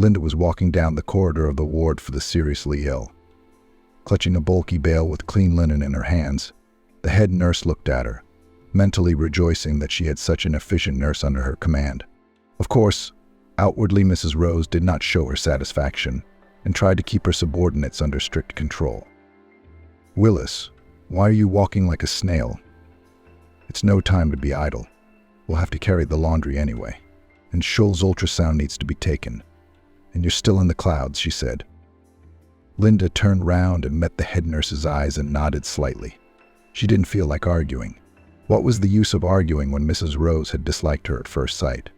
Linda was walking down the corridor of the ward for the seriously ill. Clutching a bulky bale with clean linen in her hands, the head nurse looked at her, mentally rejoicing that she had such an efficient nurse under her command. Of course, outwardly Mrs. Rose did not show her satisfaction and tried to keep her subordinates under strict control. "Willis, why are you walking like a snail? It's no time to be idle. We'll have to carry the laundry anyway. And Scholl's ultrasound needs to be taken. And you're still in the clouds," she said. Linda turned round and met the head nurse's eyes and nodded slightly. She didn't feel like arguing. What was the use of arguing when Mrs. Rose had disliked her at first sight?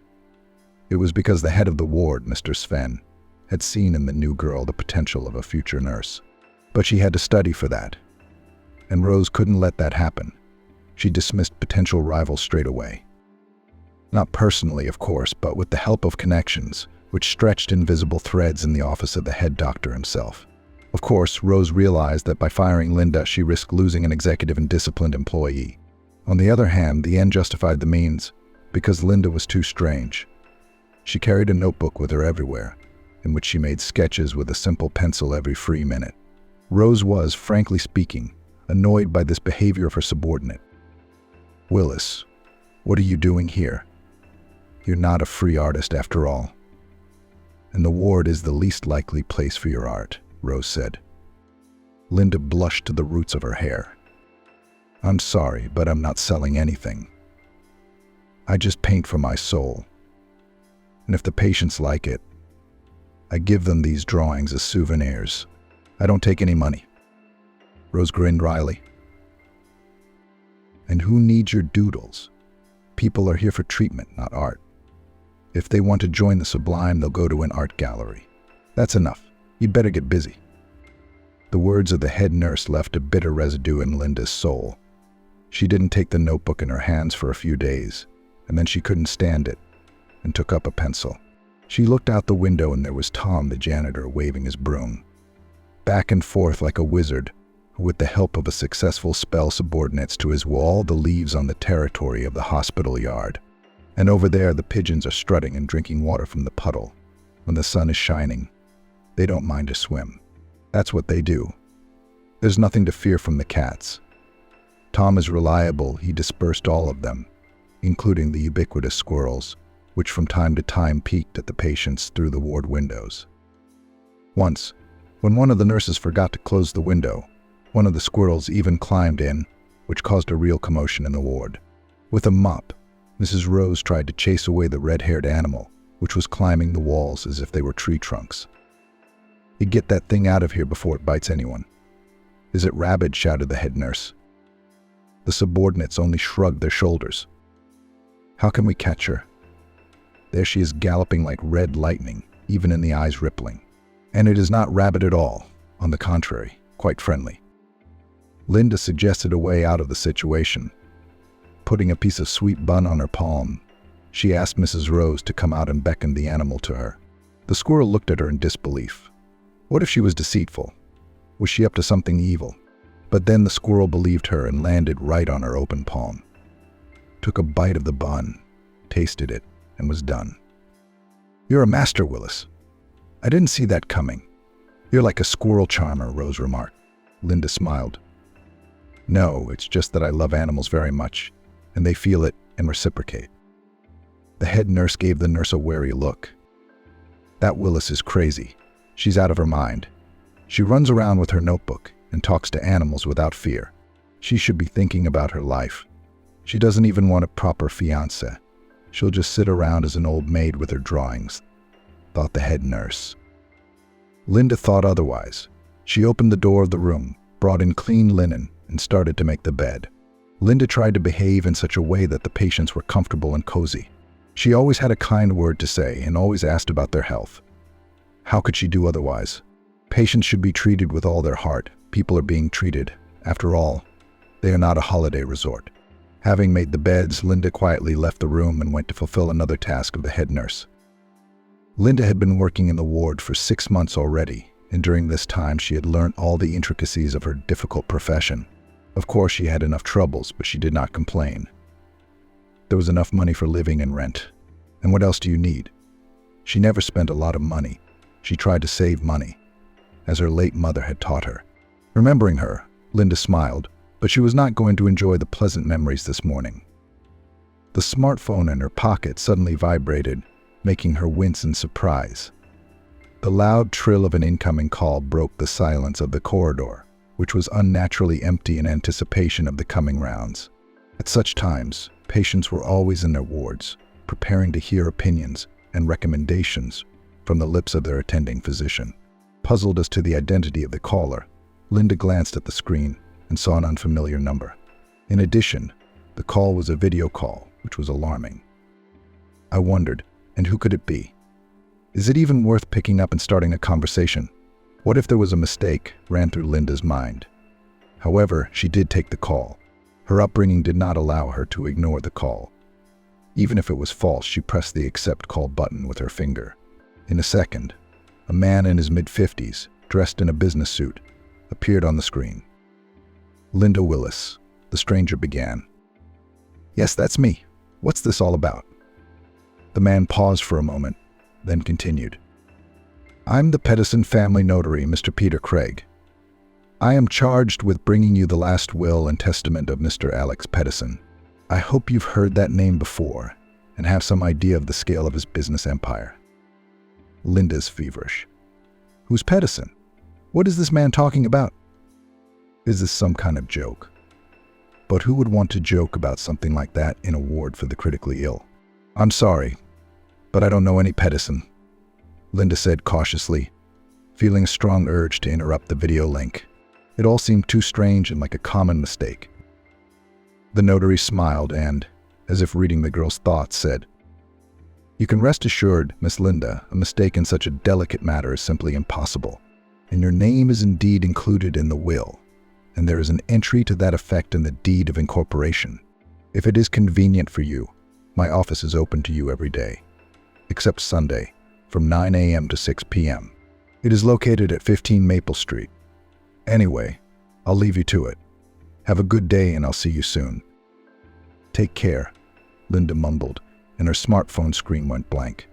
It was because the head of the ward, Mr. Sven, had seen in the new girl the potential of a future nurse. But she had to study for that. And Rose couldn't let that happen. She dismissed potential rivals straight away. Not personally, of course, but with the help of connections, which stretched invisible threads in the office of the head doctor himself. Of course, Rose realized that by firing Linda, she risked losing an executive and disciplined employee. On the other hand, the end justified the means, because Linda was too strange. She carried a notebook with her everywhere, in which she made sketches with a simple pencil every free minute. Rose was, frankly speaking, annoyed by this behavior of her subordinate. "Willis, what are you doing here? You're not a free artist after all. And the ward is the least likely place for your art," Rose said. Linda blushed to the roots of her hair. "I'm sorry, but I'm not selling anything. I just paint for my soul. And if the patients like it, I give them these drawings as souvenirs. I don't take any money." Rose grinned wryly. "And who needs your doodles? People are here for treatment, not art. If they want to join the sublime, they'll go to an art gallery. That's enough. You'd better get busy." The words of the head nurse left a bitter residue in Linda's soul. She didn't take the notebook in her hands for a few days, and then she couldn't stand it, and took up a pencil. She looked out the window and there was Tom, the janitor, waving his broom. Back and forth like a wizard, who with the help of a successful spell subordinates to his wall the leaves on the territory of the hospital yard. And over there the pigeons are strutting and drinking water from the puddle. When the sun is shining, they don't mind a swim. That's what they do. There's nothing to fear from the cats. Tom is reliable. He dispersed all of them, including the ubiquitous squirrels, which from time to time peeked at the patients through the ward windows. Once, when one of the nurses forgot to close the window, one of the squirrels even climbed in, which caused a real commotion in the ward. With a mop, Mrs. Rose tried to chase away the red-haired animal, which was climbing the walls as if they were tree trunks. "You get that thing out of here before it bites anyone." "Is it rabid?" shouted the head nurse. The subordinates only shrugged their shoulders. "How can we catch her? There she is, galloping like red lightning, even in the eyes rippling. And it is not rabid at all. On the contrary, quite friendly." Linda suggested a way out of the situation. Putting a piece of sweet bun on her palm, she asked Mrs. Rose to come out and beckoned the animal to her. The squirrel looked at her in disbelief. What if she was deceitful? Was she up to something evil? But then the squirrel believed her and landed right on her open palm. Took a bite of the bun, tasted it, and was done. "You're a master, Willis. I didn't see that coming. You're like a squirrel charmer," Rose remarked. Linda smiled. "No, it's just that I love animals very much, and they feel it and reciprocate." The head nurse gave the nurse a wary look. "That Willis is crazy. She's out of her mind. She runs around with her notebook and talks to animals without fear. She should be thinking about her life. She doesn't even want a proper fiancé. She'll just sit around as an old maid with her drawings," thought the head nurse. Linda thought otherwise. She opened the door of the room, brought in clean linen, and started to make the bed. Linda tried to behave in such a way that the patients were comfortable and cozy. She always had a kind word to say and always asked about their health. How could she do otherwise? Patients should be treated with all their heart. People are being treated. After all, they are not a holiday resort. Having made the beds, Linda quietly left the room and went to fulfill another task of the head nurse. Linda had been working in the ward for 6 months already, and during this time she had learned all the intricacies of her difficult profession. Of course, she had enough troubles, but she did not complain. There was enough money for living and rent. And what else do you need? She never spent a lot of money, She tried to save money, as her late mother had taught her. Remembering her, Linda smiled, but she was not going to enjoy the pleasant memories this morning. The smartphone in her pocket suddenly vibrated, making her wince in surprise. The loud trill of an incoming call broke the silence of the corridor, which was unnaturally empty in anticipation of the coming rounds. At such times, patients were always in their wards, preparing to hear opinions and recommendations from the lips of their attending physician. Puzzled as to the identity of the caller, Linda glanced at the screen and saw an unfamiliar number. In addition, the call was a video call, which was alarming. I wondered, and who could it be? Is it even worth picking up and starting a conversation? What if there was a mistake, ran through Linda's mind. However, she did take the call. Her upbringing did not allow her to ignore the call. Even if it was false, she pressed the accept call button with her finger. In a second, a man in his mid-50s, dressed in a business suit, appeared on the screen. Linda Willis, the stranger began. "Yes, that's me. What's this all about?" The man paused for a moment, then continued. "I'm the Pedersen family notary, Mr. Peter Craig. I am charged with bringing you the last will and testament of Mr. Alex Pedersen. I hope you've heard that name before and have some idea of the scale of his business empire." Linda's feverish. "Who's Pedersen? What is this man talking about? Is this some kind of joke?" But who would want to joke about something like that in a ward for the critically ill? "I'm sorry, but I don't know any Pedersen," Linda said cautiously, feeling a strong urge to interrupt the video link. It all seemed too strange and like a common mistake. The notary smiled and, as if reading the girl's thoughts, said, "You can rest assured, Miss Linda, a mistake in such a delicate matter is simply impossible. And your name is indeed included in the will, and there is an entry to that effect in the deed of incorporation. If it is convenient for you, my office is open to you every day, except Sunday, from 9 a.m. to 6 p.m. It is located at 15 Maple Street. Anyway, I'll leave you to it. Have a good day and I'll see you soon." "Take care," Linda mumbled, and her smartphone screen went blank.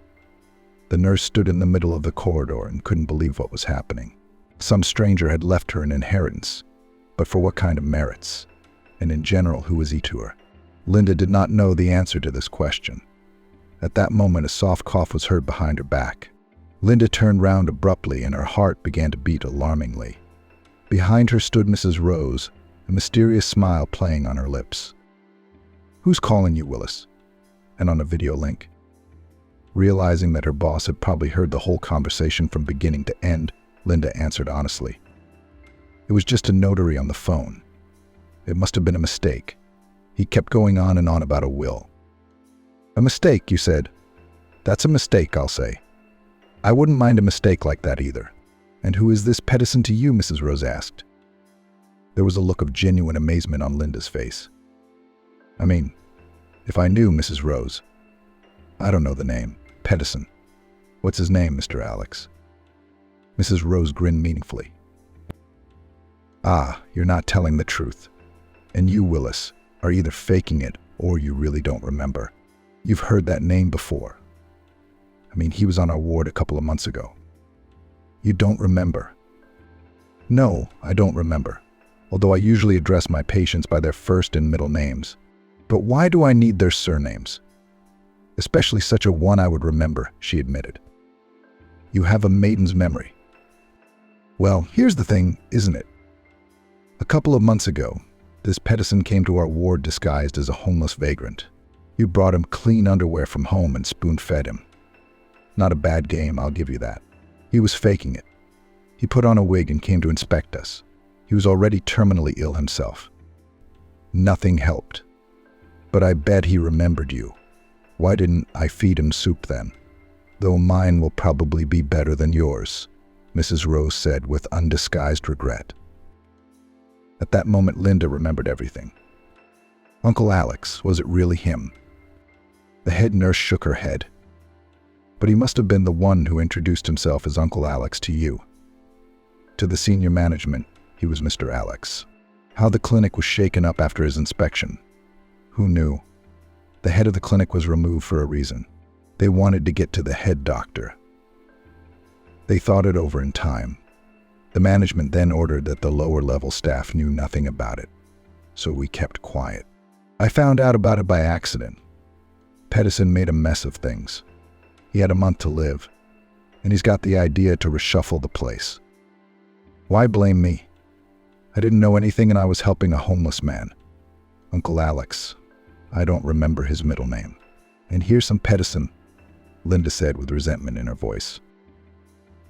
The nurse stood in the middle of the corridor and couldn't believe what was happening. Some stranger had left her an inheritance, but for what kind of merits? And in general, who was he to her? Linda did not know the answer to this question. At that moment, a soft cough was heard behind her back. Linda turned round abruptly and her heart began to beat alarmingly. Behind her stood Mrs. Rose, a mysterious smile playing on her lips. "Who's calling you, Willis?" And on a video link. Realizing that her boss had probably heard the whole conversation from beginning to end, Linda answered honestly. "It was just a notary on the phone. It must have been a mistake. He kept going on and on about a will." "A mistake, you said? That's a mistake, I'll say. I wouldn't mind a mistake like that either." "And who is this Pedersen to you?" Mrs. Rose asked. There was a look of genuine amazement on Linda's face. "I mean, if I knew, Mrs. Rose. I don't know the name. Pedersen. What's his name, Mr. Alex?" Mrs. Rose grinned meaningfully. "Ah, you're not telling the truth. And you, Willis, are either faking it or you really don't remember. You've heard that name before. I mean, he was on our ward a couple of months ago. You don't remember?" "No, I don't remember, although I usually address my patients by their first and middle names. But why do I need their surnames? Especially such a one I would remember," she admitted. "You have a maiden's memory." "Well, here's the thing, isn't it? A couple of months ago, this Pedersen came to our ward disguised as a homeless vagrant. You brought him clean underwear from home and spoon-fed him. Not a bad game, I'll give you that. He was faking it. He put on a wig and came to inspect us. He was already terminally ill himself. Nothing helped. But I bet he remembered you. Why didn't I feed him soup then? Though mine will probably be better than yours," Mrs. Rose said with undisguised regret. At that moment, Linda remembered everything. "Uncle Alex, was it really him?" The head nurse shook her head. "But he must have been the one who introduced himself as Uncle Alex to you. To the senior management, he was Mr. Alex. How the clinic was shaken up after his inspection. Who knew? The head of the clinic was removed for a reason. They wanted to get to the head doctor. They thought it over in time. The management then ordered that the lower-level staff knew nothing about it, so we kept quiet. I found out about it by accident. Pedersen made a mess of things. He had a month to live, and he's got the idea to reshuffle the place. Why blame me? I didn't know anything and I was helping a homeless man. Uncle Alex. I don't remember his middle name. And here's some Pedersen, Linda said with resentment in her voice.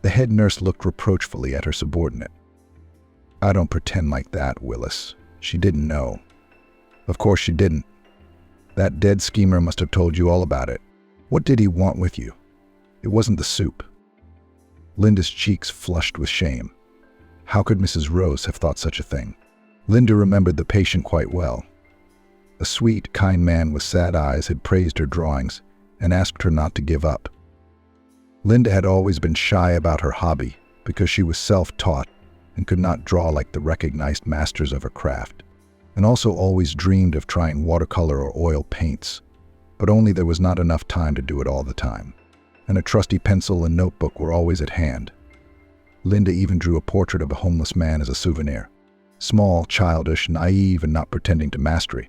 The head nurse looked reproachfully at her subordinate. I don't pretend like that, Willis. She didn't know. Of course she didn't. That dead schemer must have told you all about it. What did he want with you? It wasn't the soup. Linda's cheeks flushed with shame. How could Mrs. Rose have thought such a thing? Linda remembered the patient quite well. A sweet, kind man with sad eyes had praised her drawings and asked her not to give up. Linda had always been shy about her hobby because she was self-taught and could not draw like the recognized masters of her craft, and also always dreamed of trying watercolor or oil paints, but only there was not enough time to do it all the time, and a trusty pencil and notebook were always at hand. Linda even drew a portrait of a homeless man as a souvenir. Small, childish, naive, and not pretending to mastery.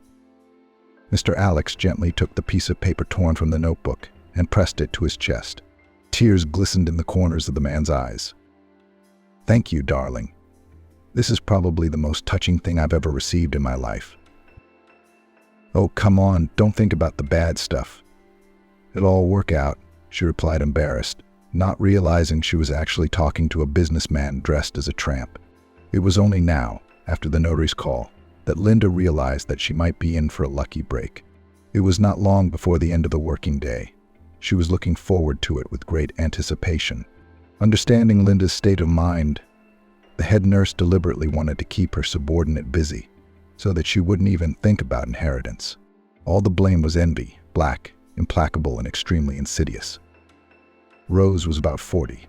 Mr. Alex gently took the piece of paper torn from the notebook and pressed it to his chest. Tears glistened in the corners of the man's eyes. Thank you, darling. This is probably the most touching thing I've ever received in my life. Oh, come on, don't think about the bad stuff. It'll all work out, she replied, embarrassed, not realizing she was actually talking to a businessman dressed as a tramp. It was only now, after the notary's call, that Linda realized that she might be in for a lucky break. It was not long before the end of the working day. She was looking forward to it with great anticipation. Understanding Linda's state of mind, the head nurse deliberately wanted to keep her subordinate busy so that she wouldn't even think about inheritance. All the blame was envy, black, implacable, and extremely insidious. Rose was about 40.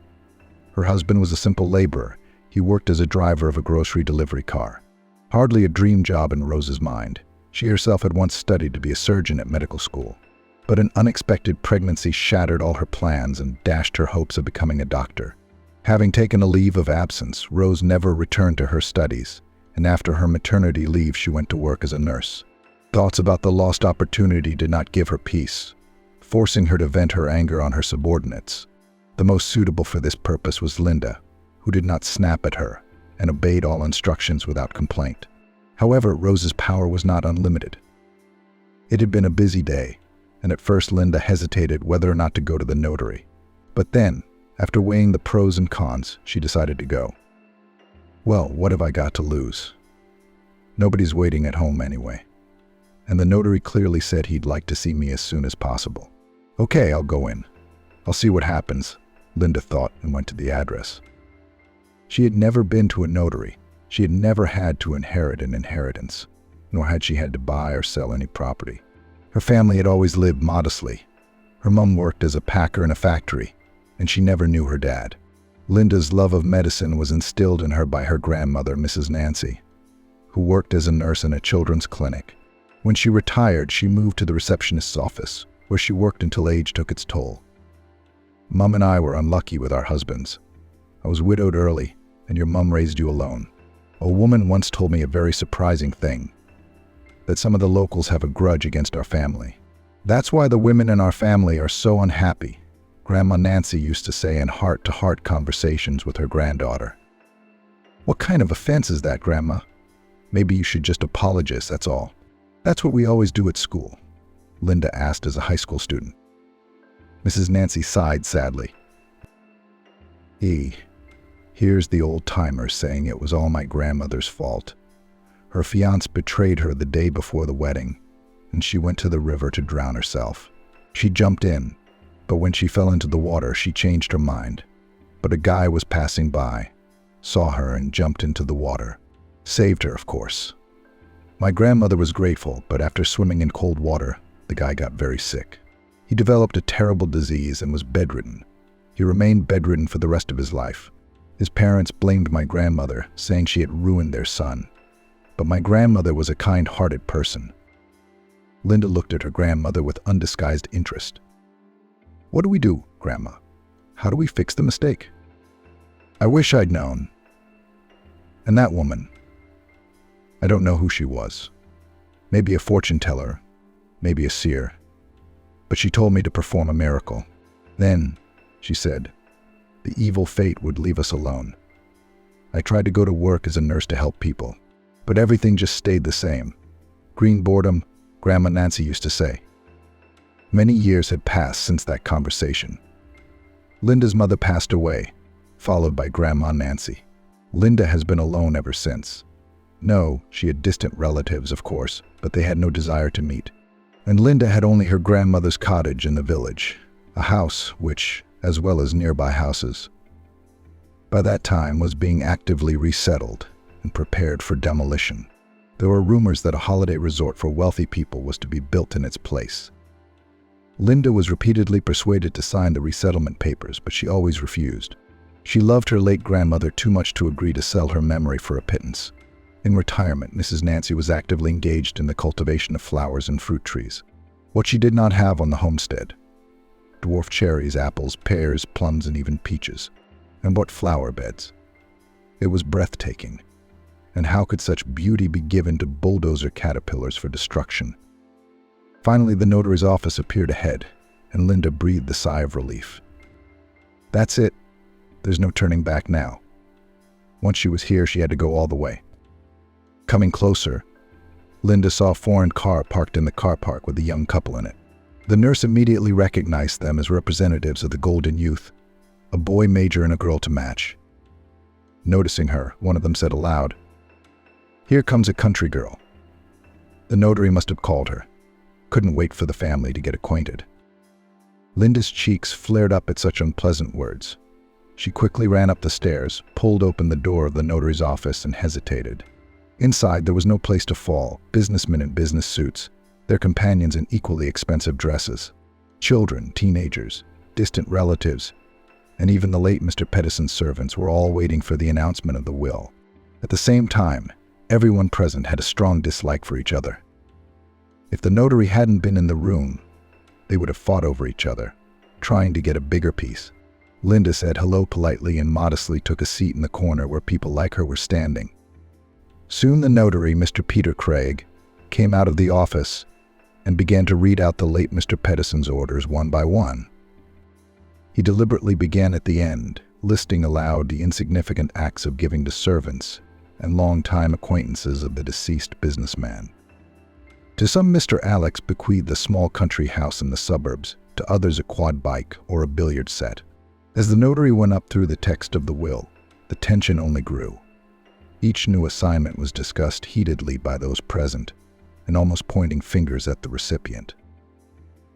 Her husband was a simple laborer. He worked as a driver of a grocery delivery car. Hardly a dream job in Rose's mind. She herself had once studied to be a surgeon at medical school. But an unexpected pregnancy shattered all her plans and dashed her hopes of becoming a doctor. Having taken a leave of absence, Rose never returned to her studies, and after her maternity leave she went to work as a nurse. Thoughts about the lost opportunity did not give her peace, forcing her to vent her anger on her subordinates. The most suitable for this purpose was Linda, who did not snap at her and obeyed all instructions without complaint. However, Rose's power was not unlimited. It had been a busy day, and at first Linda hesitated whether or not to go to the notary. But then, after weighing the pros and cons, she decided to go. Well, what have I got to lose? Nobody's waiting at home anyway. And the notary clearly said he'd like to see me as soon as possible. Okay, I'll go in. I'll see what happens, Linda thought, and went to the address. She had never been to a notary. She had never had to inherit an inheritance, nor had she had to buy or sell any property. Her family had always lived modestly. Her mom worked as a packer in a factory, and she never knew her dad. Linda's love of medicine was instilled in her by her grandmother, Mrs. Nancy, who worked as a nurse in a children's clinic. When she retired, she moved to the receptionist's office, where she worked until age took its toll. Mom and I were unlucky with our husbands. I was widowed early, and your mom raised you alone. A woman once told me a very surprising thing, that some of the locals have a grudge against our family. That's why the women in our family are so unhappy, Grandma Nancy used to say in heart-to-heart conversations with her granddaughter. What kind of offense is that, Grandma? Maybe you should just apologize, that's all. That's what we always do at school, Linda asked as a high school student. Mrs. Nancy sighed sadly. Here's the old-timer saying it was all my grandmother's fault. Her fiancé betrayed her the day before the wedding, and she went to the river to drown herself. She jumped in, but when she fell into the water, she changed her mind. But a guy was passing by, saw her, and jumped into the water. Saved her, of course. My grandmother was grateful, but after swimming in cold water, the guy got very sick. He developed a terrible disease and was bedridden. He remained bedridden for the rest of his life. His parents blamed my grandmother, saying she had ruined their son. But my grandmother was a kind-hearted person. Linda looked at her grandmother with undisguised interest. What do we do, Grandma? How do we fix the mistake? I wish I'd known. And that woman, I don't know who she was. Maybe a fortune teller, maybe a seer. But she told me to perform a miracle. Then, she said, the evil fate would leave us alone. I tried to go to work as a nurse to help people, but everything just stayed the same. Green boredom, Grandma Nancy used to say. Many years had passed since that conversation. Linda's mother passed away, followed by Grandma Nancy. Linda has been alone ever since. No, she had distant relatives, of course, but they had no desire to meet. And Linda had only her grandmother's cottage in the village, a house which, as well as nearby houses, by that time was being actively resettled and prepared for demolition. There were rumors that a holiday resort for wealthy people was to be built in its place. Linda was repeatedly persuaded to sign the resettlement papers, but she always refused. She loved her late grandmother too much to agree to sell her memory for a pittance. In retirement, Mrs. Nancy was actively engaged in the cultivation of flowers and fruit trees. What she did not have on the homestead: dwarf cherries, apples, pears, plums, and even peaches. And what flower beds! It was breathtaking. And how could such beauty be given to bulldozer caterpillars for destruction? Finally, the notary's office appeared ahead, and Linda breathed a sigh of relief. That's it. There's no turning back now. Once she was here, she had to go all the way. Coming closer, Linda saw a foreign car parked in the car park with a young couple in it. The nurse immediately recognized them as representatives of the Golden Youth, a boy major and a girl to match. Noticing her, one of them said aloud, "Here comes a country girl." The notary must have called her. Couldn't wait for the family to get acquainted. Linda's cheeks flared up at such unpleasant words. She quickly ran up the stairs, pulled open the door of the notary's office, and hesitated. Inside, there was no place to fall: businessmen in business suits, their companions in equally expensive dresses, children, teenagers, distant relatives, and even the late Mr. Pettison's servants were all waiting for the announcement of the will. At the same time, everyone present had a strong dislike for each other. If the notary hadn't been in the room, they would have fought over each other, trying to get a bigger piece. Linda said hello politely and modestly took a seat in the corner where people like her were standing. Soon the notary, Mr. Peter Craig, came out of the office and began to read out the late Mr. Pettison's orders one by one. He deliberately began at the end, listing aloud the insignificant acts of giving to servants and long-time acquaintances of the deceased businessman. To some, Mr. Alex bequeathed a small country house in the suburbs, to others a quad bike or a billiard set. As the notary went up through the text of the will, the tension only grew. Each new assignment was discussed heatedly by those present, and almost pointing fingers at the recipient.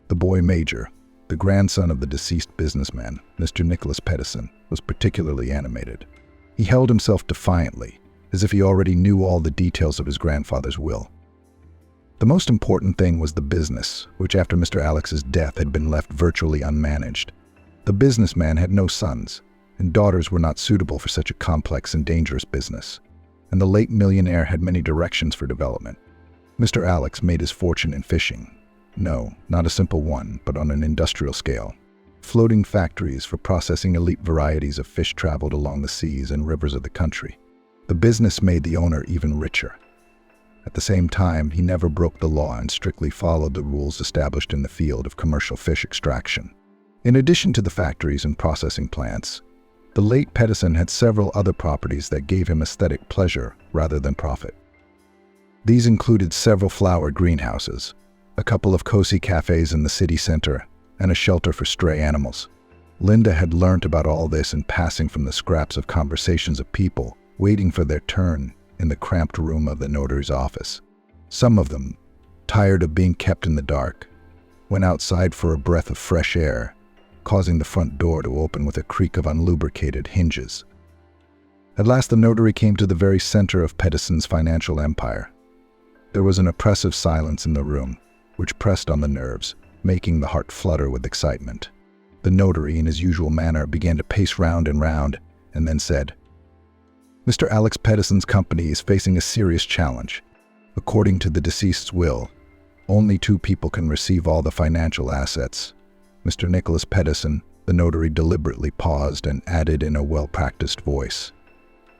The boy major, the grandson of the deceased businessman, Mr. Nicholas Pettison, was particularly animated. He held himself defiantly, as if he already knew all the details of his grandfather's will. The most important thing was the business, which after Mr. Alex's death had been left virtually unmanaged. The businessman had no sons, and daughters were not suitable for such a complex and dangerous business, and the late millionaire had many directions for development. Mr. Alex made his fortune in fishing. No, not a simple one, but on an industrial scale. Floating factories for processing elite varieties of fish traveled along the seas and rivers of the country. The business made the owner even richer. At the same time, he never broke the law and strictly followed the rules established in the field of commercial fish extraction. In addition to the factories and processing plants, the late Pettison had several other properties that gave him aesthetic pleasure rather than profit. These included several flower greenhouses, a couple of cozy cafes in the city center, and a shelter for stray animals. Linda had learnt about all this in passing from the scraps of conversations of people waiting for their turn in the cramped room of the notary's office. Some of them, tired of being kept in the dark, went outside for a breath of fresh air, causing the front door to open with a creak of unlubricated hinges. At last the notary came to the very center of Pettison's financial empire. There was an oppressive silence in the room, which pressed on the nerves, making the heart flutter with excitement. The notary, in his usual manner, began to pace round and round, and then said, "Mr. Alex Pettison's company is facing a serious challenge. According to the deceased's will, only two people can receive all the financial assets: Mr. Nicholas Pettison The notary deliberately paused and added in a well-practiced voice,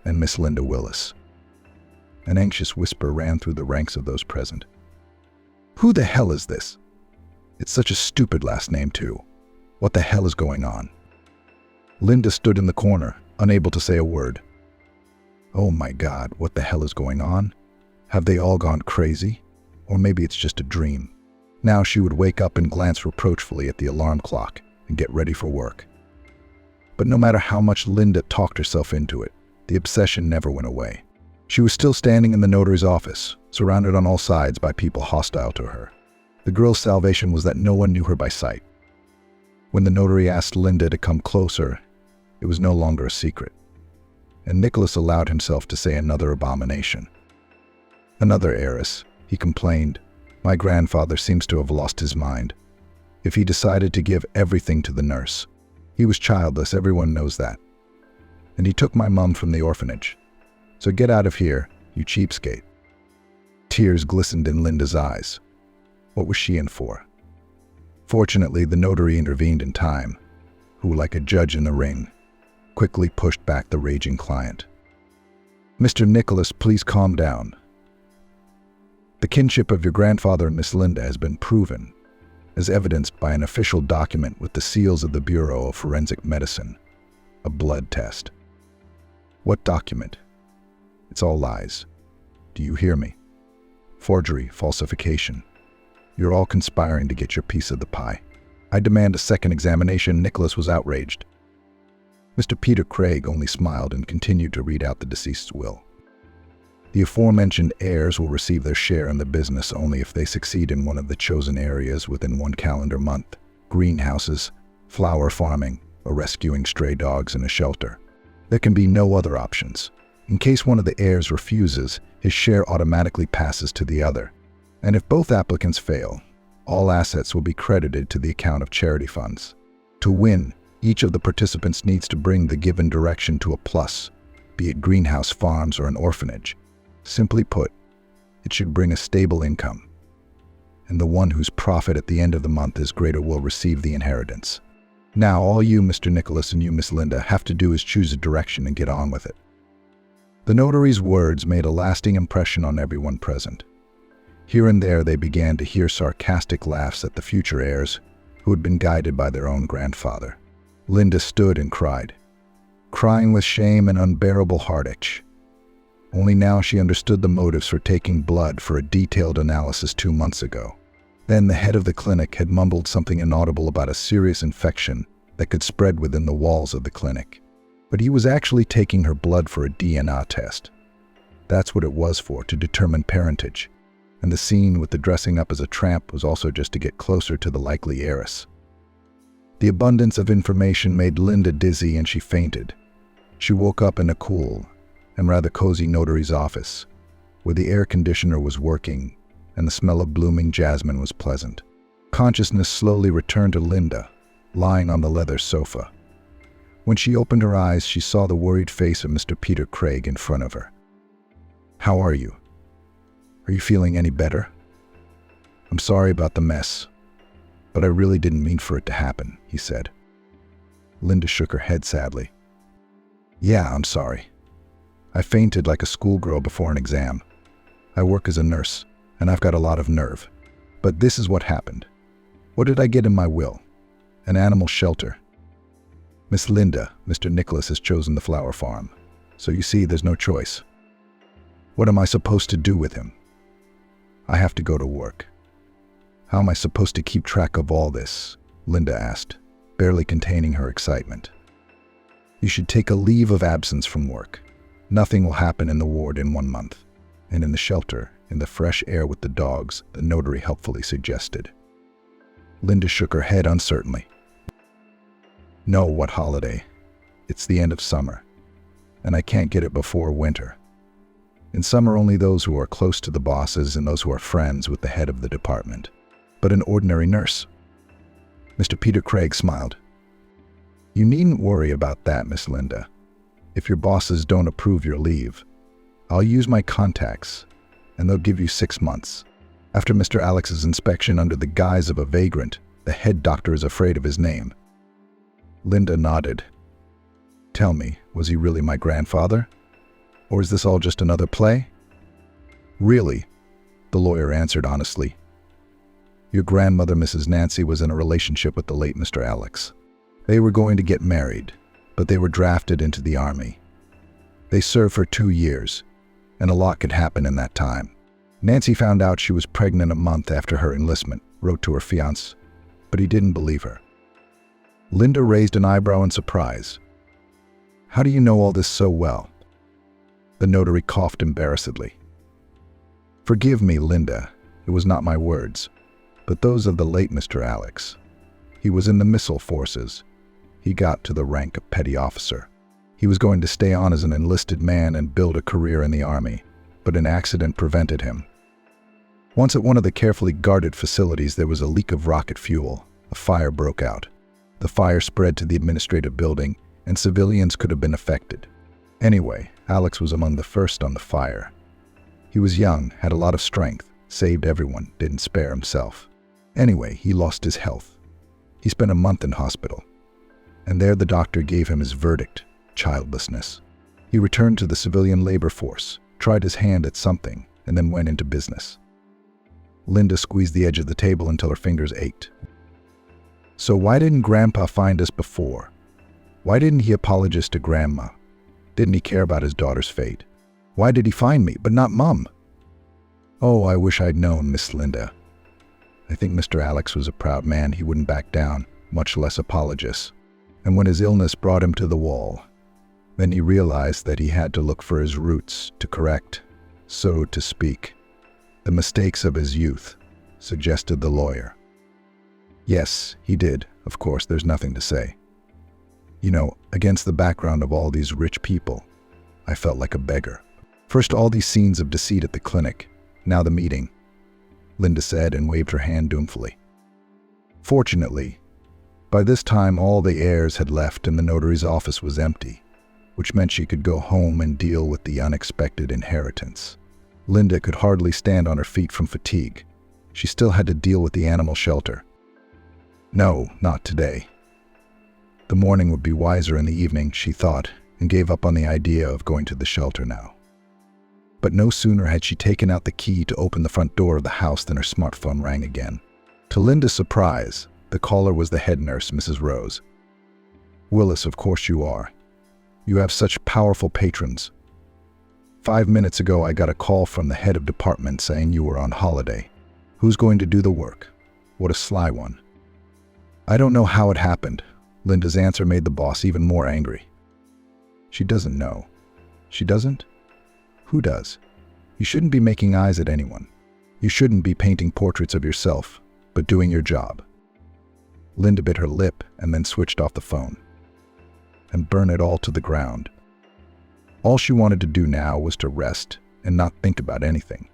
"And Miss Linda Willis." An anxious whisper ran through the ranks of those present. "Who the hell is this? It's such a stupid last name, too. What the hell is going on?" Linda stood in the corner, unable to say a word. Oh my God, what the hell is going on? Have they all gone crazy? Or maybe it's just a dream. Now she would wake up and glance reproachfully at the alarm clock and get ready for work. But no matter how much Linda talked herself into it, the obsession never went away. She was still standing in the notary's office, surrounded on all sides by people hostile to her. The girl's salvation was that no one knew her by sight. When the notary asked Linda to come closer, it was no longer a secret. And Nicholas allowed himself to say another abomination. "Another heiress," he complained. "My grandfather seems to have lost his mind. If he decided to give everything to the nurse. He was childless, everyone knows that. And he took my mum from the orphanage. So get out of here, you cheapskate." Tears glistened in Linda's eyes. What was she in for? Fortunately, the notary intervened in time, who, like a judge in the ring, quickly pushed back the raging client. "Mr. Nicholas, please calm down. The kinship of your grandfather and Miss Linda has been proven, as evidenced by an official document with the seals of the Bureau of Forensic Medicine, a blood test." "What document?" "It's all lies. Do you hear me? Forgery, falsification. You're all conspiring to get your piece of the pie. I demand a second examination." Nicholas was outraged. Mr. Peter Craig only smiled and continued to read out the deceased's will. "The aforementioned heirs will receive their share in the business only if they succeed in one of the chosen areas within 1 calendar month: greenhouses, flower farming, or rescuing stray dogs in a shelter. There can be no other options. In case one of the heirs refuses, his share automatically passes to the other. And if both applicants fail, all assets will be credited to the account of charity funds. To win, each of the participants needs to bring the given direction to a plus, be it greenhouse farms or an orphanage. Simply put, it should bring a stable income. And the one whose profit at the end of the month is greater will receive the inheritance. Now, all you, Mr. Nicholas, and you, Miss Linda, have to do is choose a direction and get on with it." The notary's words made a lasting impression on everyone present. Here and there they began to hear sarcastic laughs at the future heirs, who had been guided by their own grandfather. Linda stood and cried, crying with shame and unbearable heartache. Only now she understood the motives for taking blood for a detailed analysis 2 months ago. Then the head of the clinic had mumbled something inaudible about a serious infection that could spread within the walls of the clinic. But he was actually taking her blood for a DNA test. That's what it was for, to determine parentage. And the scene with the dressing up as a tramp was also just to get closer to the likely heiress. The abundance of information made Linda dizzy and she fainted. She woke up in a cool and rather cozy notary's office, where the air conditioner was working and the smell of blooming jasmine was pleasant. Consciousness slowly returned to Linda, lying on the leather sofa. When she opened her eyes, she saw the worried face of Mr. Peter Craig in front of her. "How are you? Are you feeling any better?" "I'm sorry about the mess, but I really didn't mean for it to happen," he said. Linda shook her head sadly. "Yeah, I'm sorry. I fainted like a schoolgirl before an exam. I work as a nurse, and I've got a lot of nerve. But this is what happened. What did I get in my will? An animal shelter. Miss Linda, Mr. Nicholas has chosen the flower farm. So you see, there's no choice. What am I supposed to do with him? I have to go to work. How am I supposed to keep track of all this?" Linda asked, barely containing her excitement. "You should take a leave of absence from work. Nothing will happen in the ward in 1 month. And in the shelter, in the fresh air with the dogs," the notary helpfully suggested. Linda shook her head uncertainly. "No, what holiday? It's the end of summer, and I can't get it before winter. In summer, only those who are close to the bosses and those who are friends with the head of the department. But an ordinary nurse." Mr. Peter Craig smiled. "You needn't worry about that, Miss Linda. If your bosses don't approve your leave, I'll use my contacts, and they'll give you 6 months. After Mr. Alex's inspection under the guise of a vagrant, the head doctor is afraid of his name." Linda nodded. Tell me, was he really my grandfather? Or is this all just another play? Really, the lawyer answered honestly. Your grandmother, Mrs. Nancy, was in a relationship with the late Mr. Alex. They were going to get married, but they were drafted into the army. They served for 2 years, and a lot could happen in that time. Nancy found out she was pregnant a month after her enlistment, wrote to her fiancé, but he didn't believe her. Linda raised an eyebrow in surprise. How do you know all this so well? The notary coughed embarrassedly. Forgive me, Linda, it was not my words, but those of the late Mr. Alex. He was in the missile forces. He got to the rank of petty officer. He was going to stay on as an enlisted man and build a career in the army, but an accident prevented him. Once at one of the carefully guarded facilities, there was a leak of rocket fuel. A fire broke out. The fire spread to the administrative building, and civilians could have been affected. Anyway, Alex was among the first on the fire. He was young, had a lot of strength, saved everyone, didn't spare himself. Anyway, he lost his health. He spent a month in hospital, and there the doctor gave him his verdict, childlessness. He returned to the civilian labor force, tried his hand at something, and then went into business. Linda squeezed the edge of the table until her fingers ached. So why didn't Grandpa find us before? Why didn't he apologize to Grandma? Didn't he care about his daughter's fate? Why did he find me, but not Mum? Oh, I wish I'd known, Miss Linda. I think Mr. Alex was a proud man. He wouldn't back down, much less apologize. And when his illness brought him to the wall, then he realized that he had to look for his roots to correct, so to speak, the mistakes of his youth, suggested the lawyer. Yes, he did. Of course, there's nothing to say. You know, against the background of all these rich people, I felt like a beggar. First, all these scenes of deceit at the clinic, now the meeting, Linda said and waved her hand doomfully. Fortunately, by this time all the heirs had left and the notary's office was empty, which meant she could go home and deal with the unexpected inheritance. Linda could hardly stand on her feet from fatigue. She still had to deal with the animal shelter. No, not today. The morning would be wiser in the evening, she thought, and gave up on the idea of going to the shelter now. But no sooner had she taken out the key to open the front door of the house than her smartphone rang again. To Linda's surprise, the caller was the head nurse, Mrs. Rose. Willis, of course you are. You have such powerful patrons. 5 minutes ago I got a call from the head of department saying you were on holiday. Who's going to do the work? What a sly one. I don't know how it happened. Linda's answer made the boss even more angry. She doesn't know. She doesn't? Who does? You shouldn't be making eyes at anyone. You shouldn't be painting portraits of yourself, but doing your job. Linda bit her lip and then switched off the phone. And burn it all to the ground. All she wanted to do now was to rest and not think about anything.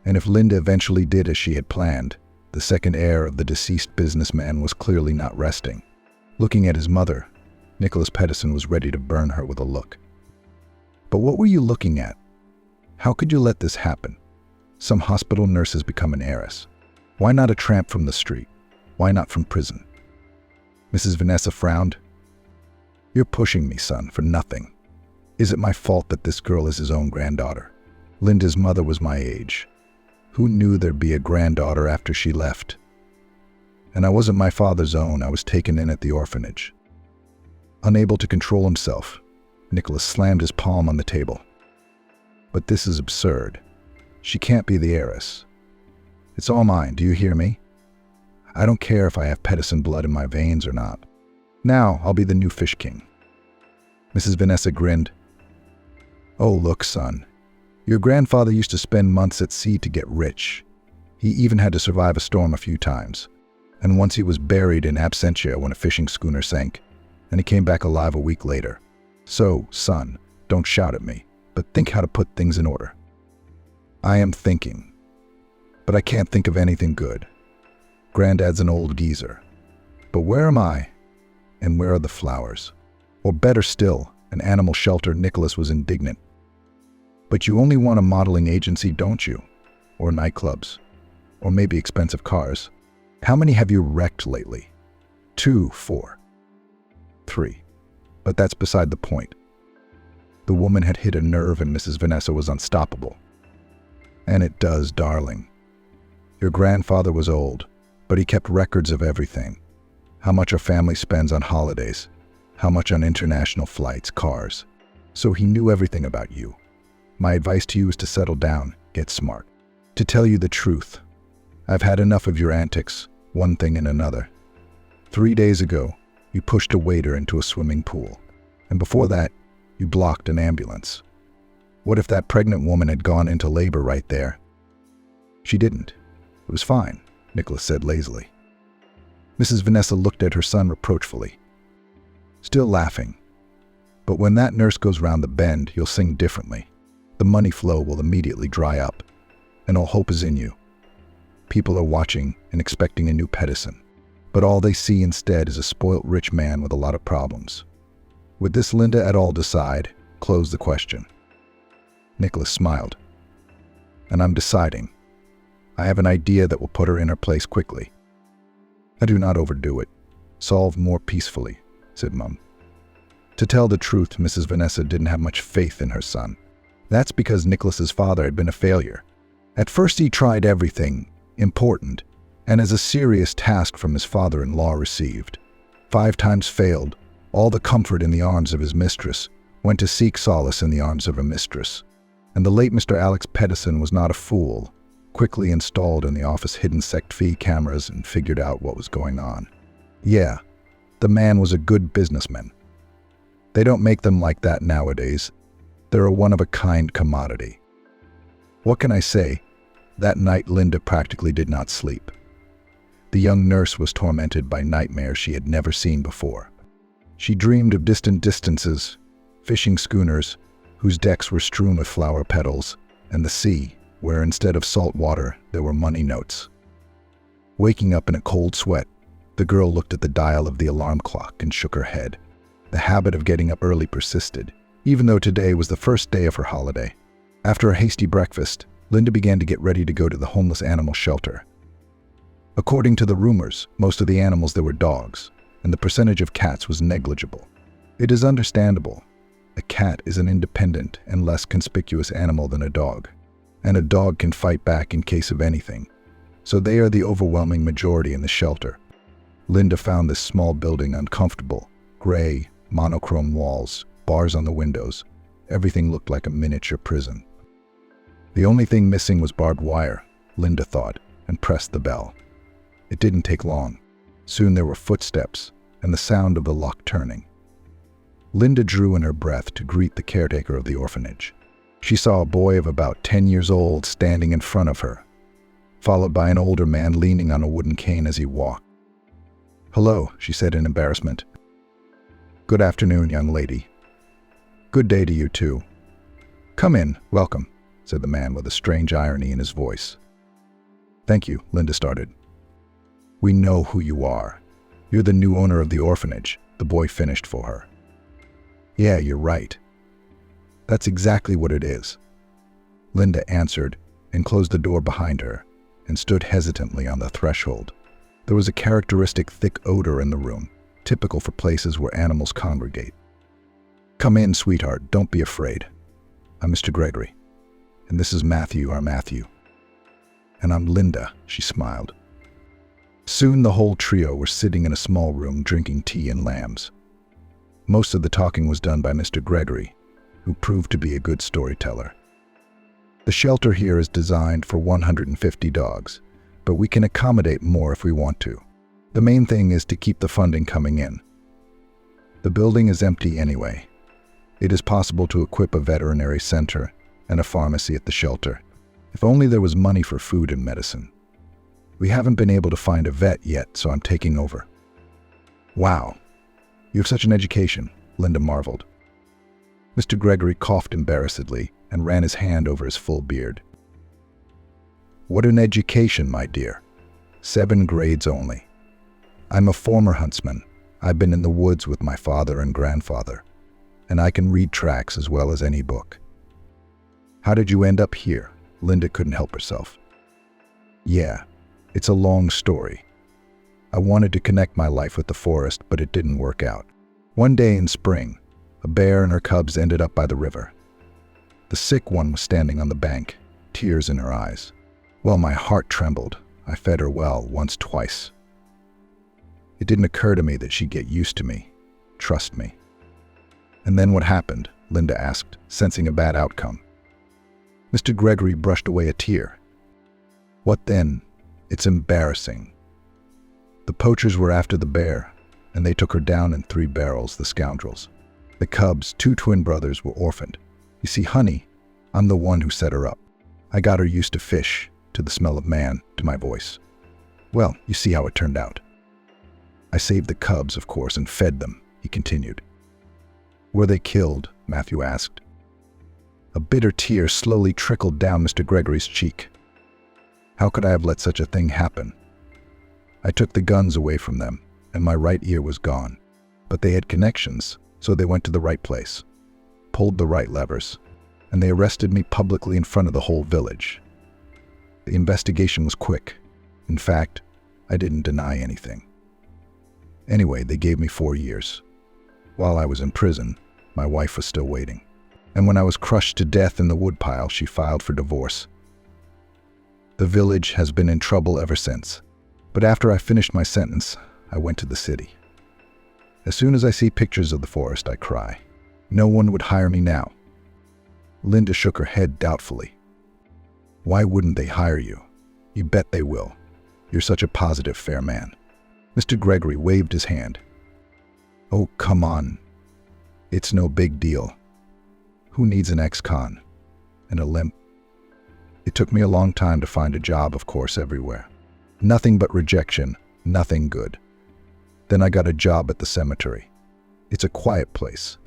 And if Linda eventually did as she had planned, the second heir of the deceased businessman was clearly not resting. Looking at his mother, Nicholas Pedersen was ready to burn her with a look. But what were you looking at? How could you let this happen? Some hospital nurse has become an heiress. Why not a tramp from the street? Why not from prison? Mrs. Vanessa frowned. You're pushing me, son, for nothing. Is it my fault that this girl is his own granddaughter? Linda's mother was my age. Who knew there'd be a granddaughter after she left? And I wasn't my father's own. I was taken in at the orphanage. Unable to control himself, Nicholas slammed his palm on the table. But this is absurd. She can't be the heiress. It's all mine, do you hear me? I don't care if I have Pedersen blood in my veins or not. Now I'll be the new fish king. Mrs. Vanessa grinned. Oh, look, son. Your grandfather used to spend months at sea to get rich. He even had to survive a storm a few times. And once he was buried in absentia when a fishing schooner sank, and he came back alive a week later. So, son, don't shout at me, but think how to put things in order. I am thinking, but I can't think of anything good. Granddad's an old geezer. But where am I? And where are the flowers? Or better still, an animal shelter. Nicholas was indignant. But you only want a modeling agency, don't you? Or nightclubs? Or maybe expensive cars? How many have you wrecked lately? 2, 4. 3. But that's beside the point. The woman had hit a nerve and Mrs. Vanessa was unstoppable. And it does, darling. Your grandfather was old, but he kept records of everything. How much a family spends on holidays, how much on international flights, cars. So he knew everything about you. My advice to you is to settle down, get smart. To tell you the truth, I've had enough of your antics, one thing and another. 3 days ago, you pushed a waiter into a swimming pool. And before that, you blocked an ambulance. What if that pregnant woman had gone into labor right there? She didn't. It was fine, Nicholas said lazily. Mrs. Vanessa looked at her son reproachfully, still laughing. But when that nurse goes round the bend, you'll sing differently. The money flow will immediately dry up, and all hope is in you. People are watching and expecting a new Pedersen, but all they see instead is a spoilt rich man with a lot of problems. Would this Linda at all decide? Close the question. Nicholas smiled. And I'm deciding. I have an idea that will put her in her place quickly. I do not overdo it. Solve more peacefully, said Mum. To tell the truth, Mrs. Vanessa didn't have much faith in her son. That's because Nicholas's father had been a failure. At first he tried everything important, and as a serious task from his father-in-law received. 5 times failed, all the comfort in the arms of his mistress, went to seek solace in the arms of her mistress. And the late Mr. Alex Pedersen was not a fool, quickly installed in the office hidden sect fee cameras and figured out what was going on. Yeah, the man was a good businessman. They don't make them like that nowadays. They're a one-of-a-kind commodity. What can I say? That night Linda practically did not sleep. The young nurse was tormented by nightmares she had never seen before. She dreamed of distant distances, fishing schooners, whose decks were strewn with flower petals, and the sea, where instead of salt water, there were money notes. Waking up in a cold sweat, the girl looked at the dial of the alarm clock and shook her head. The habit of getting up early persisted, even though today was the first day of her holiday. After a hasty breakfast, Linda began to get ready to go to the homeless animal shelter. According to the rumors, most of the animals there were dogs, and the percentage of cats was negligible. It is understandable. A cat is an independent and less conspicuous animal than a dog, and a dog can fight back in case of anything. So they are the overwhelming majority in the shelter. Linda found this small building uncomfortable. Gray, monochrome walls, bars on the windows. Everything looked like a miniature prison. The only thing missing was barbed wire, Linda thought, and pressed the bell. It didn't take long. Soon there were footsteps and the sound of the lock turning. Linda drew in her breath to greet the caretaker of the orphanage. She saw a boy of about 10 years old standing in front of her, followed by an older man leaning on a wooden cane as he walked. "Hello," she said in embarrassment. "Good afternoon, young lady." "Good day to you too." "Come in, welcome," said the man with a strange irony in his voice. "Thank you," Linda started. "We know who you are. You're the new owner of the orphanage," the boy finished for her. "Yeah, you're right. That's exactly what it is." Linda answered and closed the door behind her and stood hesitantly on the threshold. There was a characteristic thick odor in the room, typical for places where animals congregate. "Come in, sweetheart, don't be afraid. I'm Mr. Gregory, and this is Matthew, our Matthew. And I'm Linda," she smiled. Soon the whole trio were sitting in a small room drinking tea and lambs. Most of the talking was done by Mr. Gregory, who proved to be a good storyteller. "The shelter here is designed for 150 dogs, but we can accommodate more if we want to. The main thing is to keep the funding coming in. The building is empty anyway. It is possible to equip a veterinary center and a pharmacy at the shelter. If only there was money for food and medicine. We haven't been able to find a vet yet, so I'm taking over." "Wow, you have such an education," Linda marveled. Mr. Gregory coughed embarrassedly and ran his hand over his full beard. "What an education, my dear. 7 grades only. I'm a former huntsman. I've been in the woods with my father and grandfather, and I can read tracks as well as any book." "How did you end up here?" Linda couldn't help herself. "Yeah, it's a long story. I wanted to connect my life with the forest, but it didn't work out. One day in spring, a bear and her cubs ended up by the river. The sick one was standing on the bank, tears in her eyes. Well, my heart trembled. I fed her well, once, twice. It didn't occur to me that she'd get used to me, trust me. And then what happened? Linda asked, sensing a bad outcome. Mr. Gregory brushed away a tear. What then? It's embarrassing. The poachers were after the bear, and they took her down in 3 barrels, the scoundrels. The cubs, 2 twin brothers, were orphaned. You see, honey, I'm the one who set her up. I got her used to fish, to the smell of man, to my voice. Well, you see how it turned out. I saved the cubs, of course, and fed them, he continued. Were they killed? Matthew asked. A bitter tear slowly trickled down Mr. Gregory's cheek. How could I have let such a thing happen? I took the guns away from them, and my right ear was gone. But they had connections, so they went to the right place, pulled the right levers, and they arrested me publicly in front of the whole village. The investigation was quick. In fact, I didn't deny anything. Anyway, they gave me 4 years. While I was in prison, my wife was still waiting. And when I was crushed to death in the woodpile, she filed for divorce. The village has been in trouble ever since. But after I finished my sentence, I went to the city. As soon as I see pictures of the forest, I cry. No one would hire me now. Linda shook her head doubtfully. Why wouldn't they hire you? You bet they will. You're such a positive, fair man. Mr. Gregory waved his hand. Oh, come on. It's no big deal. Who needs an ex-con? And a limp? It took me a long time to find a job, of course, everywhere. Nothing but rejection, nothing good. Then I got a job at the cemetery. It's a quiet place.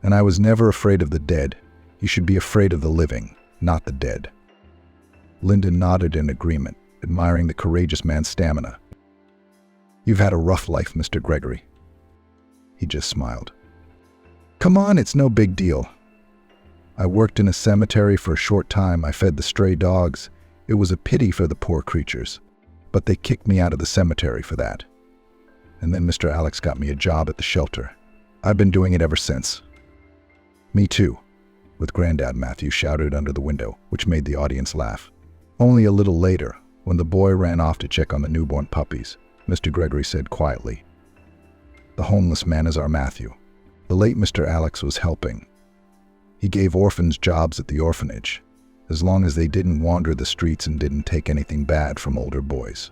And I was never afraid of the dead. You should be afraid of the living, not the dead. Linda nodded in agreement, admiring the courageous man's stamina. You've had a rough life, Mr. Gregory. He just smiled. Come on, it's no big deal. I worked in a cemetery for a short time. I fed the stray dogs. It was a pity for the poor creatures. But they kicked me out of the cemetery for that. And then Mr. Alex got me a job at the shelter. I've been doing it ever since. Me too, with Granddad, Matthew shouted under the window, which made the audience laugh. Only a little later, when the boy ran off to check on the newborn puppies, Mr. Gregory said quietly, The homeless man is our Matthew. The late Mr. Alex was helping. He gave orphans jobs at the orphanage, as long as they didn't wander the streets and didn't take anything bad from older boys.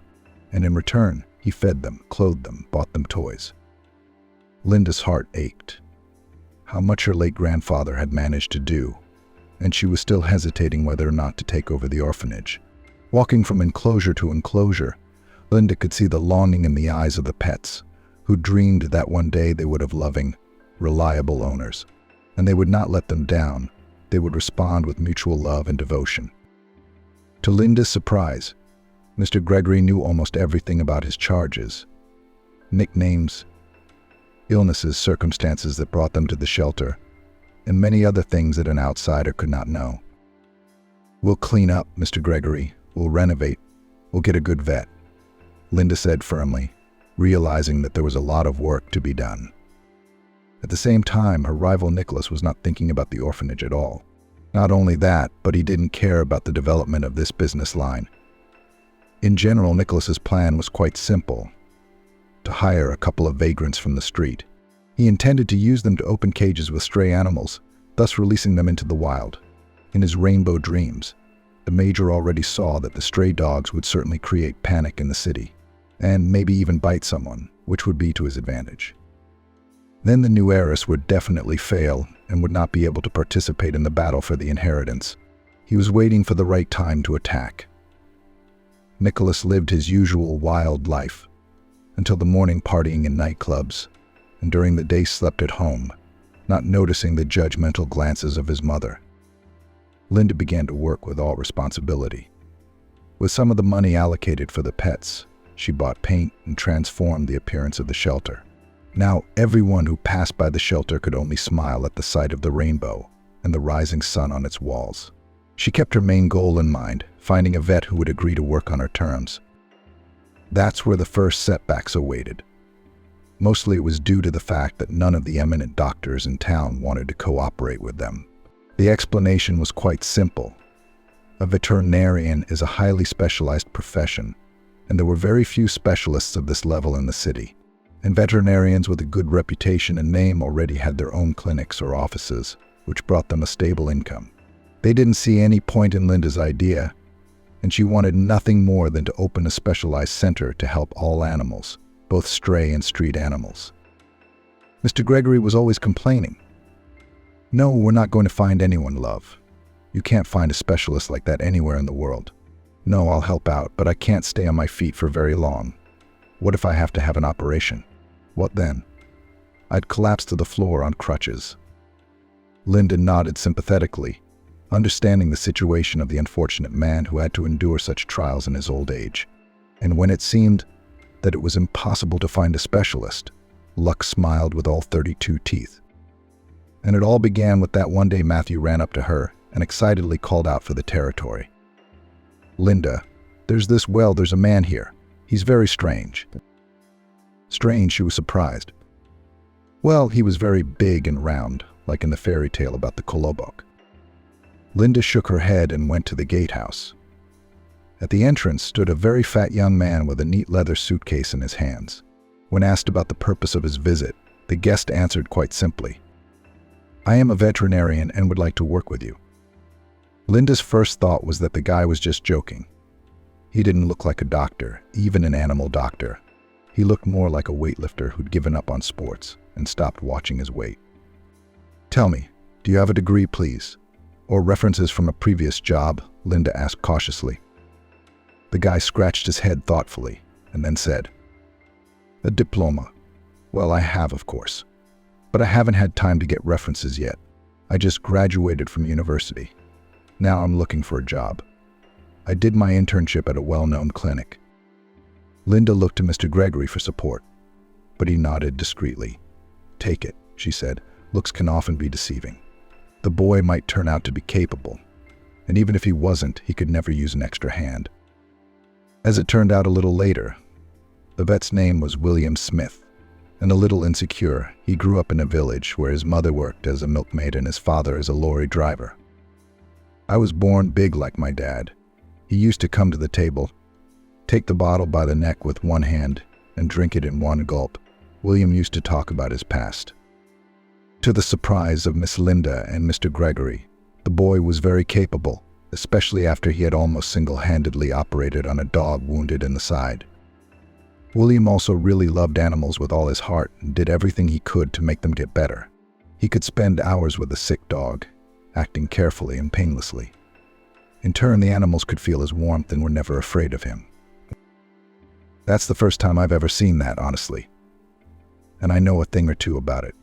And in return, he fed them, clothed them, bought them toys. Linda's heart ached. How much her late grandfather had managed to do, and she was still hesitating whether or not to take over the orphanage. Walking from enclosure to enclosure, Linda could see the longing in the eyes of the pets, who dreamed that one day they would have loving, reliable owners. And they would not let them down. They would respond with mutual love and devotion. To Linda's surprise, Mr. Gregory knew almost everything about his charges. Nicknames, illnesses, circumstances that brought them to the shelter, and many other things that an outsider could not know. We'll clean up, Mr. Gregory. We'll renovate. We'll get a good vet, Linda said firmly, realizing that there was a lot of work to be done. At the same time, her rival Nicholas was not thinking about the orphanage at all. Not only that, but he didn't care about the development of this business line. In general, Nicholas's plan was quite simple: to hire a couple of vagrants from the street. He intended to use them to open cages with stray animals, thus releasing them into the wild. In his rainbow dreams, the Major already saw that the stray dogs would certainly create panic in the city, and maybe even bite someone, which would be to his advantage. Then the new heiress would definitely fail and would not be able to participate in the battle for the inheritance. He was waiting for the right time to attack. Nicholas lived his usual wild life, until the morning partying in nightclubs, and during the day slept at home, not noticing the judgmental glances of his mother. Linda began to work with all responsibility. With some of the money allocated for the pets, she bought paint and transformed the appearance of the shelter. Now everyone who passed by the shelter could only smile at the sight of the rainbow and the rising sun on its walls. She kept her main goal in mind, finding a vet who would agree to work on her terms. That's where the first setbacks awaited. Mostly it was due to the fact that none of the eminent doctors in town wanted to cooperate with them. The explanation was quite simple. A veterinarian is a highly specialized profession, and there were very few specialists of this level in the city. And veterinarians with a good reputation and name already had their own clinics or offices, which brought them a stable income. They didn't see any point in Linda's idea, and she wanted nothing more than to open a specialized center to help all animals, both stray and street animals. Mr. Gregory was always complaining. "No, we're not going to find anyone, love. You can't find a specialist like that anywhere in the world. No, I'll help out, but I can't stay on my feet for very long. What if I have to have an operation? What then? I'd collapse to the floor on crutches." Linda nodded sympathetically, understanding the situation of the unfortunate man who had to endure such trials in his old age. And when it seemed that it was impossible to find a specialist, luck smiled with all 32 teeth. And it all began with that one day Matthew ran up to her and excitedly called out for the territory. "Linda, there's a man here. He's very strange." Strange, she was surprised. Well, he was very big and round, like in the fairy tale about the Kolobok. Linda shook her head and went to the gatehouse. At the entrance stood a very fat young man with a neat leather suitcase in his hands. When asked about the purpose of his visit, the guest answered quite simply, "I am a veterinarian and would like to work with you." Linda's first thought was that the guy was just joking. He didn't look like a doctor, even an animal doctor. He looked more like a weightlifter who'd given up on sports and stopped watching his weight. "Tell me, do you have a degree, please? Or references from a previous job?" Linda asked cautiously. The guy scratched his head thoughtfully and then said, "A diploma. Well, I have, of course. But I haven't had time to get references yet. I just graduated from university. Now I'm looking for a job. I did my internship at a well-known clinic." Linda looked to Mr. Gregory for support, but he nodded discreetly. "Take it," she said. "Looks can often be deceiving. The boy might turn out to be capable, and even if he wasn't, he could never use an extra hand." As it turned out a little later, the vet's name was William Smith, and a little insecure, he grew up in a village where his mother worked as a milkmaid and his father as a lorry driver. "I was born big like my dad. He used to come to the table, take the bottle by the neck with one hand, and drink it in one gulp." William used to talk about his past. To the surprise of Miss Linda and Mr. Gregory, the boy was very capable, especially after he had almost single-handedly operated on a dog wounded in the side. William also really loved animals with all his heart and did everything he could to make them get better. He could spend hours with a sick dog, acting carefully and painlessly. In turn, the animals could feel his warmth and were never afraid of him. That's the first time I've ever seen that, honestly. And I know a thing or two about it.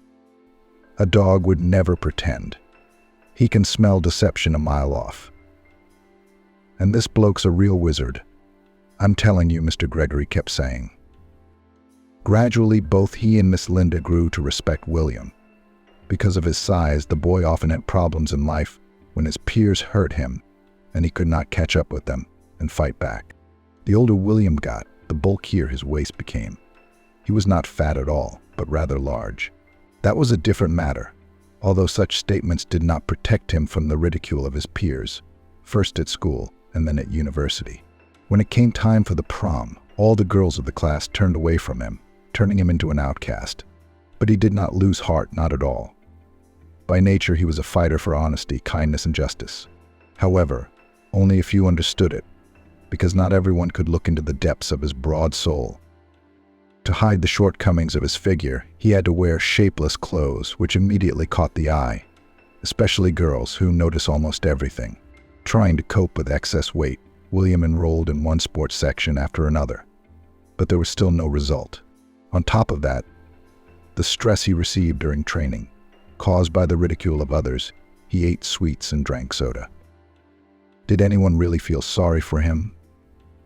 A dog would never pretend. He can smell deception a mile off. And this bloke's a real wizard. I'm telling you," Mr. Gregory kept saying. Gradually, both he and Miss Linda grew to respect William. Because of his size, the boy often had problems in life when his peers hurt him, and he could not catch up with them and fight back. The older William got, the bulkier his waist became. He was not fat at all, but rather large. That was a different matter, although such statements did not protect him from the ridicule of his peers, first at school and then at university. When it came time for the prom, all the girls of the class turned away from him, turning him into an outcast. But he did not lose heart, not at all. By nature, he was a fighter for honesty, kindness, and justice. However, only a few understood it, because not everyone could look into the depths of his broad soul. To hide the shortcomings of his figure, he had to wear shapeless clothes, which immediately caught the eye, especially girls who notice almost everything. Trying to cope with excess weight, William enrolled in one sports section after another, but there was still no result. On top of that, the stress he received during training, caused by the ridicule of others, he ate sweets and drank soda. Did anyone really feel sorry for him?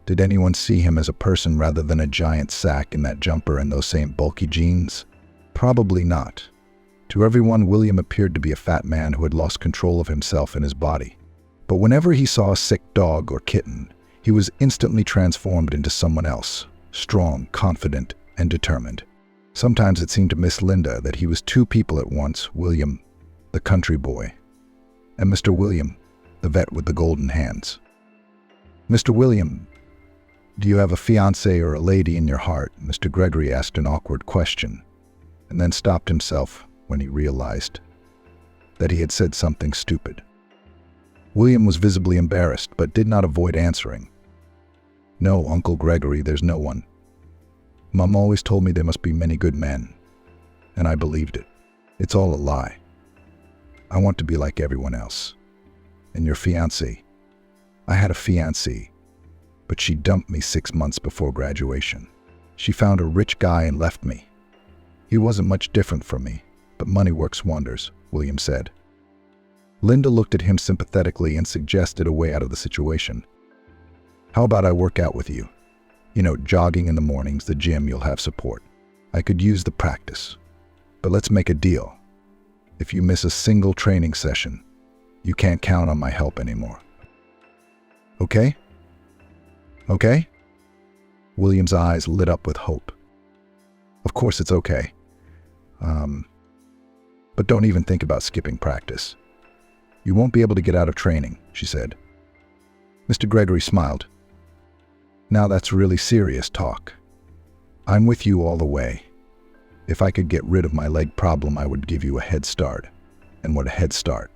Did anyone see him as a person rather than a giant sack in that jumper and those same bulky jeans? Probably not. To everyone, William appeared to be a fat man who had lost control of himself and his body. But whenever he saw a sick dog or kitten, he was instantly transformed into someone else, strong, confident, and determined. Sometimes it seemed to Miss Linda that he was two people at once, William, the country boy, and Mr. William, the vet with the golden hands. "Mr. William, do you have a fiancé or a lady in your heart?" Mr. Gregory asked an awkward question, and then stopped himself when he realized that he had said something stupid. William was visibly embarrassed, but did not avoid answering. "No, Uncle Gregory, there's no one. Mom always told me there must be many good men, and I believed it. It's all a lie. I want to be like everyone else. And your fiancé? I had a fiancée, but she dumped me 6 months before graduation. She found a rich guy and left me. He wasn't much different from me, but money works wonders," William said. Linda looked at him sympathetically and suggested a way out of the situation. "How about I work out with you? You know, jogging in the mornings, the gym, you'll have support. I could use the practice. But let's make a deal. If you miss a single training session, you can't count on my help anymore. Okay? Okay?" William's eyes lit up with hope. "Of course it's okay. But don't even think about skipping practice. You won't be able to get out of training," she said. Mr. Gregory smiled. "Now that's really serious talk. I'm with you all the way. If I could get rid of my leg problem, I would give you a head start. And what a head start.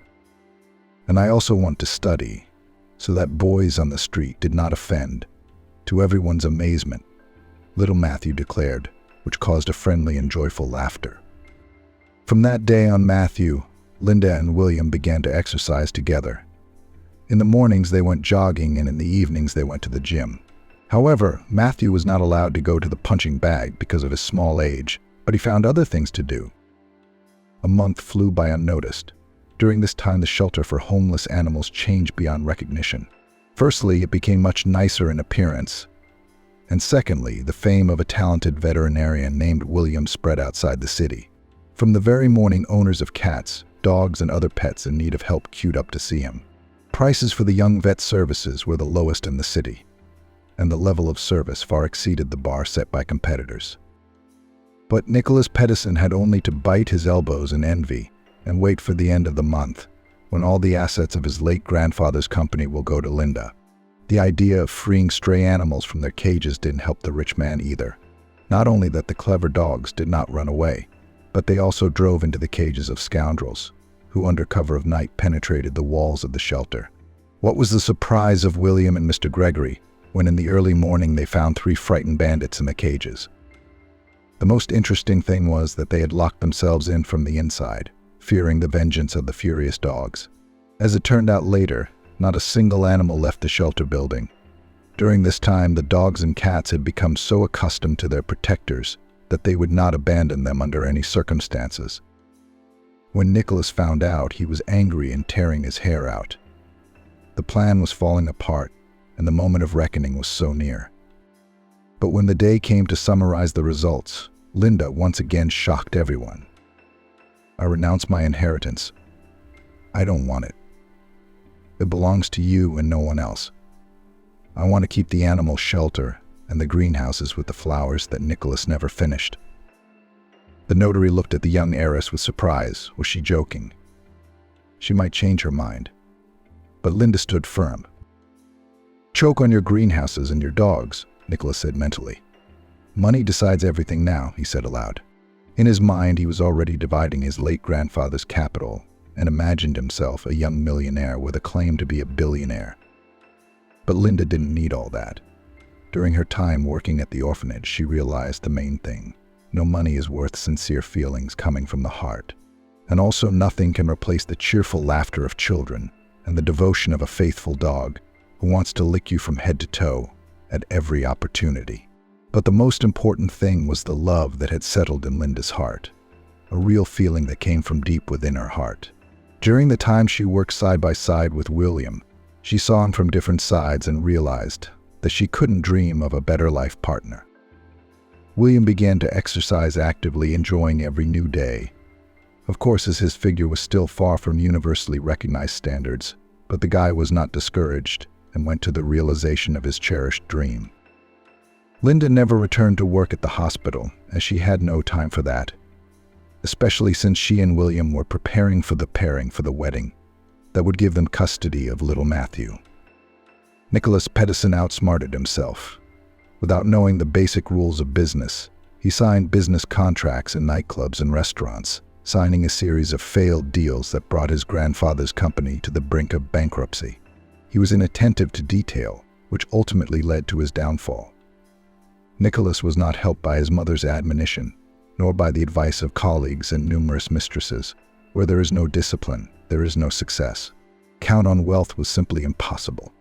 And I also want to study, so that boys on the street did not offend." To everyone's amazement, little Matthew declared, which caused a friendly and joyful laughter. From that day on, Matthew, Linda, and William began to exercise together. In the mornings they went jogging, and in the evenings they went to the gym. However, Matthew was not allowed to go to the punching bag because of his small age, but he found other things to do. A month flew by unnoticed. During this time, the shelter for homeless animals changed beyond recognition. Firstly, it became much nicer in appearance. And secondly, the fame of a talented veterinarian named William spread outside the city. From the very morning, owners of cats, dogs, and other pets in need of help queued up to see him. Prices for the young vet services were the lowest in the city, and the level of service far exceeded the bar set by competitors. But Nicholas Pedersen had only to bite his elbows in envy and wait for the end of the month, when all the assets of his late grandfather's company will go to Linda. The idea of freeing stray animals from their cages didn't help the rich man either. Not only that the clever dogs did not run away, but they also drove into the cages of scoundrels, who under cover of night penetrated the walls of the shelter. What was the surprise of William and Mr. Gregory when in the early morning they found 3 frightened bandits in the cages? The most interesting thing was that they had locked themselves in from the inside, fearing the vengeance of the furious dogs. As it turned out later, not a single animal left the shelter building. During this time, the dogs and cats had become so accustomed to their protectors that they would not abandon them under any circumstances. When Nicholas found out, he was angry and tearing his hair out. The plan was falling apart, and the moment of reckoning was so near. But when the day came to summarize the results, Linda once again shocked everyone. "I renounce my inheritance. I don't want it. It belongs to you and no one else. I want to keep the animal shelter and the greenhouses with the flowers that Nicholas never finished." The notary looked at the young heiress with surprise. Was she joking? She might change her mind. But Linda stood firm. "Choke on your greenhouses and your dogs," Nicholas said mentally. "Money decides everything now," he said aloud. In his mind, he was already dividing his late grandfather's capital and imagined himself a young millionaire with a claim to be a billionaire. But Linda didn't need all that. During her time working at the orphanage, she realized the main thing. No money is worth sincere feelings coming from the heart. And also nothing can replace the cheerful laughter of children and the devotion of a faithful dog who wants to lick you from head to toe at every opportunity. But the most important thing was the love that had settled in Linda's heart, a real feeling that came from deep within her heart. During the time she worked side by side with William, she saw him from different sides and realized that she couldn't dream of a better life partner. William began to exercise actively, enjoying every new day. Of course, as his figure was still far from universally recognized standards, but the guy was not discouraged and went to the realization of his cherished dream. Linda never returned to work at the hospital, as she had no time for that, especially since she and William were preparing for the wedding that would give them custody of little Matthew. Nicholas Pedersen outsmarted himself. Without knowing the basic rules of business, he signed business contracts in nightclubs and restaurants, signing a series of failed deals that brought his grandfather's company to the brink of bankruptcy. He was inattentive to detail, which ultimately led to his downfall. Nicholas was not helped by his mother's admonition, nor by the advice of colleagues and numerous mistresses. Where there is no discipline, there is no success. Count on wealth was simply impossible.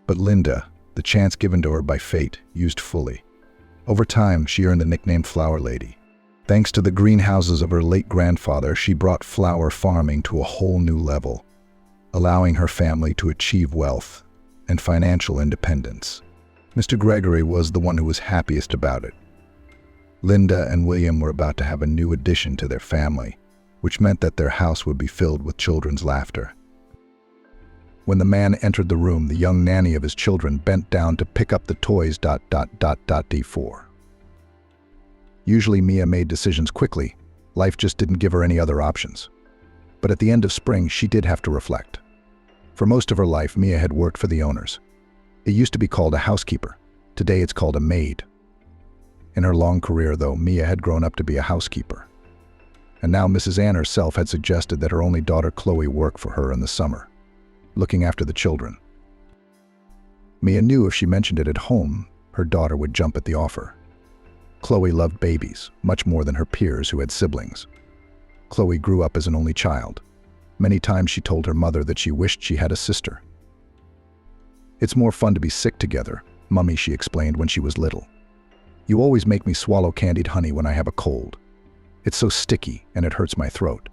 But Linda, the chance given to her by fate, used fully. Over time, she earned the nickname Flower Lady. Thanks to the greenhouses of her late grandfather, she brought flower farming to a whole new level, allowing her family to achieve wealth and financial independence. Mr. Gregory was the one who was happiest about it. Linda and William were about to have a new addition to their family, which meant that their house would be filled with children's laughter. When the man entered the room, the young nanny of his children bent down to pick up the toys. D4. Usually Mia made decisions quickly. Life just didn't give her any other options. But at the end of spring, she did have to reflect. For most of her life, Mia had worked for the owners. It used to be called a housekeeper. Today it's called a maid. In her long career, though, Mia had grown up to be a housekeeper. And now Mrs. Ann herself had suggested that her only daughter Chloe work for her in the summer, looking after the children. Mia knew if she mentioned it at home, her daughter would jump at the offer. Chloe loved babies, much more than her peers who had siblings. Chloe grew up as an only child. Many times she told her mother that she wished she had a sister. "It's more fun to be sick together, Mummy," she explained when she was little. "You always make me swallow candied honey when I have a cold. It's so sticky and it hurts my throat.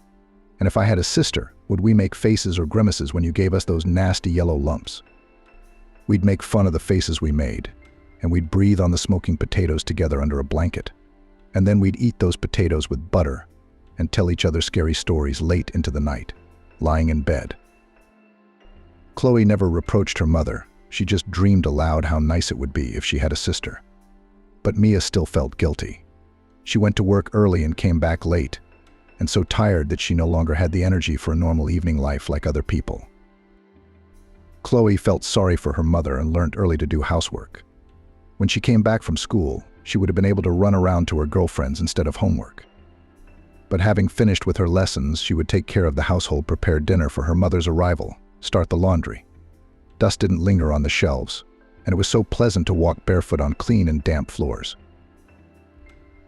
And if I had a sister, would we make faces or grimaces when you gave us those nasty yellow lumps? We'd make fun of the faces we made, and we'd breathe on the smoking potatoes together under a blanket. And then we'd eat those potatoes with butter and tell each other scary stories late into the night, lying in bed." Chloe never reproached her mother. She just dreamed aloud how nice it would be if she had a sister. But Mia still felt guilty. She went to work early and came back late, and so tired that she no longer had the energy for a normal evening life like other people. Chloe felt sorry for her mother and learned early to do housework. When she came back from school, she would have been able to run around to her girlfriends instead of homework. But having finished with her lessons, she would take care of the household, prepare dinner for her mother's arrival, start the laundry. Dust didn't linger on the shelves, and it was so pleasant to walk barefoot on clean and damp floors.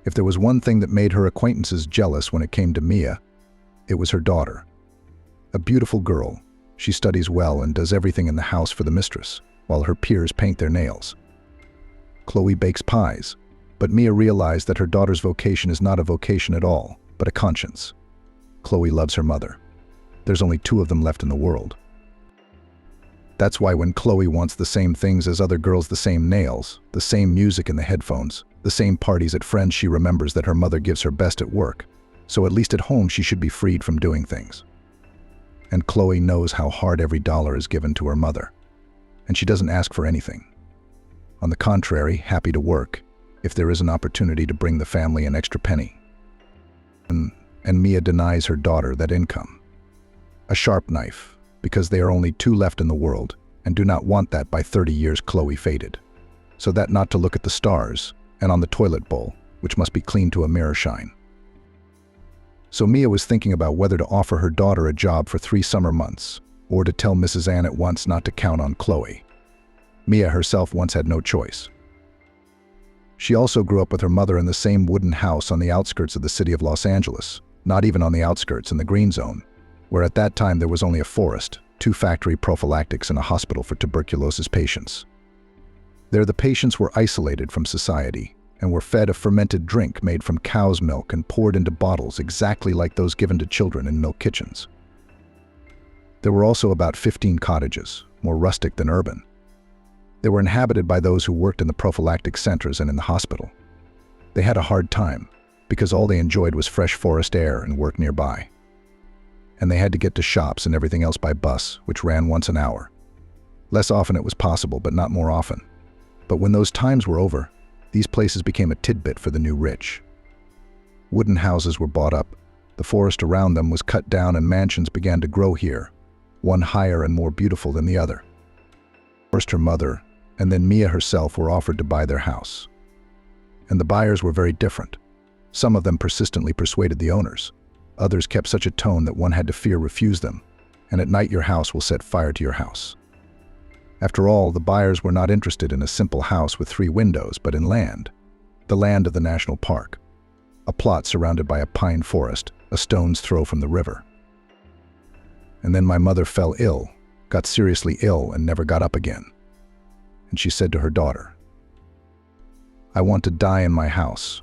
If there was one thing that made her acquaintances jealous when it came to Mia, it was her daughter. A beautiful girl, she studies well and does everything in the house for the mistress, while her peers paint their nails. Chloe bakes pies, but Mia realized that her daughter's vocation is not a vocation at all, but a conscience. Chloe loves her mother. There's only two of them left in the world. That's why when Chloe wants the same things as other girls, the same nails, the same music in the headphones, the same parties at friends, she remembers that her mother gives her best at work, so at least at home she should be freed from doing things. And Chloe knows how hard every dollar is given to her mother, and she doesn't ask for anything. On the contrary, happy to work, if there is an opportunity to bring the family an extra penny. And Mia denies her daughter that income. A sharp knife, because they are only two left in the world, and do not want that by 30 years. Chloe faded, so that not to look at the stars, and on the toilet bowl, which must be cleaned to a mirror shine. So Mia was thinking about whether to offer her daughter a job for 3 summer months, or to tell Mrs. Ann at once not to count on Chloe. Mia herself once had no choice. She also grew up with her mother in the same wooden house on the outskirts of the city of Los Angeles, not even on the outskirts, in the green zone, where at that time there was only a forest, 2 factory prophylactics, and a hospital for tuberculosis patients. There the patients were isolated from society and were fed a fermented drink made from cow's milk and poured into bottles exactly like those given to children in milk kitchens. There were also about 15 cottages, more rustic than urban. They were inhabited by those who worked in the prophylactic centers and in the hospital. They had a hard time because all they enjoyed was fresh forest air and work nearby. And they had to get to shops and everything else by bus, which ran once an hour. Less often it was possible, but not more often. But when those times were over, These places became a tidbit for the new rich. Wooden houses were bought up, the forest around them was cut down, and mansions began to grow here, one higher and more beautiful than the other. First her mother, and then Mia herself were offered to buy their house. And the buyers were very different. Some of them persistently persuaded the owners. Others kept such a tone that one had to fear refuse them, and at night your house will set fire to your house. After all, the buyers were not interested in a simple house with 3 windows, but in land, the land of the national park, a plot surrounded by a pine forest, a stone's throw from the river. And then my mother fell ill, got seriously ill, and never got up again. And she said to her daughter, "I want to die in my house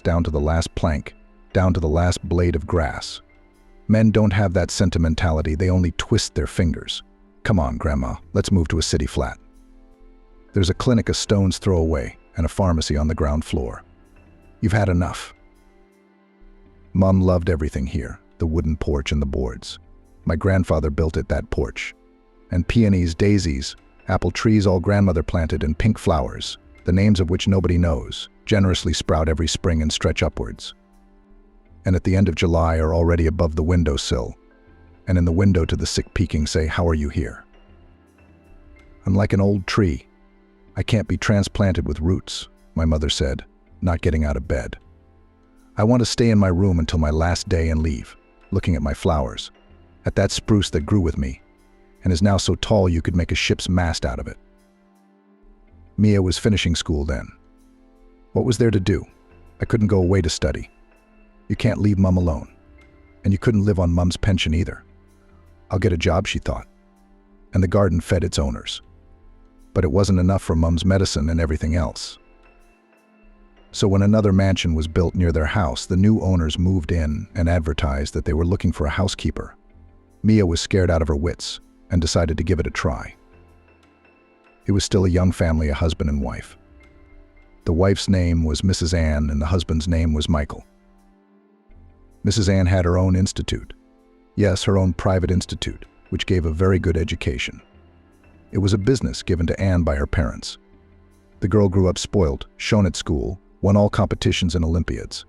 down to the last plank, down to the last blade of grass. Men don't have that sentimentality, they only twist their fingers. Come on, Grandma, let's move to a city flat. There's a clinic a stone's throw away and a pharmacy on the ground floor. You've had enough." Mom loved everything here, the wooden porch and the boards. My grandfather built it, that porch. And peonies, daisies, apple trees all grandmother planted, and pink flowers, the names of which nobody knows, generously sprout every spring and stretch upwards. And at the end of July are already above the windowsill, and in the window to the sick peeking say, "How are you here?" I'm like an old tree. I can't be transplanted with roots, my mother said, not getting out of bed. I want to stay in my room until my last day and leave, looking at my flowers, at that spruce that grew with me, and is now so tall you could make a ship's mast out of it. Mia was finishing school then. What was there to do? I couldn't go away to study. You can't leave Mum alone. And you couldn't live on Mum's pension either. I'll get a job, she thought. And the garden fed its owners. But it wasn't enough for Mum's medicine and everything else. So when another mansion was built near their house, the new owners moved in and advertised that they were looking for a housekeeper. Mia was scared out of her wits and decided to give it a try. It was still a young family, a husband and wife. The wife's name was Mrs. Ann and the husband's name was Michael. Mrs. Ann had her own institute. Yes, her own private institute, which gave a very good education. It was a business given to Ann by her parents. The girl grew up spoiled, shone at school, won all competitions and Olympiads.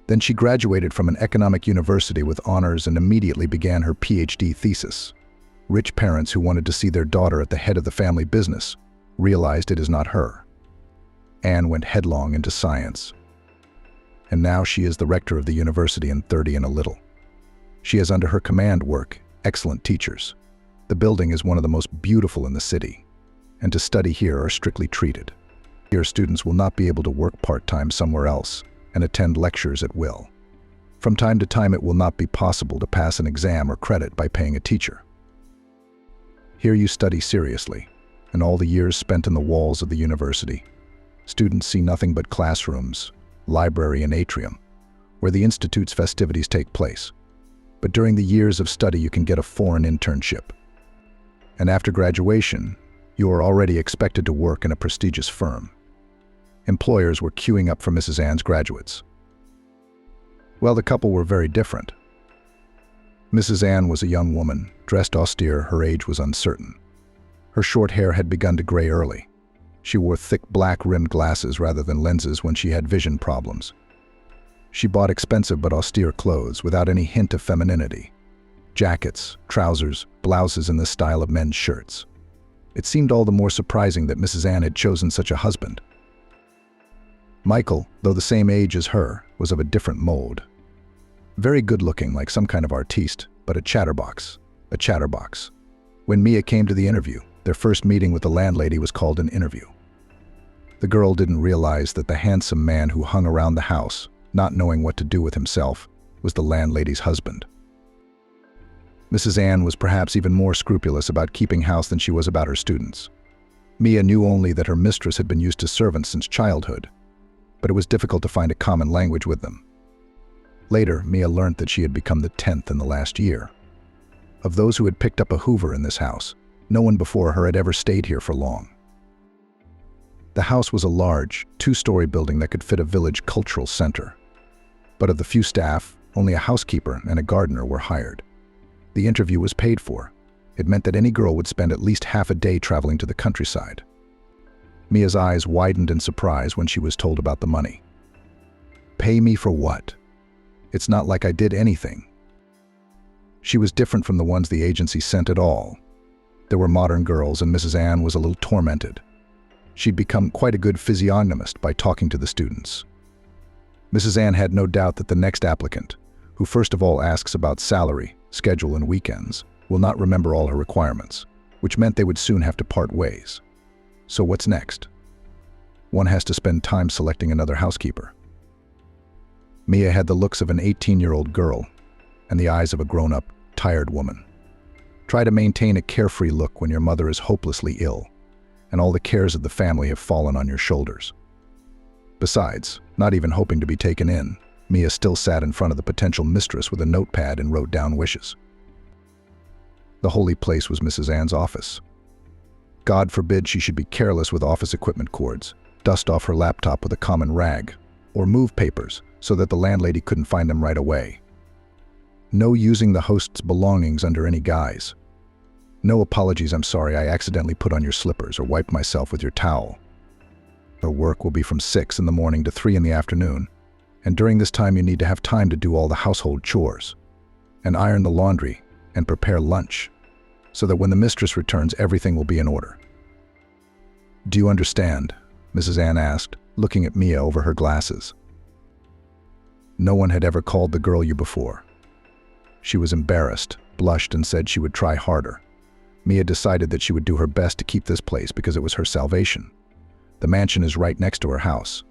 Then she graduated from an economic university with honors and immediately began her PhD thesis. Rich parents who wanted to see their daughter at the head of the family business realized it is not her. Anne went headlong into science. And now she is the rector of the university in 30 and a little. She has under her command work excellent teachers. The building is one of the most beautiful in the city, and to study here are strictly treated. Here students will not be able to work part-time somewhere else and attend lectures at will. From time to time it will not be possible to pass an exam or credit by paying a teacher. Here you study seriously, and all the years spent in the walls of the university. Students see nothing but classrooms, library and atrium, where the institute's festivities take place. But during the years of study you can get a foreign internship. And after graduation, you are already expected to work in a prestigious firm. Employers were queuing up for Mrs. Ann's graduates. Well, the couple were very different. Mrs. Ann was a young woman, dressed austere, her age was uncertain. Her short hair had begun to gray early. She wore thick black-rimmed glasses rather than lenses when she had vision problems. She bought expensive but austere clothes without any hint of femininity. Jackets, trousers, blouses in the style of men's shirts. It seemed all the more surprising that Mrs. Ann had chosen such a husband. Michael, though the same age as her, was of a different mold. Very good-looking, like some kind of artiste, but a chatterbox. A chatterbox. When Mia came to the interview, their first meeting with the landlady was called an interview. The girl didn't realize that the handsome man who hung around the house, not knowing what to do with himself, was the landlady's husband. Mrs. Ann was perhaps even more scrupulous about keeping house than she was about her students. Mia knew only that her mistress had been used to servants since childhood, but it was difficult to find a common language with them. Later, Mia learned that she had become the 10th in the last year. Of those who had picked up a Hoover in this house, no one before her had ever stayed here for long. The house was a large, 2-story building that could fit a village cultural center. But of the few staff, only a housekeeper and a gardener were hired. The interview was paid for. It meant that any girl would spend at least half a day traveling to the countryside. Mia's eyes widened in surprise when she was told about the money. Pay me for what? It's not like I did anything. She was different from the ones the agency sent at all. There were modern girls, and Mrs. Ann was a little tormented. She'd become quite a good physiognomist by talking to the students. Mrs. Ann had no doubt that the next applicant, who first of all asks about salary, schedule, and weekends, will not remember all her requirements, which meant they would soon have to part ways. So what's next? One has to spend time selecting another housekeeper. Mia had the looks of an 18-year-old girl and the eyes of a grown-up, tired woman. Try to maintain a carefree look when your mother is hopelessly ill, and all the cares of the family have fallen on your shoulders. Besides, not even hoping to be taken in, Mia still sat in front of the potential mistress with a notepad and wrote down wishes. The holy place was Mrs. Ann's office. God forbid she should be careless with office equipment cords, dust off her laptop with a common rag, or move papers so that the landlady couldn't find them right away. No using the host's belongings under any guise. No apologies, I'm sorry I accidentally put on your slippers or wiped myself with your towel. Her work will be from 6 in the morning to 3 in the afternoon, and during this time you need to have time to do all the household chores, and iron the laundry, and prepare lunch, so that when the mistress returns everything will be in order. Do you understand? Mrs. Ann asked, looking at Mia over her glasses. No one had ever called the girl you before. She was embarrassed, blushed, and said she would try harder. Mia decided that she would do her best to keep this place because it was her salvation. The mansion is right next to her house,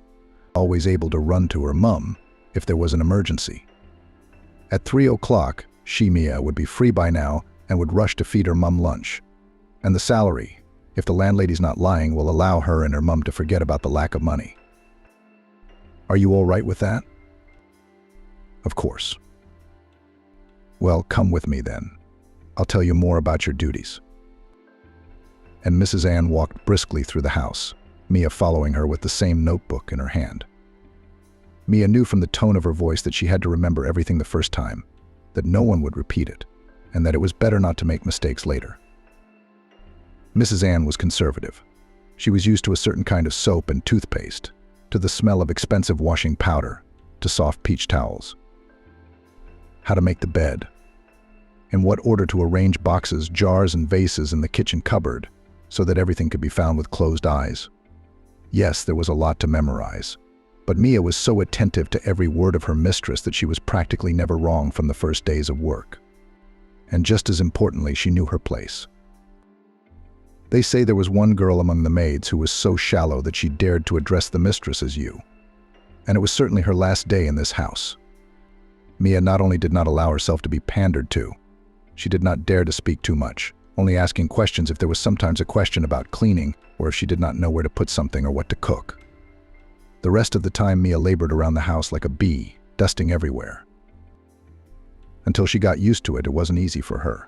always able to run to her mum if there was an emergency. At 3 o'clock, she, Mia, would be free by now and would rush to feed her mum lunch. And the salary, if the landlady's not lying, will allow her and her mum to forget about the lack of money. Are you all right with that? Of course. Well, come with me then. I'll tell you more about your duties. And Mrs. Ann walked briskly through the house, Mia following her with the same notebook in her hand. Mia knew from the tone of her voice that she had to remember everything the first time, that no one would repeat it, and that it was better not to make mistakes later. Mrs. Ann was conservative. She was used to a certain kind of soap and toothpaste, to the smell of expensive washing powder, to soft peach towels. How to make the bed, in what order to arrange boxes, jars, and vases in the kitchen cupboard so that everything could be found with closed eyes. Yes, there was a lot to memorize, but Mia was so attentive to every word of her mistress that she was practically never wrong from the first days of work. And just as importantly, she knew her place. They say there was one girl among the maids who was so shallow that she dared to address the mistress as you. And it was certainly her last day in this house. Mia not only did not allow herself to be pandered to, she did not dare to speak too much, only asking questions if there was sometimes a question about cleaning or if she did not know where to put something or what to cook. The rest of the time Mia labored around the house like a bee, dusting everywhere. Until she got used to it, it wasn't easy for her.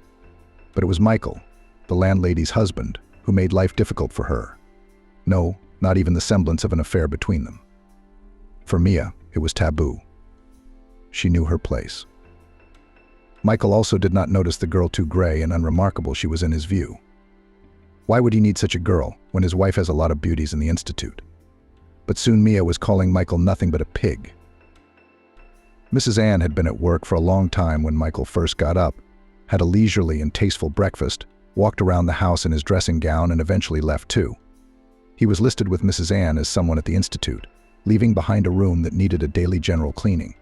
But it was Michael, the landlady's husband, who made life difficult for her. No, not even the semblance of an affair between them. For Mia, it was taboo. She knew her place. Michael also did not notice the girl too gray and unremarkable she was in his view. Why would he need such a girl when his wife has a lot of beauties in the institute? But soon Mia was calling Michael nothing but a pig. Mrs. Ann had been at work for a long time when Michael first got up, had a leisurely and tasteful breakfast, walked around the house in his dressing gown, and eventually left too. He was listed with Mrs. Ann as someone at the institute, leaving behind a room that needed a daily general cleaning.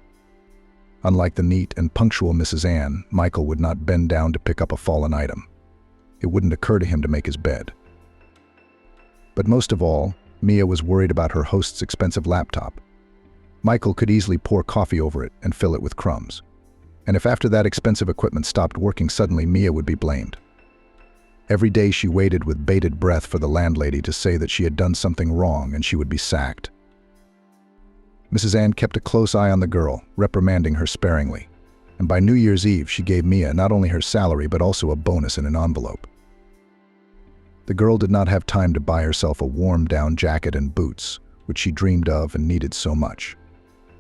Unlike the neat and punctual Mrs. Ann, Michael would not bend down to pick up a fallen item. It wouldn't occur to him to make his bed. But most of all, Mia was worried about her host's expensive laptop. Michael could easily pour coffee over it and fill it with crumbs. And if after that expensive equipment stopped working suddenly, Mia would be blamed. Every day she waited with bated breath for the landlady to say that she had done something wrong and she would be sacked. Mrs. Ann kept a close eye on the girl, reprimanding her sparingly. And by New Year's Eve, she gave Mia not only her salary but also a bonus in an envelope. The girl did not have time to buy herself a warm down jacket and boots, which she dreamed of and needed so much.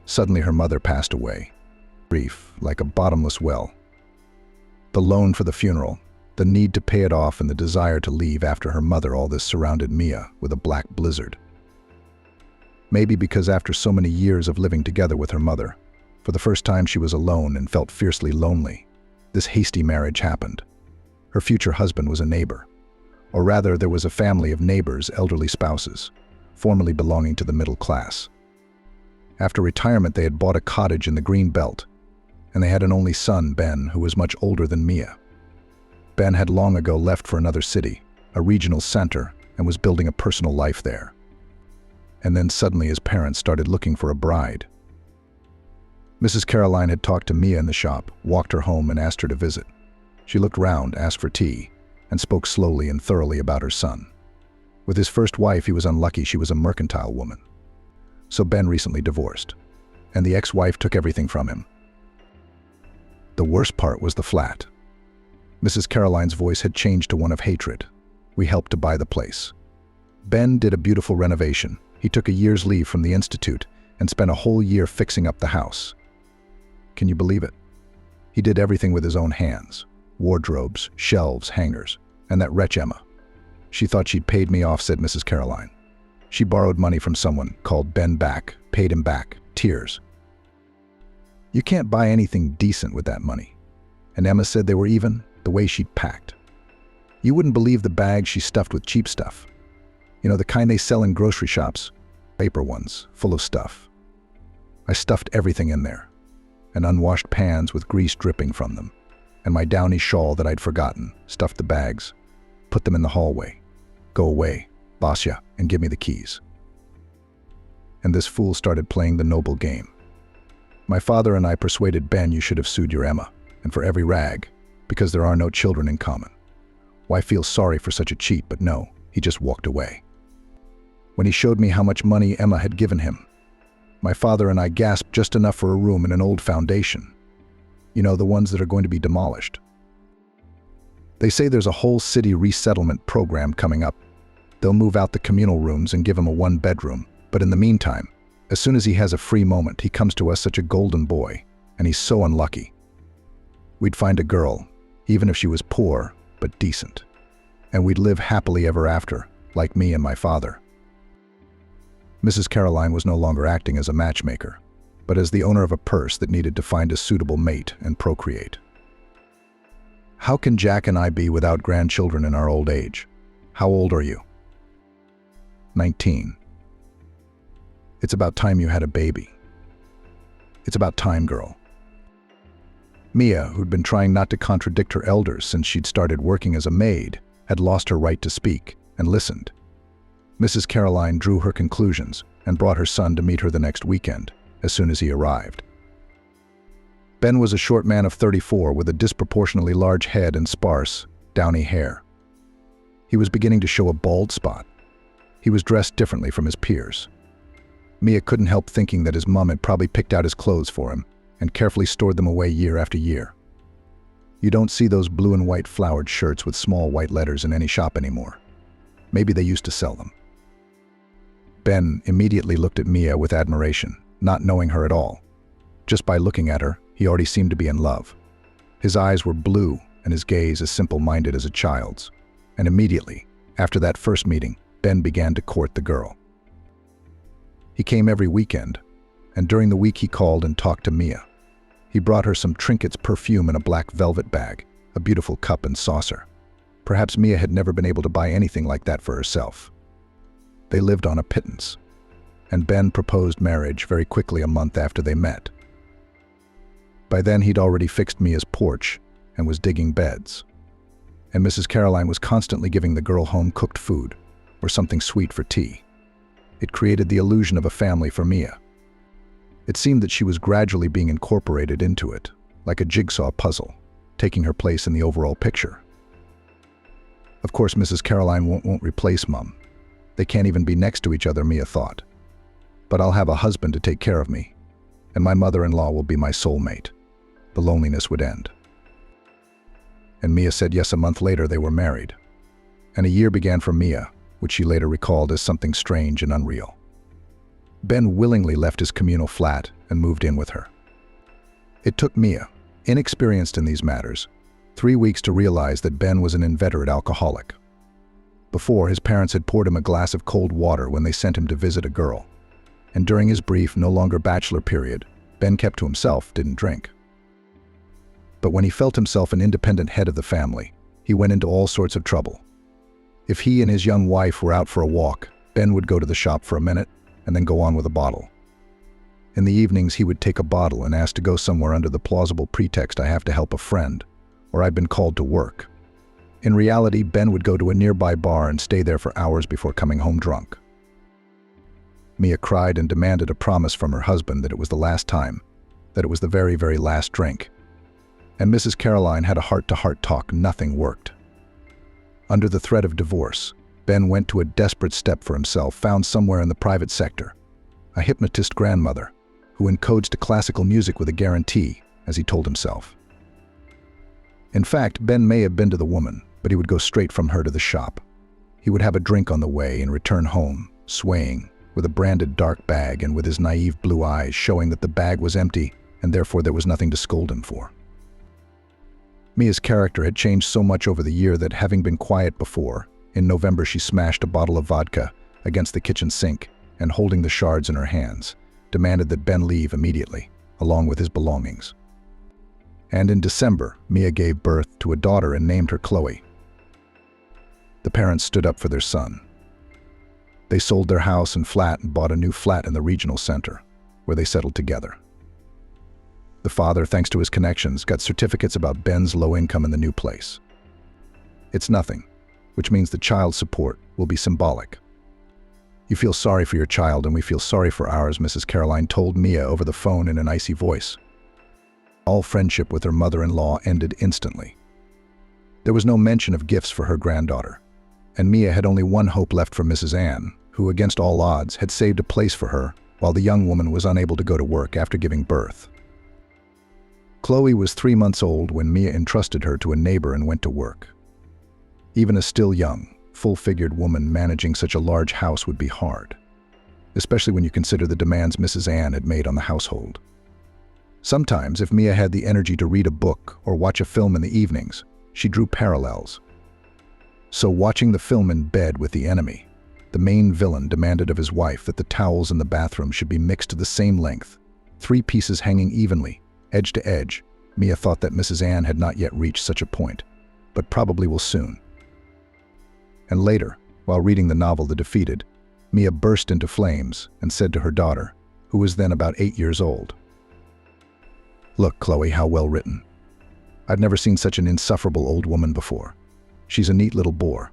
Suddenly her mother passed away. Grief, like a bottomless well. The loan for the funeral, The need to pay it off and the desire to leave after her mother, all this surrounded Mia with a black blizzard. Maybe because after so many years of living together with her mother, for the first time she was alone and felt fiercely lonely, this hasty marriage happened. Her future husband was a neighbor. Or rather, there was a family of neighbors, elderly spouses, formerly belonging to the middle class. After retirement, they had bought a cottage in the Green Belt, and they had an only son, Ben, who was much older than Mia. Ben had long ago left for another city, a regional center, and was building a personal life there. And then suddenly his parents started looking for a bride. Mrs. Caroline had talked to Mia in the shop, walked her home, and asked her to visit. She looked round, asked for tea, and spoke slowly and thoroughly about her son. With his first wife, he was unlucky. She was a mercantile woman. So Ben recently divorced, and the ex-wife took everything from him. The worst part was the flat. Mrs. Caroline's voice had changed to one of hatred. We helped to buy the place. Ben did a beautiful renovation. He took a year's leave from the institute and spent a whole year fixing up the house. Can you believe it? He did everything with his own hands. Wardrobes, shelves, hangers, and that wretch Emma. She thought she'd paid me off, said Mrs. Caroline. She borrowed money from someone, called Ben back, paid him back, tears. You can't buy anything decent with that money. And Emma said they were even, the way she'd packed. You wouldn't believe the bags she stuffed with cheap stuff. You know, the kind they sell in grocery shops, paper ones, full of stuff. I stuffed everything in there, and unwashed pans with grease dripping from them, and my downy shawl that I'd forgotten, stuffed the bags, put them in the hallway. Go away, Basya, and give me the keys. And this fool started playing the noble game. My father and I persuaded Ben you should have sued your Emma, and for every rag, because there are no children in common. Why feel sorry for such a cheat, but no, he just walked away. When he showed me how much money Emma had given him, my father and I gasped, just enough for a room in an old foundation. You know, the ones that are going to be demolished. They say there's a whole city resettlement program coming up. They'll move out the communal rooms and give him a one-bedroom, but in the meantime, as soon as he has a free moment, he comes to us, such a golden boy, and he's so unlucky. We'd find a girl, even if she was poor, but decent, and we'd live happily ever after, like me and my father. Mrs. Caroline was no longer acting as a matchmaker, but as the owner of a purse that needed to find a suitable mate and procreate. How can Jack and I be without grandchildren in our old age? How old are you? 19. It's about time you had a baby. It's about time, girl. Mia, who'd been trying not to contradict her elders since she'd started working as a maid, had lost her right to speak and listened. Mrs. Caroline drew her conclusions and brought her son to meet her the next weekend, as soon as he arrived. Ben was a short man of 34 with a disproportionately large head and sparse, downy hair. He was beginning to show a bald spot. He was dressed differently from his peers. Mia couldn't help thinking that his mom had probably picked out his clothes for him and carefully stored them away year after year. You don't see those blue and white flowered shirts with small white letters in any shop anymore. Maybe they used to sell them. Ben immediately looked at Mia with admiration, not knowing her at all. Just by looking at her, he already seemed to be in love. His eyes were blue and his gaze as simple-minded as a child's. And immediately, after that first meeting, Ben began to court the girl. He came every weekend, and during the week he called and talked to Mia. He brought her some trinkets, perfume, and a black velvet bag, a beautiful cup and saucer. Perhaps Mia had never been able to buy anything like that for herself. They lived on a pittance, and Ben proposed marriage very quickly a month after they met. By then he'd already fixed Mia's porch and was digging beds. And Mrs. Caroline was constantly giving the girl home-cooked food or something sweet for tea. It created the illusion of a family for Mia. It seemed that she was gradually being incorporated into it, like a jigsaw puzzle, taking her place in the overall picture. Of course, Mrs. Caroline won't replace Mum. They can't even be next to each other, Mia thought. But I'll have a husband to take care of me, and my mother-in-law will be my soulmate. The loneliness would end. And Mia said yes. A month later, they were married. And a year began for Mia, which she later recalled as something strange and unreal. Ben willingly left his communal flat and moved in with her. It took Mia, inexperienced in these matters, 3 weeks to realize that Ben was an inveterate alcoholic. Before, his parents had poured him a glass of cold water when they sent him to visit a girl. And during his brief, no longer bachelor period, Ben kept to himself, didn't drink. But when he felt himself an independent head of the family, he went into all sorts of trouble. If he and his young wife were out for a walk, Ben would go to the shop for a minute and then go on with a bottle. In the evenings, he would take a bottle and ask to go somewhere under the plausible pretext, I have to help a friend, or I've been called to work. In reality, Ben would go to a nearby bar and stay there for hours before coming home drunk. Mia cried and demanded a promise from her husband that it was the last time, that it was the very, very last drink. And Mrs. Caroline had a heart-to-heart talk. Nothing worked. Under the threat of divorce, Ben went to a desperate step for himself, found somewhere in the private sector, a hypnotist grandmother who encodes to classical music with a guarantee, as he told himself. In fact, Ben may have been to the woman, but he would go straight from her to the shop. He would have a drink on the way and return home, swaying, with a branded dark bag and with his naive blue eyes showing that the bag was empty and therefore there was nothing to scold him for. Mia's character had changed so much over the year that, having been quiet before, in November she smashed a bottle of vodka against the kitchen sink and, holding the shards in her hands, demanded that Ben leave immediately, along with his belongings. And in December, Mia gave birth to a daughter and named her Chloe. The parents stood up for their son. They sold their house and flat and bought a new flat in the regional center, where they settled together. The father, thanks to his connections, got certificates about Ben's low income in the new place. It's nothing, which means the child's support will be symbolic. You feel sorry for your child and we feel sorry for ours, Mrs. Caroline told Mia over the phone in an icy voice. All friendship with her mother-in-law ended instantly. There was no mention of gifts for her granddaughter, and Mia had only one hope left for Mrs. Ann, who, against all odds, had saved a place for her while the young woman was unable to go to work after giving birth. Chloe was 3 months old when Mia entrusted her to a neighbor and went to work. Even a still young, full-figured woman managing such a large house would be hard, especially when you consider the demands Mrs. Ann had made on the household. Sometimes, if Mia had the energy to read a book or watch a film in the evenings, she drew parallels. So, watching the film in bed with the enemy, the main villain demanded of his wife that the towels in the bathroom should be mixed to the same length, 3 pieces hanging evenly, edge to edge. Mia thought that Mrs. Ann had not yet reached such a point, but probably will soon. And later, while reading the novel The Defeated, Mia burst into flames and said to her daughter, who was then about 8 years old, "Look, Chloe, how well written. I've never seen such an insufferable old woman before. She's a neat little bore.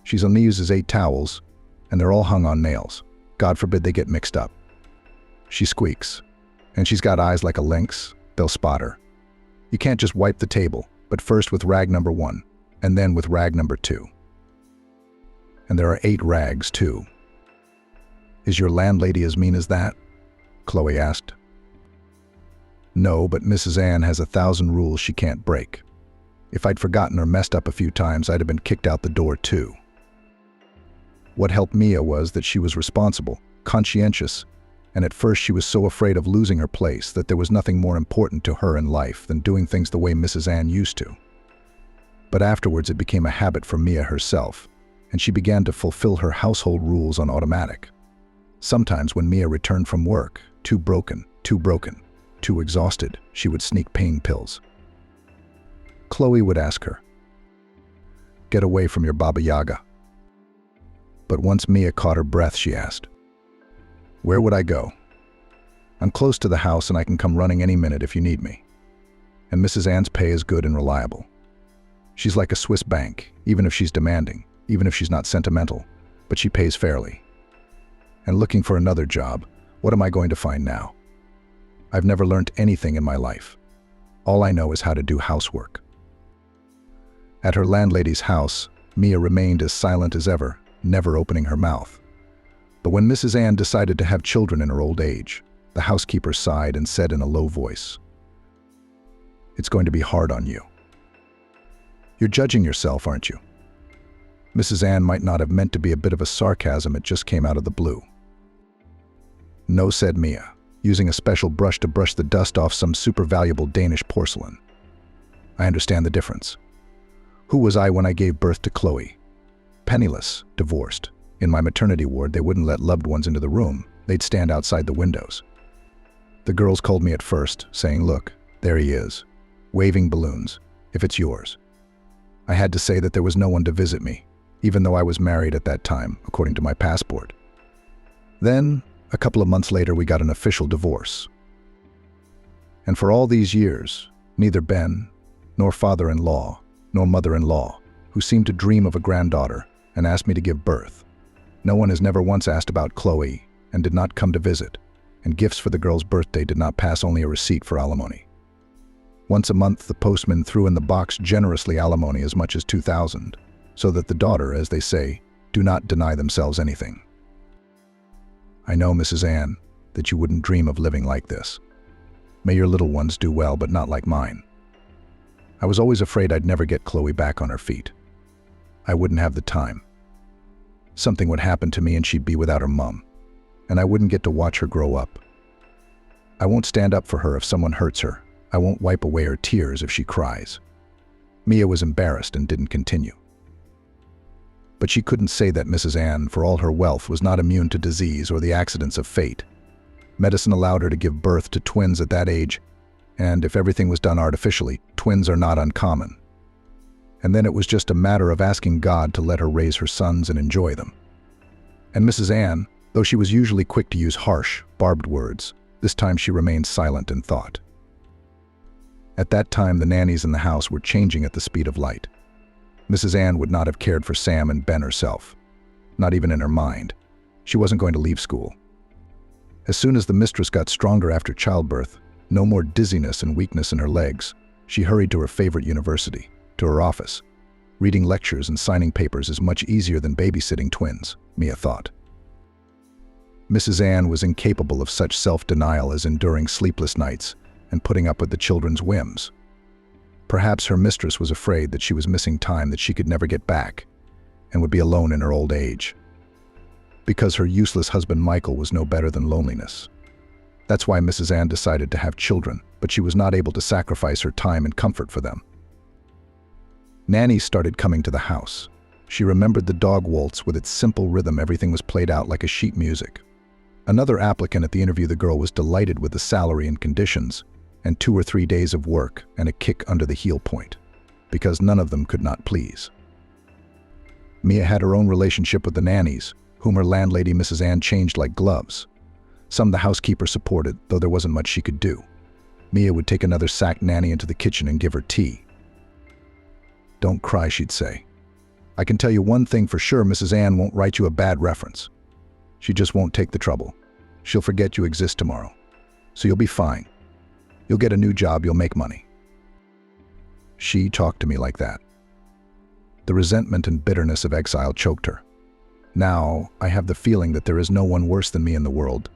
She's only uses 8 towels, and they're all hung on nails. God forbid they get mixed up. She squeaks, and she's got eyes like a lynx. They'll spot her. You can't just wipe the table, but first with rag number 1, and then with rag number 2. And there are 8 rags, too." "Is your landlady as mean as that?" Chloe asked. "No, but Mrs. Ann has 1,000 rules she can't break. If I'd forgotten or messed up a few times, I'd have been kicked out the door, too." What helped Mia was that she was responsible, conscientious, and at first she was so afraid of losing her place that there was nothing more important to her in life than doing things the way Mrs. Ann used to. But afterwards it became a habit for Mia herself, and she began to fulfill her household rules on automatic. Sometimes when Mia returned from work, too broken, too exhausted, she would sneak pain pills. Chloe would ask her, "Get away from your Baba Yaga." But once Mia caught her breath, she asked, "Where would I go? I'm close to the house and I can come running any minute if you need me. And Mrs. Ann's pay is good and reliable. She's like a Swiss bank, even if she's demanding, even if she's not sentimental, but she pays fairly. And looking for another job, what am I going to find now? I've never learned anything in my life. All I know is how to do housework." At her landlady's house, Mia remained as silent as ever, never opening her mouth. But when Mrs. Ann decided to have children in her old age, the housekeeper sighed and said in a low voice, "It's going to be hard on you. You're judging yourself, aren't you?" Mrs. Ann might not have meant to be a bit of a sarcasm, it just came out of the blue. "No," said Mia, using a special brush to brush the dust off some super valuable Danish porcelain. "I understand the difference. Who was I when I gave birth to Chloe? Penniless, divorced. In my maternity ward, they wouldn't let loved ones into the room. They'd stand outside the windows. The girls called me at first, saying, "Look, there he is, waving balloons, if it's yours." I had to say that there was no one to visit me, even though I was married at that time, according to my passport. Then, a couple of months later, we got an official divorce. And for all these years, neither Ben, nor father-in-law, nor mother-in-law, who seemed to dream of a granddaughter and asked me to give birth. No one has never once asked about Chloe and did not come to visit, and gifts for the girl's birthday did not pass only a receipt for alimony. Once a month, the postman threw in the box generously alimony as much as $2,000, so that the daughter, as they say, do not deny themselves anything. I know, Mrs. Ann, that you wouldn't dream of living like this. May your little ones do well, but not like mine. I was always afraid I'd never get Chloe back on her feet. I wouldn't have the time. Something would happen to me and she'd be without her mom, and I wouldn't get to watch her grow up. I won't stand up for her if someone hurts her. I won't wipe away her tears if she cries. Mia was embarrassed and didn't continue. But she couldn't say that Mrs. Ann, for all her wealth, was not immune to disease or the accidents of fate. Medicine allowed her to give birth to twins at that age, and if everything was done artificially, twins are not uncommon. And then it was just a matter of asking God to let her raise her sons and enjoy them. And Mrs. Ann, though she was usually quick to use harsh, barbed words, this time she remained silent in thought. At that time, the nannies in the house were changing at the speed of light. Mrs. Ann would not have cared for Sam and Ben herself, not even in her mind. She wasn't going to leave school. As soon as the mistress got stronger after childbirth, no more dizziness and weakness in her legs, she hurried to her favorite university, to her office. Reading lectures and signing papers is much easier than babysitting twins, Mia thought. Mrs. Ann was incapable of such self-denial as enduring sleepless nights and putting up with the children's whims. Perhaps her mistress was afraid that she was missing time that she could never get back and would be alone in her old age. Because her useless husband Michael was no better than loneliness. That's why Mrs. Ann decided to have children, but she was not able to sacrifice her time and comfort for them. Nannies started coming to the house. She remembered the dog waltz with its simple rhythm. Everything was played out like a sheet music. Another applicant at the interview, the girl was delighted with the salary and conditions, and 2 or 3 days of work and a kick under the heel point, because none of them could not please. Mia had her own relationship with the nannies, whom her landlady Mrs. Ann changed like gloves. Some the housekeeper supported, though there wasn't much she could do. Mia would take another sacked nanny into the kitchen and give her tea. "Don't cry," she'd say. "I can tell you one thing for sure, Mrs. Ann won't write you a bad reference. She just won't take the trouble. She'll forget you exist tomorrow. So you'll be fine. You'll get a new job, you'll make money." She talked to me like that. The resentment and bitterness of exile choked her. Now, I have the feeling that there is no one worse than me in the world,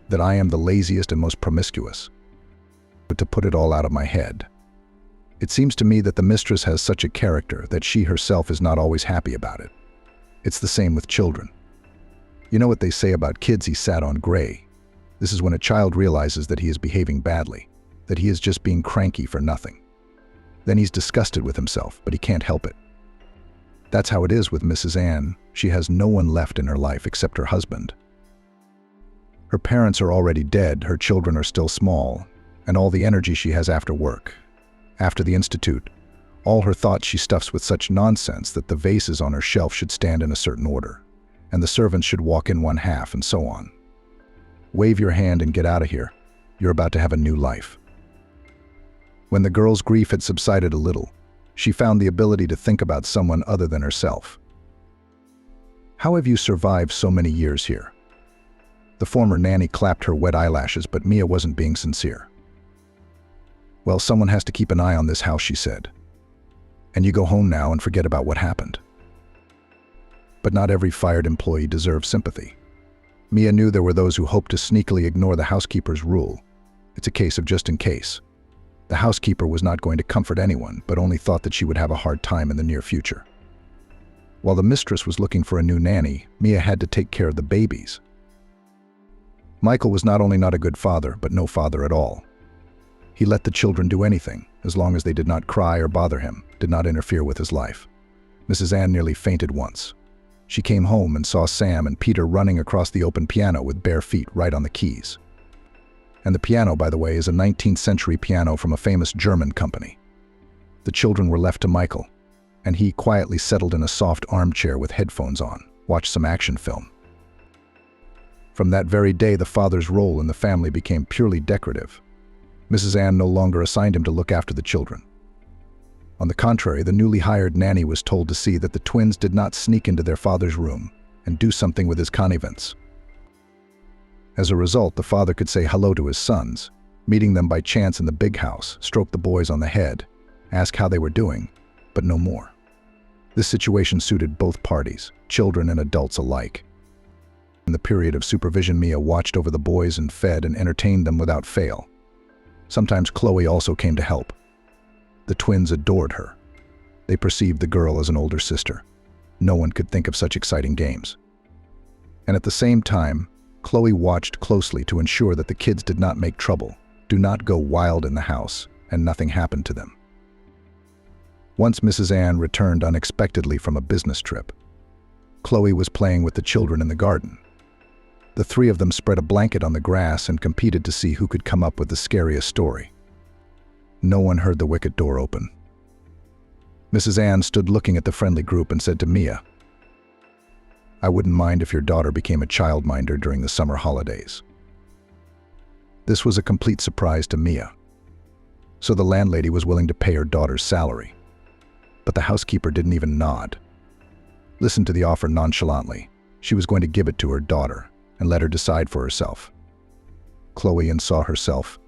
that I am the laziest and most promiscuous. But to put it all out of my head, it seems to me that the mistress has such a character that she herself is not always happy about it. It's the same with children. You know what they say about kids, he sat on gray. This is when a child realizes that he is behaving badly, that he is just being cranky for nothing. Then he's disgusted with himself, but he can't help it. That's how it is with Mrs. Ann. She has no one left in her life except her husband. Her parents are already dead, her children are still small, and all the energy she has after work, after the institute, all her thoughts she stuffs with such nonsense that the vases on her shelf should stand in a certain order, and the servants should walk in one half, and so on. Wave your hand and get out of here. You're about to have a new life. When the girl's grief had subsided a little, she found the ability to think about someone other than herself. "How have you survived so many years here?" The former nanny clapped her wet eyelashes, but Mia wasn't being sincere. "Well, someone has to keep an eye on this house," she said. "And you go home now and forget about what happened." But not every fired employee deserves sympathy. Mia knew there were those who hoped to sneakily ignore the housekeeper's rule. It's a case of just in case. The housekeeper was not going to comfort anyone, but only thought that she would have a hard time in the near future. While the mistress was looking for a new nanny, Mia had to take care of the babies. Michael was not only not a good father, but no father at all. He let the children do anything, as long as they did not cry or bother him, did not interfere with his life. Mrs. Ann nearly fainted once. She came home and saw Sam and Peter running across the open piano with bare feet right on the keys. And the piano, by the way, is a 19th century piano from a famous German company. The children were left to Michael, and he quietly settled in a soft armchair with headphones on, watched some action film. From that very day, the father's role in the family became purely decorative. Mrs. Ann no longer assigned him to look after the children. On the contrary, the newly hired nanny was told to see that the twins did not sneak into their father's room and do something with his connivance. As a result, the father could say hello to his sons, meeting them by chance in the big house, stroke the boys on the head, ask how they were doing, but no more. This situation suited both parties, children and adults alike. In the period of supervision, Mia watched over the boys and fed and entertained them without fail. Sometimes Chloe also came to help. The twins adored her. They perceived the girl as an older sister. No one could think of such exciting games. And at the same time, Chloe watched closely to ensure that the kids did not make trouble, do not go wild in the house, and nothing happened to them. Once Mrs. Ann returned unexpectedly from a business trip. Chloe was playing with the children in the garden. The three of them spread a blanket on the grass and competed to see who could come up with the scariest story. No one heard the wicket door open. Mrs. Ann stood looking at the friendly group and said to Mia, "I wouldn't mind if your daughter became a childminder during the summer holidays." This was a complete surprise to Mia. So the landlady was willing to pay her daughter's salary. But the housekeeper didn't even nod. Listened to the offer nonchalantly. She was going to give it to her daughter and let her decide for herself. Chloe saw herself,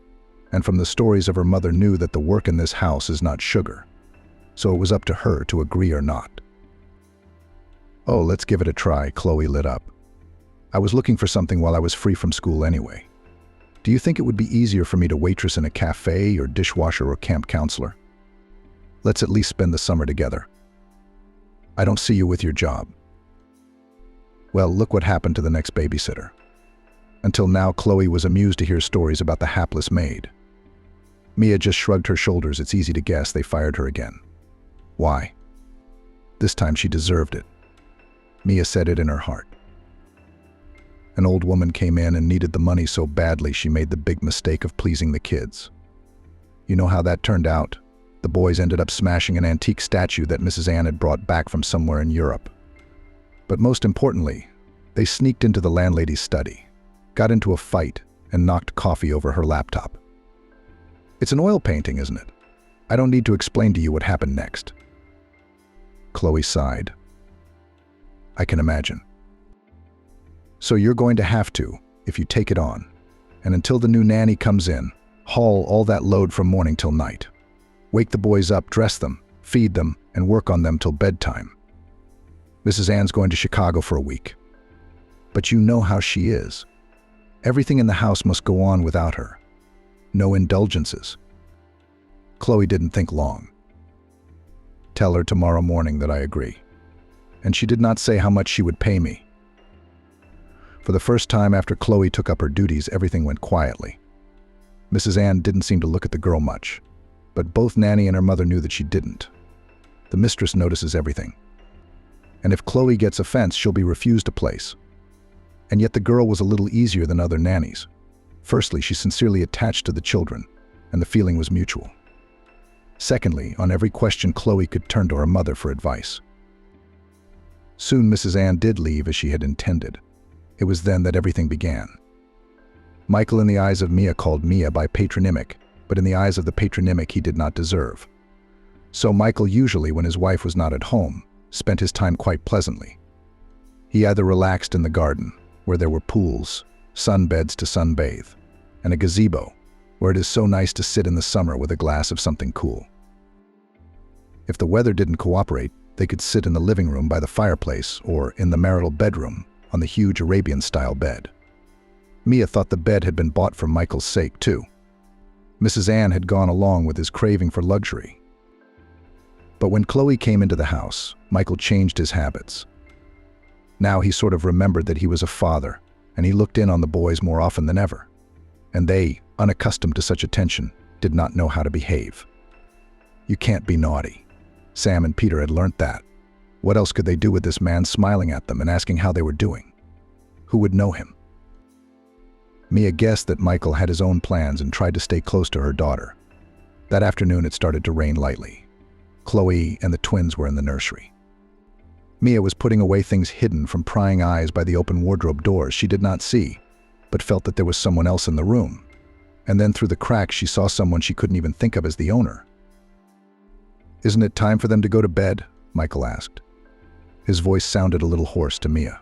and from the stories of her mother knew that the work in this house is not sugar. So it was up to her to agree or not. "Oh, let's give it a try," Chloe lit up. "I was looking for something while I was free from school anyway. Do you think it would be easier for me to waitress in a cafe or dishwasher or camp counselor? Let's at least spend the summer together. I don't see you with your job." Well, look what happened to the next babysitter. Until now, Chloe was amused to hear stories about the hapless maid. Mia just shrugged her shoulders. It's easy to guess they fired her again. Why? This time she deserved it. Mia said it in her heart. An old woman came in and needed the money so badly she made the big mistake of pleasing the kids. You know how that turned out? The boys ended up smashing an antique statue that Mrs. Ann had brought back from somewhere in Europe. But most importantly, they sneaked into the landlady's study, got into a fight, and knocked coffee over her laptop. It's an oil painting, isn't it? I don't need to explain to you what happened next. Chloe sighed. I can imagine. So you're going to have to, if you take it on, and until the new nanny comes in, haul all that load from morning till night. Wake the boys up, dress them, feed them, and work on them till bedtime. Mrs. Ann's going to Chicago for a week. But you know how she is. Everything in the house must go on without her. No indulgences. Chloe didn't think long. Tell her tomorrow morning that I agree. And she did not say how much she would pay me. For the first time after Chloe took up her duties, everything went quietly. Mrs. Ann didn't seem to look at the girl much, but both Nanny and her mother knew that she didn't. The mistress notices everything. And if Chloe gets offense, she'll be refused a place. And yet the girl was a little easier than other nannies. Firstly, she sincerely attached to the children, and the feeling was mutual. Secondly, on every question Chloe could turn to her mother for advice. Soon Mrs. Ann did leave as she had intended. It was then that everything began. Michael, in the eyes of Mia, called Mia by patronymic, but in the eyes of the patronymic he did not deserve. So Michael, usually when his wife was not at home, spent his time quite pleasantly. He either relaxed in the garden, where there were pools, sunbeds to sunbathe, and a gazebo, where it is so nice to sit in the summer with a glass of something cool. If the weather didn't cooperate, they could sit in the living room by the fireplace or in the marital bedroom on the huge Arabian-style bed. Mia thought the bed had been bought for Michael's sake, too. Mrs. Ann had gone along with his craving for luxury. But when Chloe came into the house, Michael changed his habits. Now he sort of remembered that he was a father, and he looked in on the boys more often than ever. And they, unaccustomed to such attention, did not know how to behave. You can't be naughty. Sam and Peter had learnt that. What else could they do with this man smiling at them and asking how they were doing? Who would know him? Mia guessed that Michael had his own plans and tried to stay close to her daughter. That afternoon it started to rain lightly. Chloe and the twins were in the nursery. Mia was putting away things hidden from prying eyes by the open wardrobe doors she did not see, but felt that there was someone else in the room. And then through the cracks she saw someone she couldn't even think of as the owner. "Isn't it time for them to go to bed?" Michael asked. His voice sounded a little hoarse to Mia.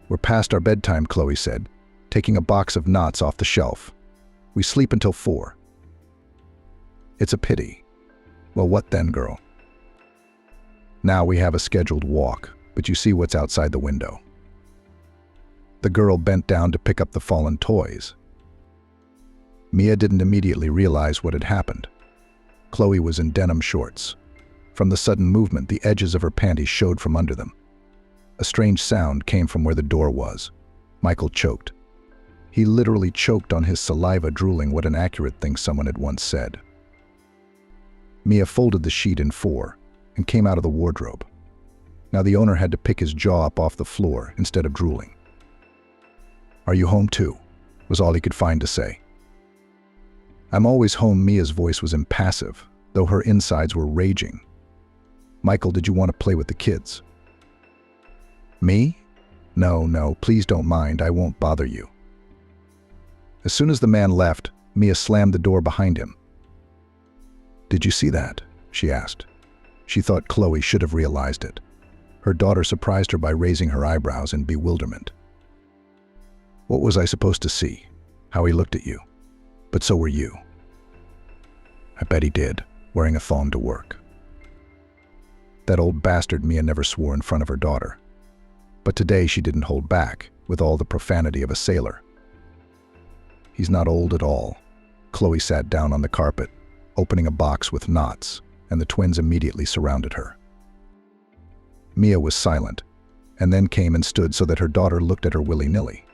"We're past our bedtime," Chloe said, taking a box of knots off the shelf. "We sleep until 4. "It's a pity." "Well, what then, girl?" "Now we have a scheduled walk, but you see what's outside the window." The girl bent down to pick up the fallen toys. Mia didn't immediately realize what had happened. Chloe was in denim shorts. From the sudden movement, the edges of her panties showed from under them. A strange sound came from where the door was. Michael choked. He literally choked on his saliva, drooling. What an accurate thing someone had once said. Mia folded the sheet in 4 and came out of the wardrobe. Now the owner had to pick his jaw up off the floor instead of drooling. "Are you home too?" was all he could find to say. "I'm always home." Mia's voice was impassive, though her insides were raging. "Michael, did you want to play with the kids?" "Me? No, please don't mind. I won't bother you." As soon as the man left, Mia slammed the door behind him. "Did you see that?" she asked. She thought Chloe should have realized it. Her daughter surprised her by raising her eyebrows in bewilderment. "What was I supposed to see? How he looked at you. But so were you." "I bet he did, wearing a thong to work." That old bastard. Mia never swore in front of her daughter. But today she didn't hold back, with all the profanity of a sailor. "He's not old at all." Chloe sat down on the carpet, opening a box with knots, and the twins immediately surrounded her. Mia was silent, and then came and stood so that her daughter looked at her willy-nilly.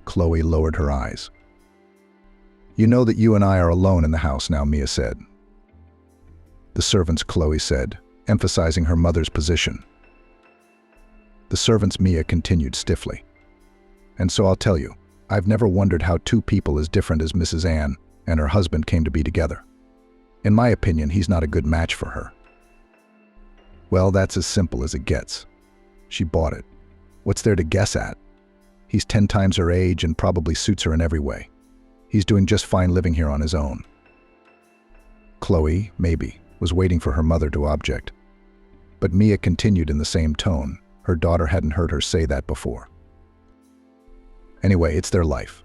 Chloe lowered her eyes. "You know that you and I are alone in the house now," Mia said. "The servants," Chloe said, emphasizing her mother's position. "The servants," Mia continued stiffly. "And so I'll tell you, I've never wondered how 2 people as different as Mrs. Ann and her husband came to be together. In my opinion, he's not a good match for her." "Well, that's as simple as it gets. She bought it. What's there to guess at? He's 10 times her age and probably suits her in every way. He's doing just fine living here on his own." Chloe, maybe, was waiting for her mother to object. But Mia continued in the same tone. Her daughter hadn't heard her say that before. "Anyway, it's their life.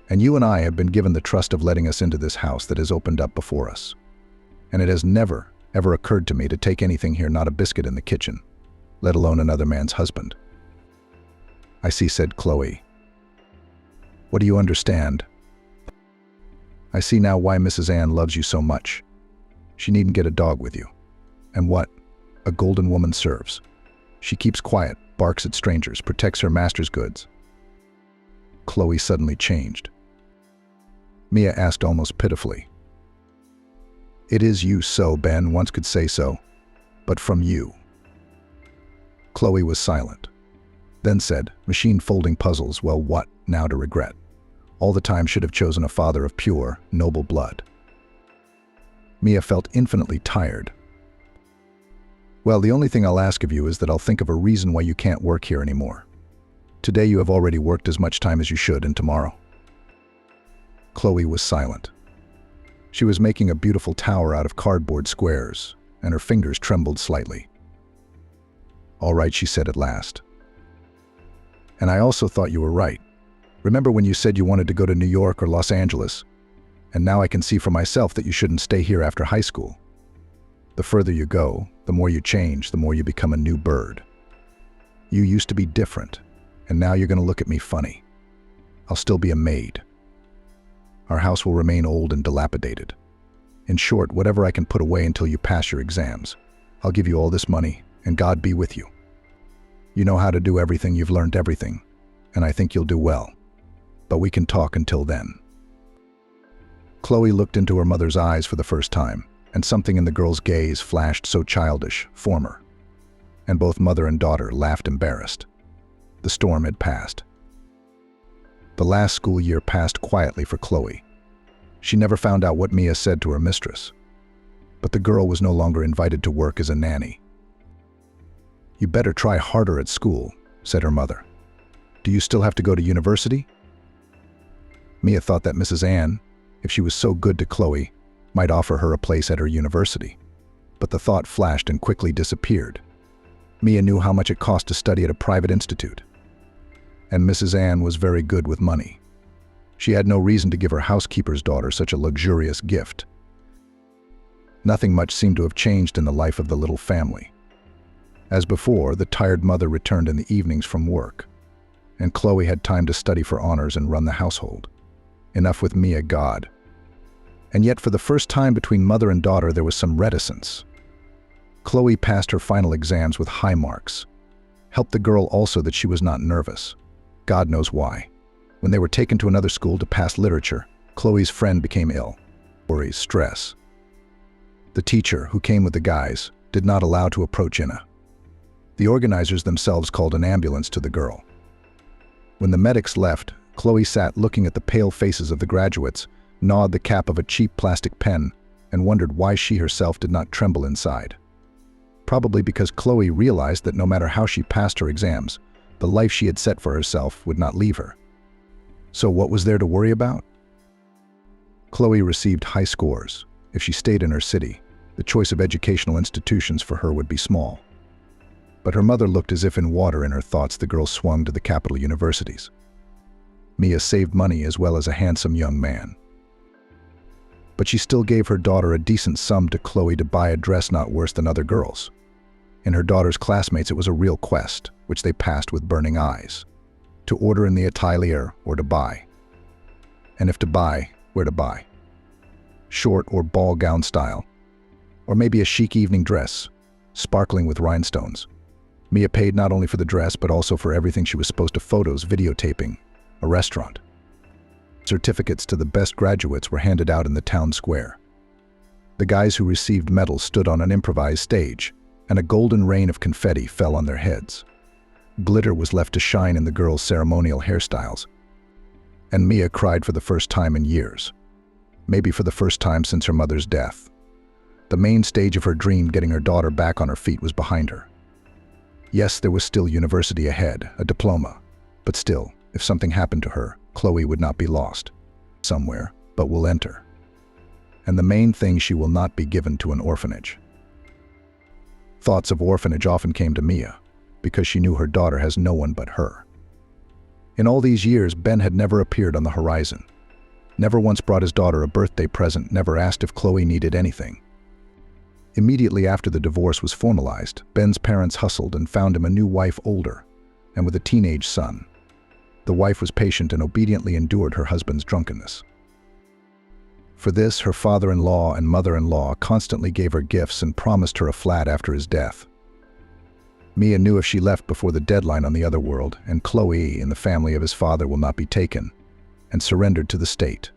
And you and I have been given the trust of letting us into this house that has opened up before us. And it has never, ever occurred to me to take anything here, not a biscuit in the kitchen, let alone another man's husband." "I see," said Chloe. "What do you understand?" "I see now why Mrs. Ann loves you so much. She needn't get a dog with you. And what? A golden woman serves. She keeps quiet, barks at strangers, protects her master's goods." Chloe suddenly changed. Mia asked almost pitifully. "It is you, so Ben once could say so, but from you." Chloe was silent, then said, "Machine folding puzzles, well, what now to regret? All the time should have chosen a father of pure, noble blood." Mia felt infinitely tired. "Well, the only thing I'll ask of you is that I'll think of a reason why you can't work here anymore. Today you have already worked as much time as you should, and tomorrow." Chloe was silent. She was making a beautiful tower out of cardboard squares, and her fingers trembled slightly. "All right," she said at last. "And I also thought you were right. Remember when you said you wanted to go to New York or Los Angeles? And now I can see for myself that you shouldn't stay here after high school. The further you go, the more you change, the more you become a new bird. You used to be different, and now you're going to look at me funny. I'll still be a maid. Our house will remain old and dilapidated. In short, whatever I can put away until you pass your exams. I'll give you all this money, and God be with you. You know how to do everything, you've learned everything, and I think you'll do well. But we can talk until then." Chloe looked into her mother's eyes for the first time, and something in the girl's gaze flashed so childish, former. And both mother and daughter laughed embarrassed. The storm had passed. The last school year passed quietly for Chloe. She never found out what Mia said to her mistress. But the girl was no longer invited to work as a nanny. "You better try harder at school," said her mother. "Do you still have to go to university?" Mia thought that Mrs. Ann, if she was so good to Chloe, might offer her a place at her university. But the thought flashed and quickly disappeared. Mia knew how much it cost to study at a private institute. And Mrs. Ann was very good with money. She had no reason to give her housekeeper's daughter such a luxurious gift. Nothing much seemed to have changed in the life of the little family. As before, the tired mother returned in the evenings from work, and Chloe had time to study for honors and run the household. Enough with Mia, God. And yet for the first time between mother and daughter there was some reticence. Chloe passed her final exams with high marks. Helped the girl also that she was not nervous. God knows why. When they were taken to another school to pass literature, Chloe's friend became ill. Worries, stress. The teacher, who came with the guys, did not allow to approach Inna. The organizers themselves called an ambulance to the girl. When the medics left, Chloe sat looking at the pale faces of the graduates, gnawed the cap of a cheap plastic pen, and wondered why she herself did not tremble inside. Probably because Chloe realized that no matter how she passed her exams, the life she had set for herself would not leave her. So what was there to worry about? Chloe received high scores. If she stayed in her city, the choice of educational institutions for her would be small. But her mother looked as if in water in her thoughts the girl swung to the capital universities. Mia saved money as well as a handsome young man. But she still gave her daughter a decent sum to Chloe to buy a dress not worse than other girls. In her daughter's classmates it was a real quest, which they passed with burning eyes. To order in the atelier or to buy. And if to buy, where to buy? Short or ball gown style. Or maybe a chic evening dress, sparkling with rhinestones. Mia paid not only for the dress but also for everything she was supposed to: photos, videotaping, a restaurant. Certificates to the best graduates were handed out in the town square. The guys who received medals stood on an improvised stage, and a golden rain of confetti fell on their heads. Glitter was left to shine in the girls' ceremonial hairstyles. And Mia cried for the first time in years. Maybe for the first time since her mother's death. The main stage of her dream, getting her daughter back on her feet, was behind her. Yes, there was still university ahead, a diploma. But still, if something happened to her, Chloe would not be lost. Somewhere, but will enter. And the main thing, she will not be given to an orphanage. Thoughts of orphanage often came to Mia, because she knew her daughter has no one but her. In all these years, Ben had never appeared on the horizon. Never once brought his daughter a birthday present, never asked if Chloe needed anything. Immediately after the divorce was formalized, Ben's parents hustled and found him a new wife, older, and with a teenage son. The wife was patient and obediently endured her husband's drunkenness. For this, her father-in-law and mother-in-law constantly gave her gifts and promised her a flat after his death. Mia knew if she left before the deadline on the other world, and Chloe in the family of his father will not be taken, and surrendered to the state.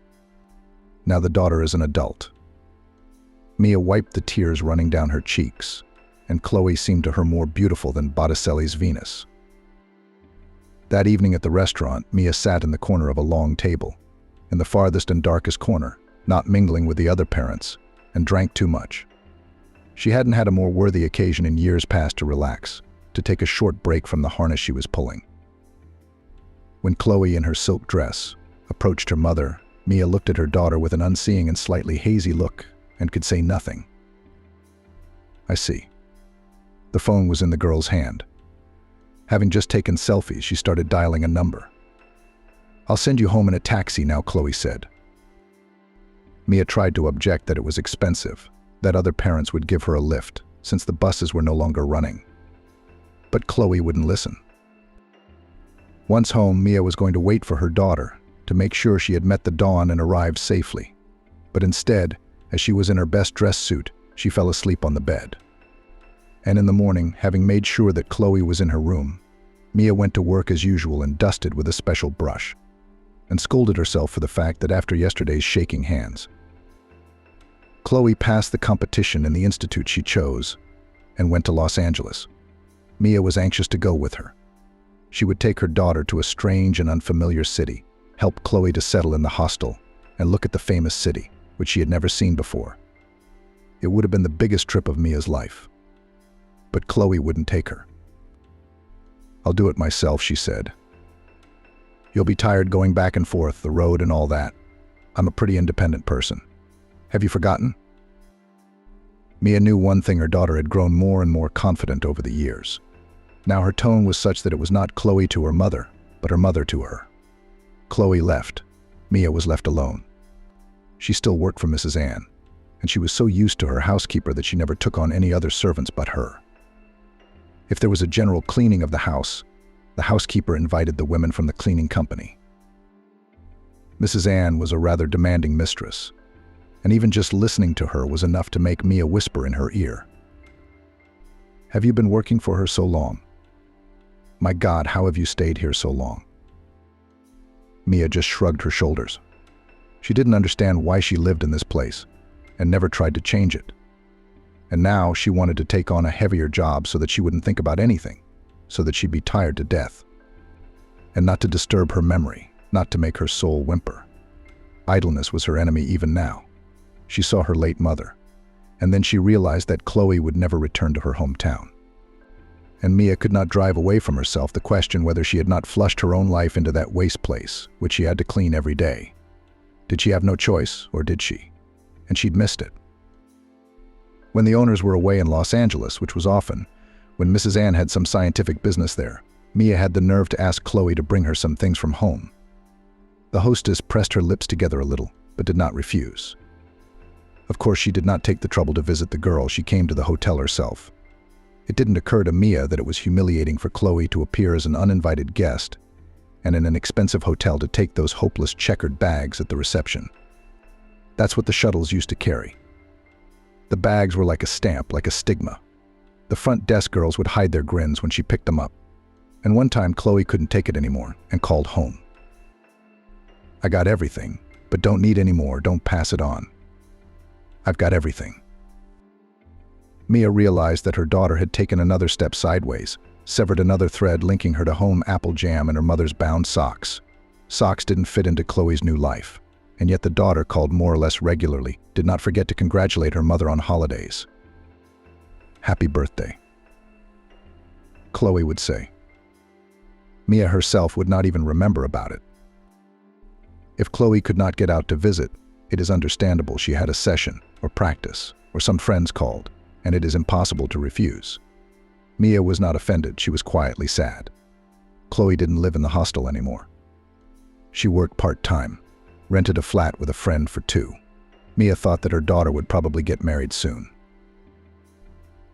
Now the daughter is an adult. Mia wiped the tears running down her cheeks, and Chloe seemed to her more beautiful than Botticelli's Venus. That evening at the restaurant, Mia sat in the corner of a long table, in the farthest and darkest corner, not mingling with the other parents, and drank too much. She hadn't had a more worthy occasion in years past to relax, to take a short break from the harness she was pulling. When Chloe, in her silk dress, approached her mother, Mia looked at her daughter with an unseeing and slightly hazy look, and could say nothing. I see. The phone was in the girl's hand. Having just taken selfies, she started dialing a number. I'll send you home in a taxi now, Chloe said. Mia tried to object that it was expensive, that other parents would give her a lift, since the buses were no longer running. But Chloe wouldn't listen. Once home, Mia was going to wait for her daughter, to make sure she had met the dawn and arrived safely. But instead, as she was in her best dress suit, she fell asleep on the bed. And in the morning, having made sure that Chloe was in her room, Mia went to work as usual and dusted with a special brush, and scolded herself for the fact that after yesterday's shaking hands, Chloe passed the competition in the institute she chose and went to Los Angeles. Mia was anxious to go with her. She would take her daughter to a strange and unfamiliar city, help Chloe to settle in the hostel, and look at the famous city, which she had never seen before. It would have been the biggest trip of Mia's life. But Chloe wouldn't take her. "I'll do it myself," she said. "You'll be tired going back and forth, the road and all that. I'm a pretty independent person. Have you forgotten?" Mia knew one thing: her daughter had grown more and more confident over the years. Now her tone was such that it was not Chloe to her mother, but her mother to her. Chloe left. Mia was left alone. She still worked for Mrs. Ann, and she was so used to her housekeeper that she never took on any other servants but her. If there was a general cleaning of the housekeeper invited the women from the cleaning company. Mrs. Ann was a rather demanding mistress, and even just listening to her was enough to make Mia whisper in her ear, "Have you been working for her so long? My God, how have you stayed here so long?" Mia just shrugged her shoulders. She didn't understand why she lived in this place and never tried to change it. And now she wanted to take on a heavier job so that she wouldn't think about anything, so that she'd be tired to death. And not to disturb her memory, not to make her soul whimper. Idleness was her enemy even now. She saw her late mother, and then she realized that Chloe would never return to her hometown. And Mia could not drive away from herself the question whether she had not flushed her own life into that waste place, which she had to clean every day. Did she have no choice, or did she? And she'd missed it. When the owners were away in Los Angeles, which was often, when Mrs. Ann had some scientific business there, Mia had the nerve to ask Chloe to bring her some things from home. The hostess pressed her lips together a little, but did not refuse. Of course, she did not take the trouble to visit the girl. She came to the hotel herself. It didn't occur to Mia that it was humiliating for Chloe to appear as an uninvited guest and in an expensive hotel to take those hopeless checkered bags at the reception. That's what the shuttles used to carry. The bags were like a stamp, like a stigma. The front desk girls would hide their grins when she picked them up. And one time Chloe couldn't take it anymore and called home. "I got everything, but don't need any more, don't pass it on. I've got everything." Mia realized that her daughter had taken another step sideways, severed another thread linking her to home apple jam and her mother's bound socks. Socks didn't fit into Chloe's new life, and yet the daughter called more or less regularly, did not forget to congratulate her mother on holidays. "Happy birthday," Chloe would say. Mia herself would not even remember about it. If Chloe could not get out to visit, it is understandable. She had a session, or practice, or some friends called, and it is impossible to refuse. Mia was not offended. She was quietly sad. Chloe didn't live in the hostel anymore. She worked part-time, rented a flat with a friend for two. Mia thought that her daughter would probably get married soon.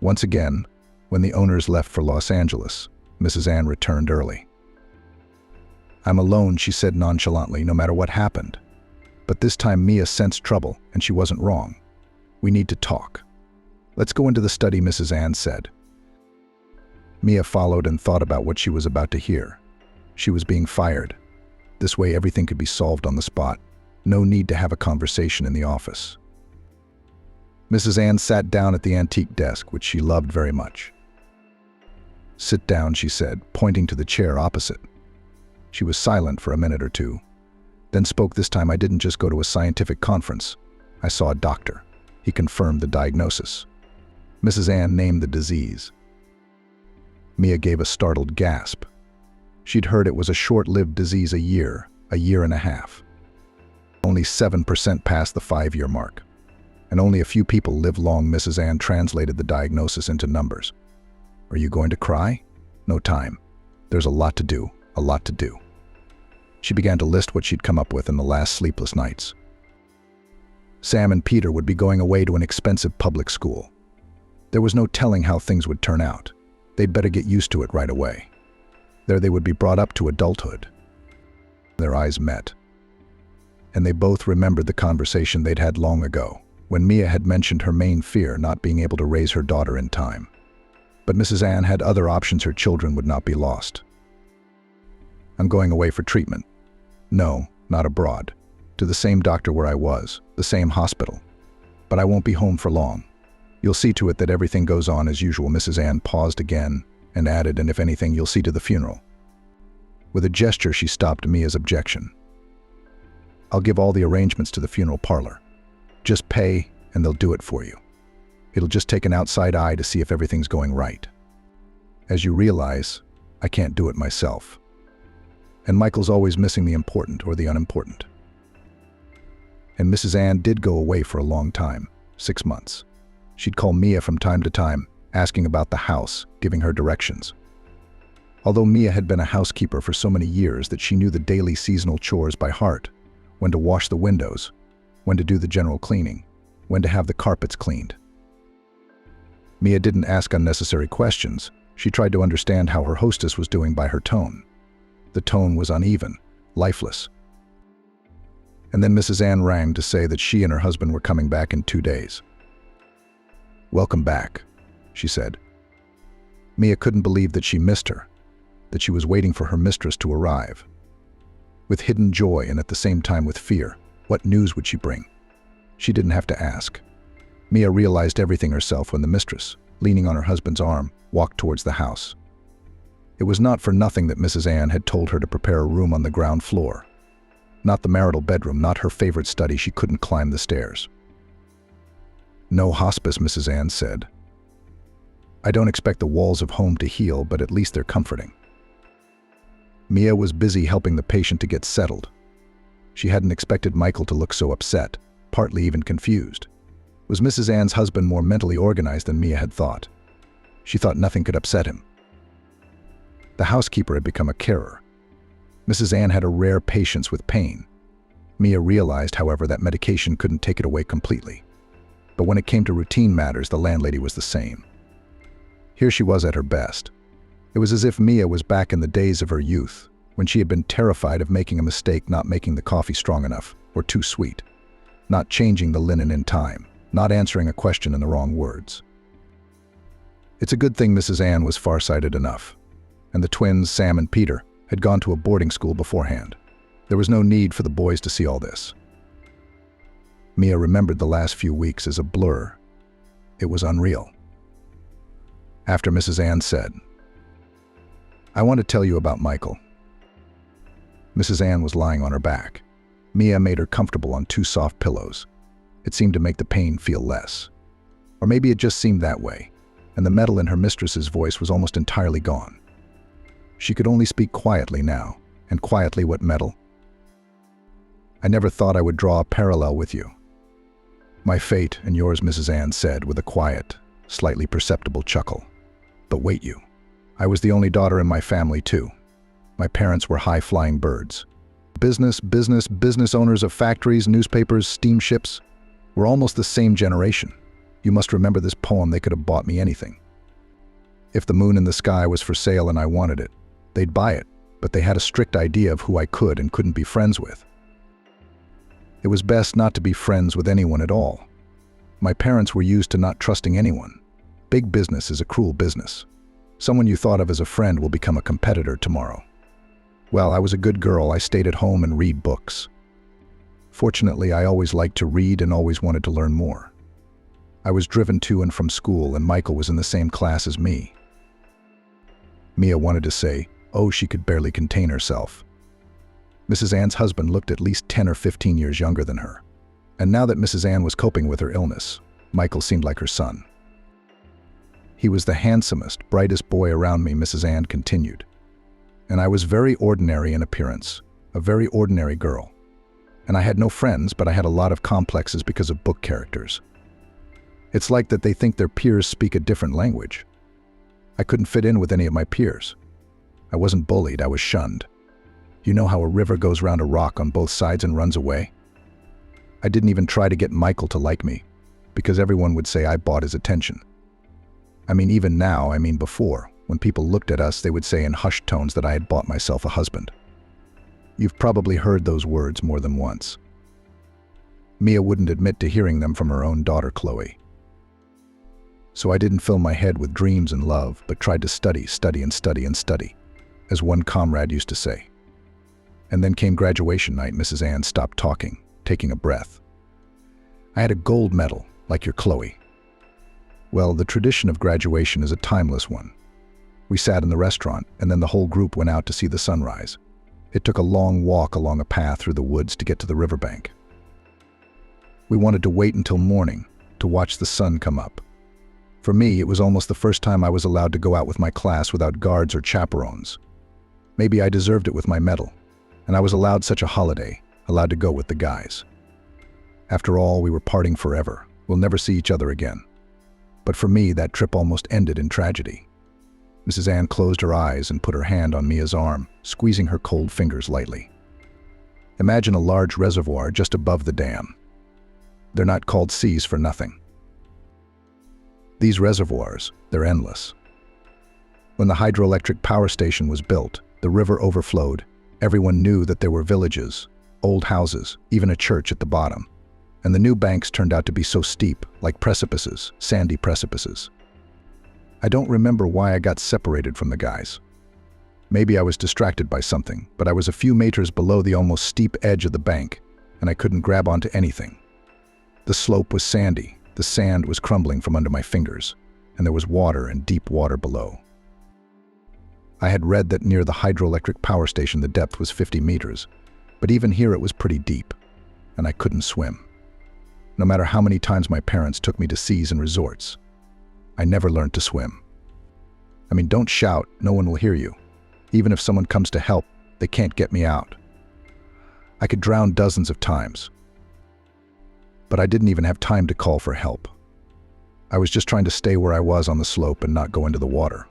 Once again, when the owners left for Los Angeles, Mrs. Ann returned early. "I'm alone," she said nonchalantly, "no matter what happened." But this time Mia sensed trouble, and she wasn't wrong. "We need to talk." "Let's go into the study," Mrs. Ann said. Mia followed and thought about what she was about to hear. She was being fired. This way everything could be solved on the spot. No need to have a conversation in the office. Mrs. Ann sat down at the antique desk, which she loved very much. "Sit down," she said, pointing to the chair opposite. She was silent for a minute or two, then spoke this time. "I didn't just go to a scientific conference. I saw a doctor. He confirmed the diagnosis." Mrs. Ann named the disease. Mia gave a startled gasp. She'd heard it was a short-lived disease, a year and a half. Only 7% passed the 5-year mark, and only a few people live long. Mrs. Ann translated the diagnosis into numbers. "Are you going to cry?" "No time. There's a lot to do, a lot to do." She began to list what she'd come up with in the last sleepless nights. Sam and Peter would be going away to an expensive public school. There was no telling how things would turn out. They'd better get used to it right away. There they would be brought up to adulthood. Their eyes met, and they both remembered the conversation they'd had long ago, when Mia had mentioned her main fear, not being able to raise her daughter in time. But Mrs. Ann had other options. Her children would not be lost. "I'm going away for treatment." "No, not abroad. To the same doctor where I was, the same hospital." but I won't be home for long. You'll see to it that everything goes on as usual." Mrs. Ann paused again and added, "And if anything, you'll see to the funeral." With a gesture, she stopped Mia's objection. "I'll give all the arrangements to the funeral parlor. Just pay, and they'll do it for you. It'll just take an outside eye to see if everything's going right. As you realize, I can't do it myself. And Michael's always missing the important or the unimportant." And Mrs. Ann did go away for a long time, 6 months. She'd call Mia from time to time, asking about the house, giving her directions. Although Mia had been a housekeeper for so many years that she knew the daily seasonal chores by heart, when to wash the windows, when to do the general cleaning, when to have the carpets cleaned. Mia didn't ask unnecessary questions. She tried to understand how her hostess was doing by her tone. The tone was uneven, lifeless. And then Mrs. Ann rang to say that she and her husband were coming back in 2 days. "Welcome back," she said. Mia couldn't believe that she missed her, that she was waiting for her mistress to arrive. With hidden joy and at the same time with fear, what news would she bring? She didn't have to ask. Mia realized everything herself when the mistress, leaning on her husband's arm, walked towards the house. It was not for nothing that Mrs. Ann had told her to prepare a room on the ground floor. Not the marital bedroom, not her favorite study. She couldn't climb the stairs. "No hospice," Mrs. Ann said. "I don't expect the walls of home to heal, but at least they're comforting." Mia was busy helping the patient to get settled. She hadn't expected Michael to look so upset, partly even confused. Was Mrs. Ann's husband more mentally organized than Mia had thought? She thought nothing could upset him. The housekeeper had become a carer. Mrs. Ann had a rare patience with pain. Mia realized, however, that medication couldn't take it away completely. But when it came to routine matters, the landlady was the same. Here she was at her best. It was as if Mia was back in the days of her youth, when she had been terrified of making a mistake, not making the coffee strong enough or too sweet, not changing the linen in time, not answering a question in the wrong words. It's a good thing Mrs. Ann was farsighted enough, and the twins, Sam and Peter, had gone to a boarding school beforehand. There was no need for the boys to see all this. Mia remembered the last few weeks as a blur. It was unreal. After Mrs. Ann said, "I want to tell you about Michael." Mrs. Ann was lying on her back. Mia made her comfortable on 2 soft pillows. It seemed to make the pain feel less. Or maybe it just seemed that way, and the metal in her mistress's voice was almost entirely gone. She could only speak quietly now, and quietly what metal? "I never thought I would draw a parallel with you. My fate and yours," Mrs. Ann said with a quiet, slightly perceptible chuckle. "But wait you. I was the only daughter in my family too. My parents were high-flying birds. Business owners of factories, newspapers, steamships. We're almost the same generation. You must remember this poem. They could have bought me anything. If the moon in the sky was for sale and I wanted it, they'd buy it, but they had a strict idea of who I could and couldn't be friends with. It was best not to be friends with anyone at all. My parents were used to not trusting anyone. Big business is a cruel business. Someone you thought of as a friend will become a competitor tomorrow. Well, I was a good girl. I stayed at home and read books. Fortunately, I always liked to read and always wanted to learn more. I was driven to and from school, and Michael was in the same class as me." Mia wanted to say, "Oh," she could barely contain herself. Mrs. Ann's husband looked at least 10 or 15 years younger than her. And now that Mrs. Ann was coping with her illness, Michael seemed like her son. "He was the handsomest, brightest boy around me," Mrs. Ann continued. "And I was very ordinary in appearance, a very ordinary girl. And I had no friends, but I had a lot of complexes because of book characters. It's like that they think their peers speak a different language. I couldn't fit in with any of my peers. I wasn't bullied, I was shunned. You know how a river goes round a rock on both sides and runs away? I didn't even try to get Michael to like me, because everyone would say I bought his attention. I mean, even now, before, when people looked at us, they would say in hushed tones that I had bought myself a husband. You've probably heard those words more than once." Mia wouldn't admit to hearing them from her own daughter, Chloe. "So I didn't fill my head with dreams and love, but tried to study, as one comrade used to say. And then came graduation night." Mrs. Ann stopped talking, taking a breath. "I had a gold medal, like you're Chloe. Well, the tradition of graduation is a timeless one. We sat in the restaurant, and then the whole group went out to see the sunrise. It took a long walk along a path through the woods to get to the riverbank. We wanted to wait until morning to watch the sun come up. For me, it was almost the first time I was allowed to go out with my class without guards or chaperones. Maybe I deserved it with my medal, and I was allowed such a holiday, allowed to go with the guys. After all, we were parting forever. We'll never see each other again. But for me, that trip almost ended in tragedy. Mrs. Ann closed her eyes and put her hand on Mia's arm, squeezing her cold fingers lightly. Imagine a large reservoir just above the dam. They're not called seas for nothing. These reservoirs, they're endless. When the hydroelectric power station was built, the river overflowed. Everyone knew that there were villages, old houses, even a church at the bottom. And the new banks turned out to be so steep, like precipices, sandy precipices. I don't remember why I got separated from the guys. Maybe I was distracted by something, but I was a few meters below the almost steep edge of the bank, and I couldn't grab onto anything. The slope was sandy, the sand was crumbling from under my fingers, and there was water and deep water below. I had read that near the hydroelectric power station the depth was 50 meters, but even here it was pretty deep, and I couldn't swim. No matter how many times my parents took me to seas and resorts, I never learned to swim. I mean, don't shout, no one will hear you. Even if someone comes to help, they can't get me out. I could drown dozens of times. But I didn't even have time to call for help. I was just trying to stay where I was on the slope and not go into the water.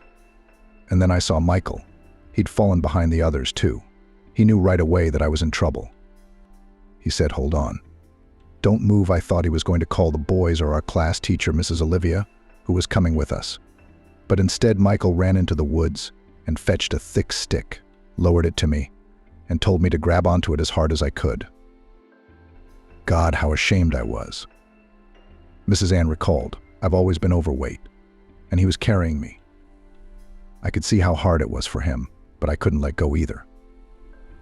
And then I saw Michael. He'd fallen behind the others too. He knew right away that I was in trouble. He said, "Hold on. Don't move." I thought he was going to call the boys or our class teacher, Mrs. Olivia, who was coming with us. But instead, Michael ran into the woods and fetched a thick stick, lowered it to me, and told me to grab onto it as hard as I could. God, how ashamed I was. Mrs. Ann recalled, I've always been overweight, and he was carrying me. I could see how hard it was for him, but I couldn't let go either.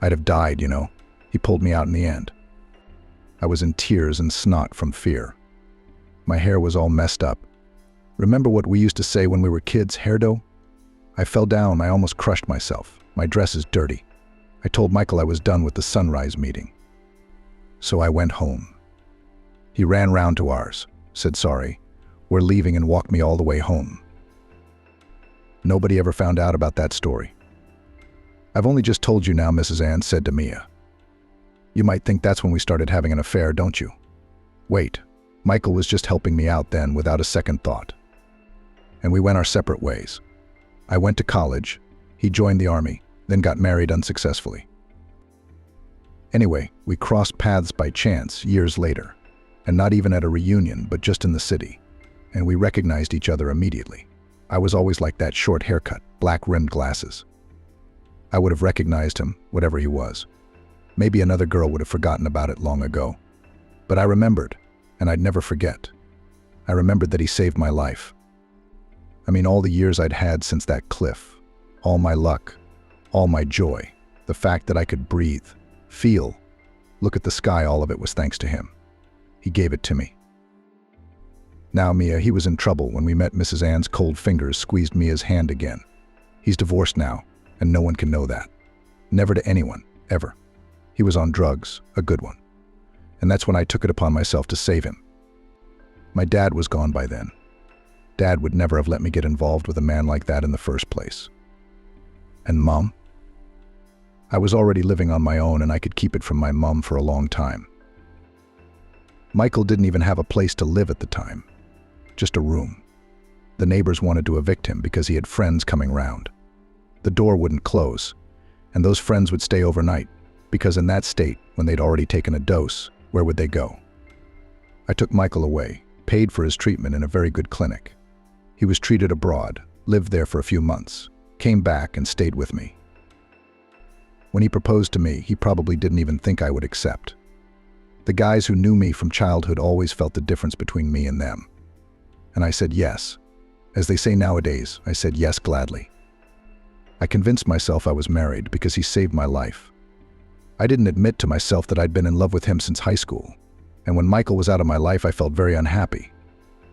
I'd have died, you know. He pulled me out in the end. I was in tears and snot from fear. My hair was all messed up. Remember what we used to say when we were kids, hairdo? I fell down, I almost crushed myself. My dress is dirty. I told Michael I was done with the sunrise meeting. So I went home. He ran round to ours, said sorry, we're leaving, and walked me all the way home. Nobody ever found out about that story. I've only just told you now, Mrs. Ann said to Mia. You might think that's when we started having an affair, don't you? Wait, Michael was just helping me out then without a second thought. And we went our separate ways. I went to college, he joined the army, then got married unsuccessfully. Anyway, we crossed paths by chance years later, and not even at a reunion, but just in the city, and we recognized each other immediately. I was always like that, short haircut, black-rimmed glasses. I would have recognized him, whatever he was. Maybe another girl would have forgotten about it long ago. But I remembered, and I'd never forget. I remembered that he saved my life. I mean, all the years I'd had since that cliff, all my luck, all my joy, the fact that I could breathe, feel, look at the sky, all of it was thanks to him. He gave it to me. Now, Mia, he was in trouble when we met. Mrs. Ann's cold fingers squeezed Mia's hand again. He's divorced now, and no one can know that. Never to anyone, ever. He was on drugs, a good one. And that's when I took it upon myself to save him. My dad was gone by then. Dad would never have let me get involved with a man like that in the first place. And Mom? I was already living on my own, and I could keep it from my mom for a long time. Michael didn't even have a place to live at the time. Just a room. The neighbors wanted to evict him because he had friends coming round. The door wouldn't close, and those friends would stay overnight, because in that state, when they'd already taken a dose, where would they go? I took Michael away, paid for his treatment in a very good clinic. He was treated abroad, lived there for a few months, came back and stayed with me. When he proposed to me, he probably didn't even think I would accept. The guys who knew me from childhood always felt the difference between me and them. And I said yes. As they say nowadays, I said yes gladly. I convinced myself I was married because he saved my life. I didn't admit to myself that I'd been in love with him since high school. And when Michael was out of my life, I felt very unhappy.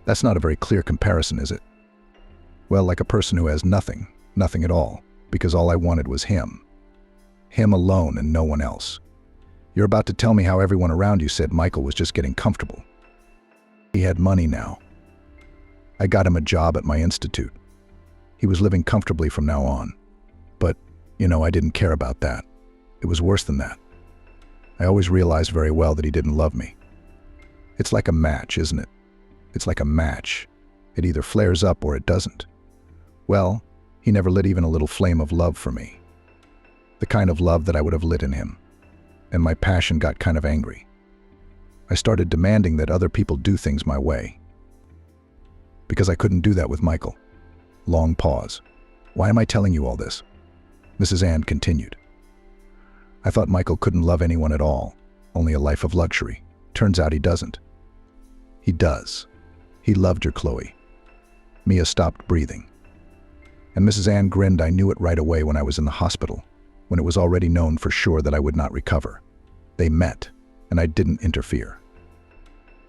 That's not a very clear comparison, is it? Well, like a person who has nothing, nothing at all, because all I wanted was him. Him alone and no one else. You're about to tell me how everyone around you said Michael was just getting comfortable. He had money now. I got him a job at my institute. He was living comfortably from now on. But, I didn't care about that. It was worse than that. I always realized very well that he didn't love me. It's like a match, isn't it? It's like a match. It either flares up or it doesn't. Well, he never lit even a little flame of love for me. The kind of love that I would have lit in him. And my passion got kind of angry. I started demanding that other people do things my way. Because I couldn't do that with Michael. Long pause. Why am I telling you all this? Mrs. Ann continued. I thought Michael couldn't love anyone at all, only a life of luxury. Turns out he doesn't. He does. He loved your Chloe. Mia stopped breathing. And Mrs. Ann grinned. I knew it right away when I was in the hospital, when it was already known for sure that I would not recover. They met, and I didn't interfere.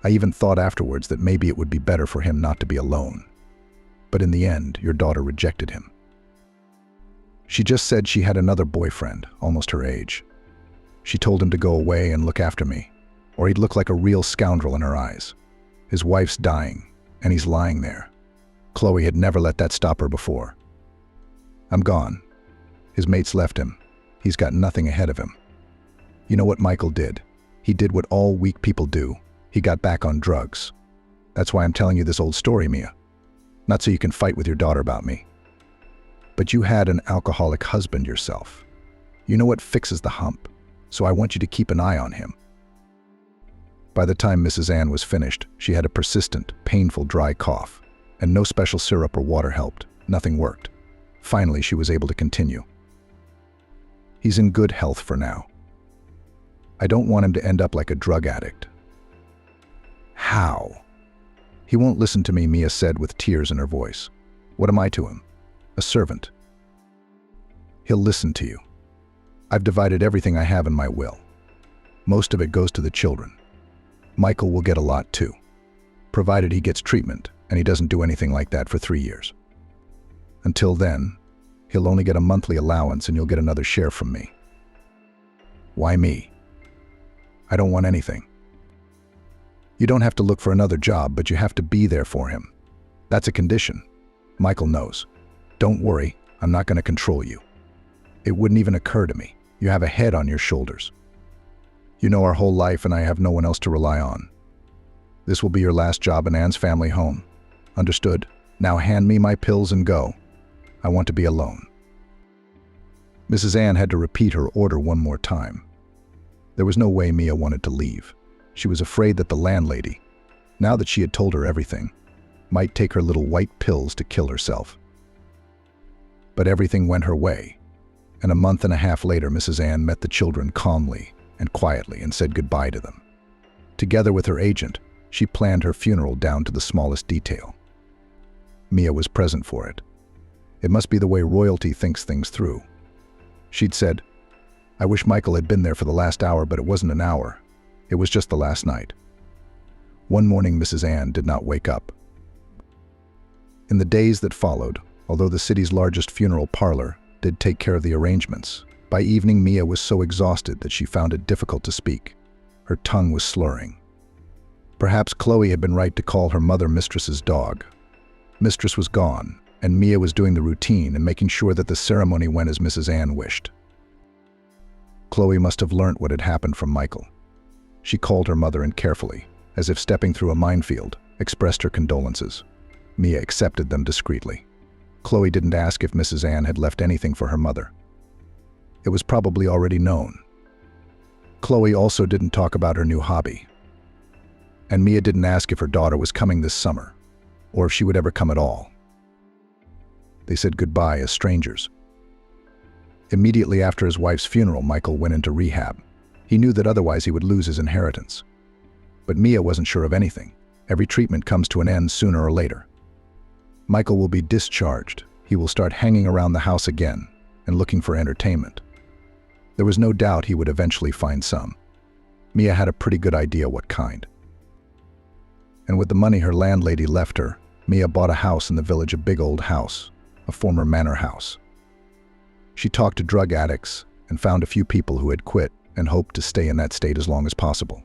I even thought afterwards that maybe it would be better for him not to be alone. But in the end, your daughter rejected him. She just said she had another boyfriend, almost her age. She told him to go away and look after me, or he'd look like a real scoundrel in her eyes. His wife's dying, and he's lying there. Chloe had never let that stop her before. I'm gone. His mates left him. He's got nothing ahead of him. You know what Michael did? He did what all weak people do. He got back on drugs. That's why I'm telling you this old story, Mia. Not so you can fight with your daughter about me. But you had an alcoholic husband yourself. You know what fixes the hump, so I want you to keep an eye on him. By the time Mrs. Ann was finished, she had a persistent, painful dry cough, and no special syrup or water helped. Nothing worked. Finally, she was able to continue. He's in good health for now. I don't want him to end up like a drug addict. How? He won't listen to me, Mia said with tears in her voice. What am I to him? A servant. He'll listen to you. I've divided everything I have in my will. Most of it goes to the children. Michael will get a lot too, provided he gets treatment and he doesn't do anything like that for 3 years. Until then, he'll only get a monthly allowance and you'll get another share from me. Why me? I don't want anything. You don't have to look for another job, but you have to be there for him. That's a condition. Michael knows. Don't worry, I'm not going to control you. It wouldn't even occur to me. You have a head on your shoulders. You know our whole life and I have no one else to rely on. This will be your last job in Ann's family home. Understood? Now hand me my pills and go. I want to be alone. Mrs. Ann had to repeat her order one more time. There was no way Mia wanted to leave. She was afraid that the landlady, now that she had told her everything, might take her little white pills to kill herself. But everything went her way, and a month and a half later Mrs. Ann met the children calmly and quietly and said goodbye to them. Together with her agent, she planned her funeral down to the smallest detail. Mia was present for it. It must be the way royalty thinks things through. She'd said, I wish Michael had been there for the last hour, but it wasn't an hour. It was just the last night. One morning Mrs. Ann did not wake up. In the days that followed, although the city's largest funeral parlor did take care of the arrangements, by evening Mia was so exhausted that she found it difficult to speak. Her tongue was slurring. Perhaps Chloe had been right to call her mother Mistress's dog. Mistress was gone, and Mia was doing the routine and making sure that the ceremony went as Mrs. Ann wished. Chloe must have learnt what had happened from Michael. She called her mother and carefully, as if stepping through a minefield, expressed her condolences. Mia accepted them discreetly. Chloe didn't ask if Mrs. Ann had left anything for her mother. It was probably already known. Chloe also didn't talk about her new hobby. And Mia didn't ask if her daughter was coming this summer, or if she would ever come at all. They said goodbye as strangers. Immediately after his wife's funeral, Michael went into rehab. He knew that otherwise he would lose his inheritance. But Mia wasn't sure of anything. Every treatment comes to an end sooner or later. Michael will be discharged. He will start hanging around the house again and looking for entertainment. There was no doubt he would eventually find some. Mia had a pretty good idea what kind. and with the money her landlady left her, Mia bought a house in the village, a big old house, a former manor house. She talked to drug addicts and found a few people who had quit and hoped to stay in that state as long as possible,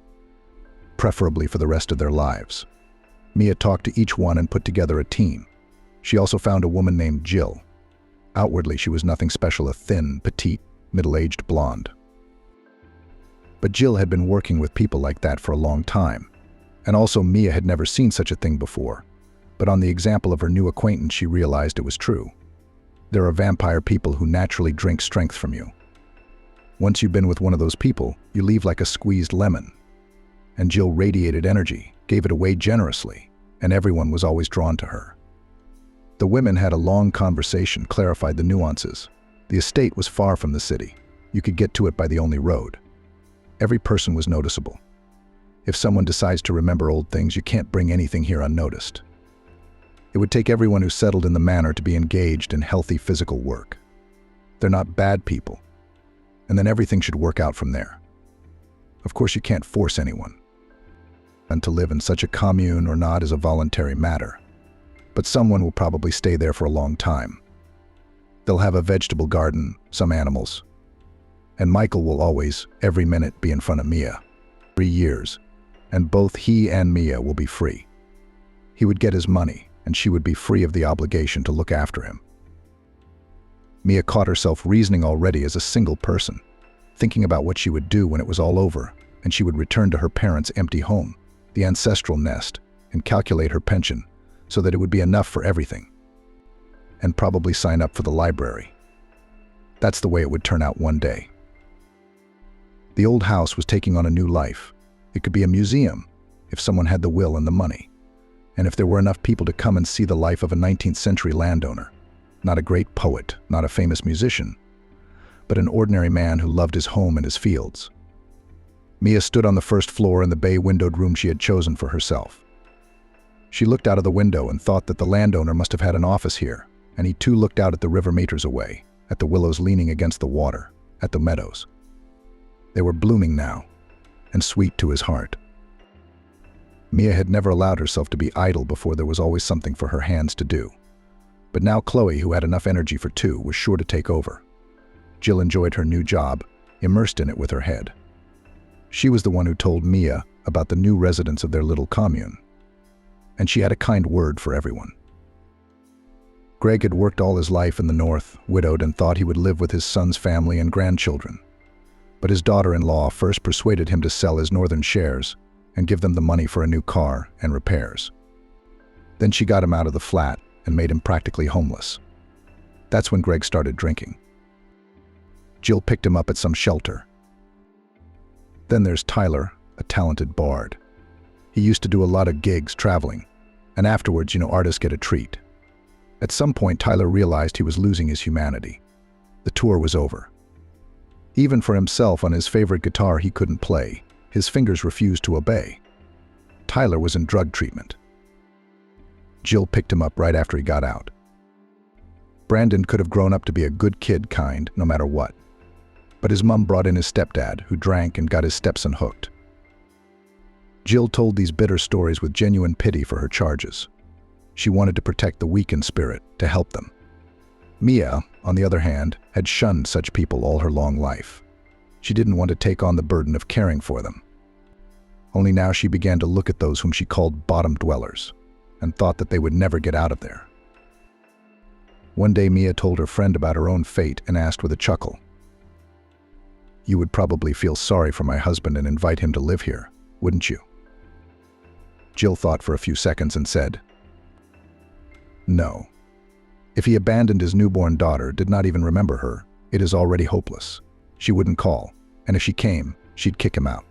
preferably for the rest of their lives. Mia talked to each one and put together a team. She also found a woman named Jill. Outwardly, she was nothing special, a thin, petite, middle-aged blonde. But Jill had been working with people like that for a long time, and also Mia had never seen such a thing before. But on the example of her new acquaintance, she realized it was true. There are vampire people who naturally drink strength from you. Once you've been with one of those people, you leave like a squeezed lemon. And Jill radiated energy, gave it away generously, and everyone was always drawn to her. The women had a long conversation, clarified the nuances. The estate was far from the city. You could get to it by the only road. Every person was noticeable. If someone decides to remember old things, you can't bring anything here unnoticed. It would take everyone who settled in the manor to be engaged in healthy physical work. They're not bad people. And then everything should work out from there. Of course, you can't force anyone. And to live in such a commune or not is a voluntary matter. But someone will probably stay there for a long time. They'll have a vegetable garden, some animals. And Michael will always, every minute, be in front of Mia. 3 years. And both he and Mia will be free. He would get his money, and she would be free of the obligation to look after him. Mia caught herself reasoning already as a single person, thinking about what she would do when it was all over, and she would return to her parents' empty home, the ancestral nest, and calculate her pension so that it would be enough for everything, and probably sign up for the library. That's the way it would turn out one day. The old house was taking on a new life. It could be a museum, if someone had the will and the money, and if there were enough people to come and see the life of a 19th century landowner. Not a great poet, not a famous musician, but an ordinary man who loved his home and his fields. Mia stood on the first floor in the bay-windowed room she had chosen for herself. She looked out of the window and thought that the landowner must have had an office here, and he too looked out at the river meters away, at the willows leaning against the water, at the meadows. They were blooming now, and sweet to his heart. Mia had never allowed herself to be idle before. There was always something for her hands to do. But now Chloe, who had enough energy for two, was sure to take over. Jill enjoyed her new job, immersed in it with her head. She was the one who told Mia about the new residents of their little commune. And she had a kind word for everyone. Greg had worked all his life in the north, widowed, and thought he would live with his son's family and grandchildren. But his daughter-in-law first persuaded him to sell his northern shares and give them the money for a new car and repairs. Then she got him out of the flat and made him practically homeless. That's when Greg started drinking. Jill picked him up at some shelter. Then there's Tyler, a talented bard. He used to do a lot of gigs, traveling, and afterwards, artists get a treat. At some point, Tyler realized he was losing his humanity. The tour was over. Even for himself, on his favorite guitar, he couldn't play. His fingers refused to obey. Tyler was in drug treatment. Jill picked him up right after he got out. Brandon could have grown up to be a good kid, kind, no matter what. But his mom brought in his stepdad, who drank and got his stepson hooked. Jill told these bitter stories with genuine pity for her charges. She wanted to protect the weak in spirit, to help them. Mia, on the other hand, had shunned such people all her long life. She didn't want to take on the burden of caring for them. Only now she began to look at those whom she called bottom dwellers, and thought that they would never get out of there. One day Mia told her friend about her own fate and asked with a chuckle, "You would probably feel sorry for my husband and invite him to live here, wouldn't you?" Jill thought for a few seconds and said, "No. If he abandoned his newborn daughter, did not even remember her, it is already hopeless. She wouldn't call, and if she came, she'd kick him out."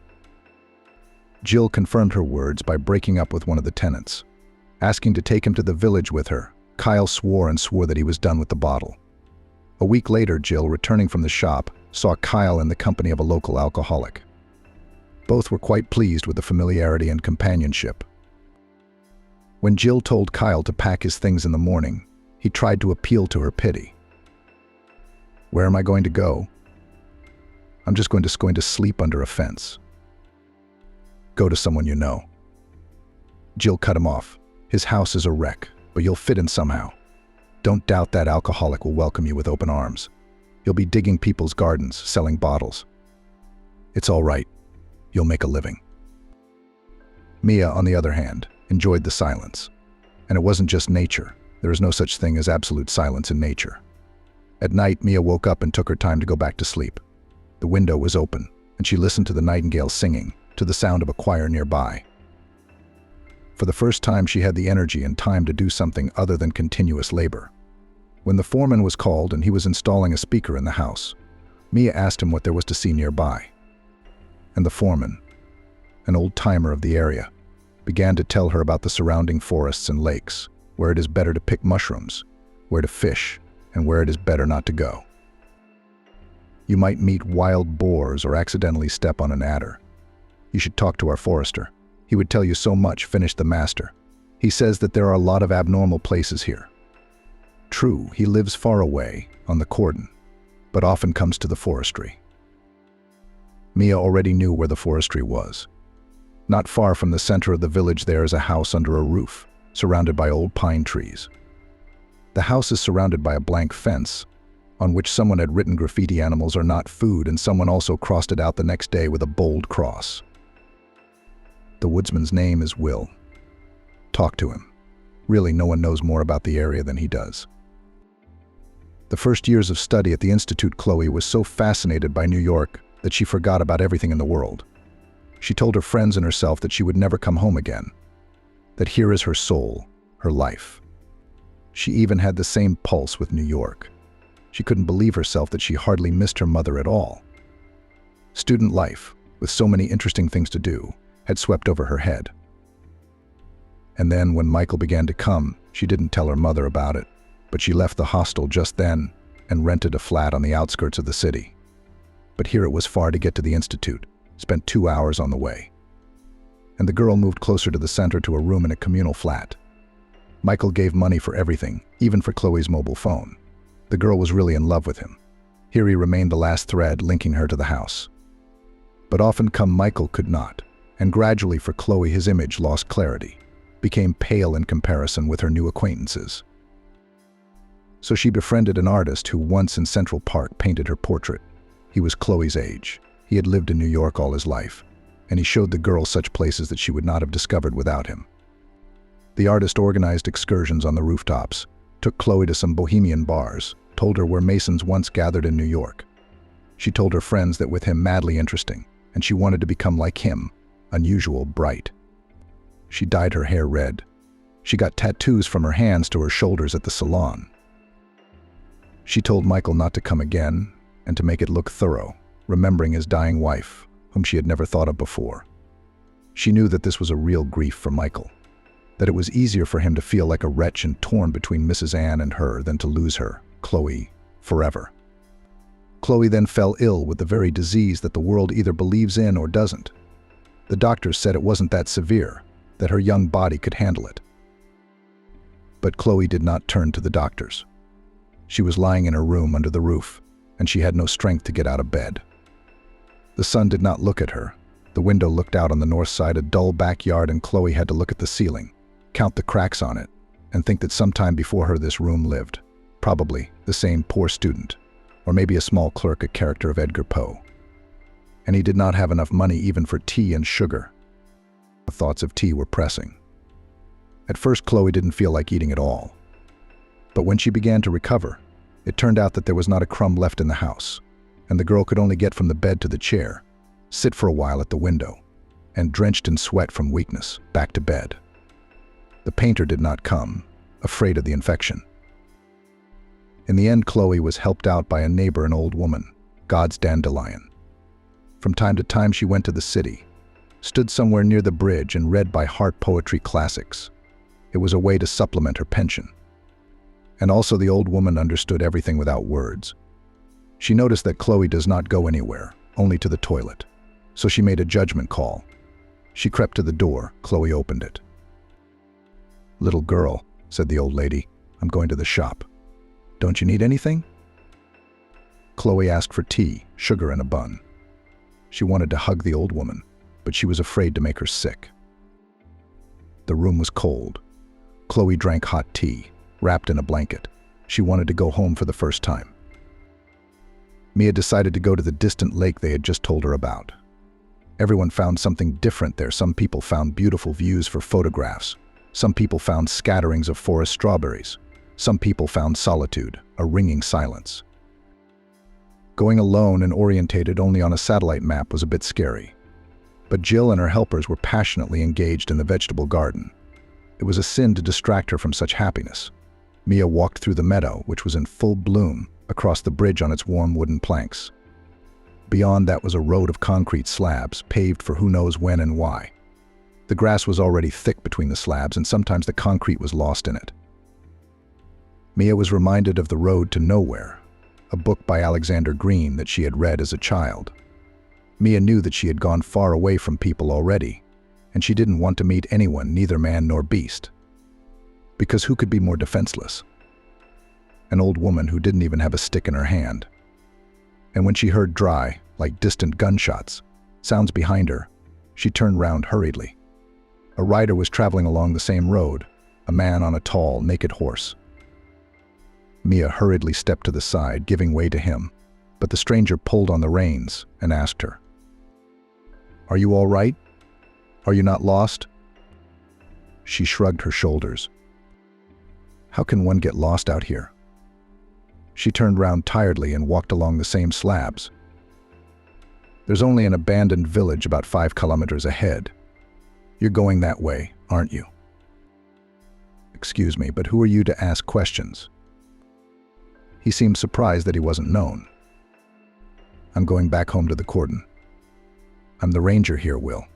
Jill confirmed her words by breaking up with one of the tenants. Asking to take him to the village with her, Kyle swore that he was done with the bottle. A week later, Jill, returning from the shop, saw Kyle in the company of a local alcoholic. Both were quite pleased with the familiarity and companionship. When Jill told Kyle to pack his things in the morning, he tried to appeal to her pity. "Where am I going to go? I'm just going to sleep under a fence." "Go to someone you know." Jill cut him off. His house is a wreck, but you'll fit in somehow. Don't doubt that alcoholic will welcome you with open arms. You'll be digging people's gardens, selling bottles. It's all right. You'll make a living. Mia, on the other hand, enjoyed the silence. And it wasn't just nature. There is no such thing as absolute silence in nature. At night, Mia woke up and took her time to go back to sleep. The window was open, and she listened to the nightingale singing, to the sound of a choir nearby. For the first time, she had the energy and time to do something other than continuous labor. When the foreman was called and he was installing a speaker in the house, Mia asked him what there was to see nearby. And the foreman, an old-timer of the area, began to tell her about the surrounding forests and lakes, where it is better to pick mushrooms, where to fish, and where it is better not to go. You might meet wild boars or accidentally step on an adder. You should talk to our forester. He would tell you so much, finished the master. He says that there are a lot of abnormal places here. True, he lives far away, on the cordon, but often comes to the forestry. Mia already knew where the forestry was. Not far from the center of the village there is a house under a roof, surrounded by old pine trees. The house is surrounded by a blank fence, on which someone had written graffiti "Animals are not food," and someone also crossed it out the next day with a bold cross. The woodsman's name is Will. Talk to him. Really, no one knows more about the area than he does. The first years of study at the Institute, Chloe was so fascinated by New York that she forgot about everything in the world. She told her friends and herself that she would never come home again, that here is her soul, her life. She even had the same pulse with New York. She couldn't believe herself that she hardly missed her mother at all. Student life, with so many interesting things to do, had swept over her head. And then when Michael began to come, she didn't tell her mother about it, but she left the hostel just then and rented a flat on the outskirts of the city. But here it was far to get to the Institute, spent 2 hours on the way. And the girl moved closer to the center to a room in a communal flat. Michael gave money for everything, even for Chloe's mobile phone. The girl was really in love with him. Here he remained the last thread linking her to the house. But often come Michael could not, and gradually for Chloe his image lost clarity, became pale in comparison with her new acquaintances. So she befriended an artist who once in Central Park painted her portrait. He was Chloe's age. He had lived in New York all his life, and he showed the girl such places that she would not have discovered without him. The artist organized excursions on the rooftops, took Chloe to some bohemian bars, told her where Masons once gathered in New York. She told her friends that with him madly interesting, and she wanted to become like him, unusual, bright. She dyed her hair red. She got tattoos from her hands to her shoulders at the salon. She told Michael not to come again, and to make it look thorough, remembering his dying wife, whom she had never thought of before. She knew that this was a real grief for Michael, that it was easier for him to feel like a wretch and torn between Mrs. Ann and her than to lose her, Chloe, forever. Chloe then fell ill with the very disease that the world either believes in or doesn't. The doctors said it wasn't that severe, that her young body could handle it. But Chloe did not turn to the doctors. She was lying in her room under the roof, and she had no strength to get out of bed. The sun did not look at her. The window looked out on the north side, a dull backyard, and Chloe had to look at the ceiling, count the cracks on it, and think that sometime before her this room lived, probably the same poor student, or maybe a small clerk, a character of Edgar Poe. And he did not have enough money even for tea and sugar. The thoughts of tea were pressing. At first, Chloe didn't feel like eating at all. But when she began to recover, it turned out that there was not a crumb left in the house, and the girl could only get from the bed to the chair, sit for a while at the window, and drenched in sweat from weakness, back to bed. The painter did not come, afraid of the infection. In the end, Chloe was helped out by a neighbor, an old woman, God's dandelion. From time to time she went to the city, stood somewhere near the bridge and read by heart poetry classics. It was a way to supplement her pension. And also the old woman understood everything without words. She noticed that Chloe does not go anywhere, only to the toilet. So she made a judgment call. She crept to the door. Chloe opened it. "Little girl," said the old lady, "I'm going to the shop. Don't you need anything?" Chloe asked for tea, sugar, and a bun. She wanted to hug the old woman, but she was afraid to make her sick. The room was cold. Chloe drank hot tea, wrapped in a blanket. She wanted to go home for the first time. Mia decided to go to the distant lake they had just told her about. Everyone found something different there. Some people found beautiful views for photographs. Some people found scatterings of forest strawberries. Some people found solitude, a ringing silence. Going alone and orientated only on a satellite map was a bit scary. But Jill and her helpers were passionately engaged in the vegetable garden. It was a sin to distract her from such happiness. Mia walked through the meadow, which was in full bloom, across the bridge on its warm wooden planks. Beyond that was a road of concrete slabs, paved for who knows when and why. The grass was already thick between the slabs, and sometimes the concrete was lost in it. Mia was reminded of The Road to Nowhere, a book by Alexander Green that she had read as a child. Mia knew that she had gone far away from people already, and she didn't want to meet anyone, neither man nor beast. Because who could be more defenseless? An old woman who didn't even have a stick in her hand. And when she heard dry, like distant gunshots, sounds behind her, she turned round hurriedly. A rider was traveling along the same road, a man on a tall, naked horse. Mia hurriedly stepped to the side, giving way to him, but the stranger pulled on the reins and asked her, "Are you all right? Are you not lost?" She shrugged her shoulders. "How can one get lost out here?" She turned round tiredly and walked along the same slabs. "There's only an abandoned village about 5 kilometers ahead. You're going that way, aren't you?" "Excuse me, but who are you to ask questions?" He seemed surprised that he wasn't known. "I'm going back home to the cordon. I'm the ranger here, Will."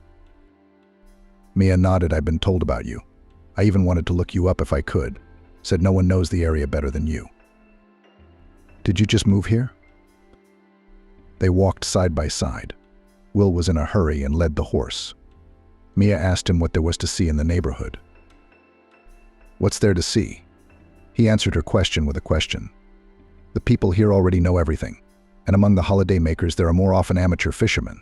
Mia nodded. "I've been told about you. I even wanted to look you up if I could. Said no one knows the area better than you." "Did you just move here?" They walked side by side. Will was in a hurry and led the horse. Mia asked him what there was to see in the neighborhood. "What's there to see?" He answered her question with a question. "The people here already know everything, and among the holiday makers there are more often amateur fishermen.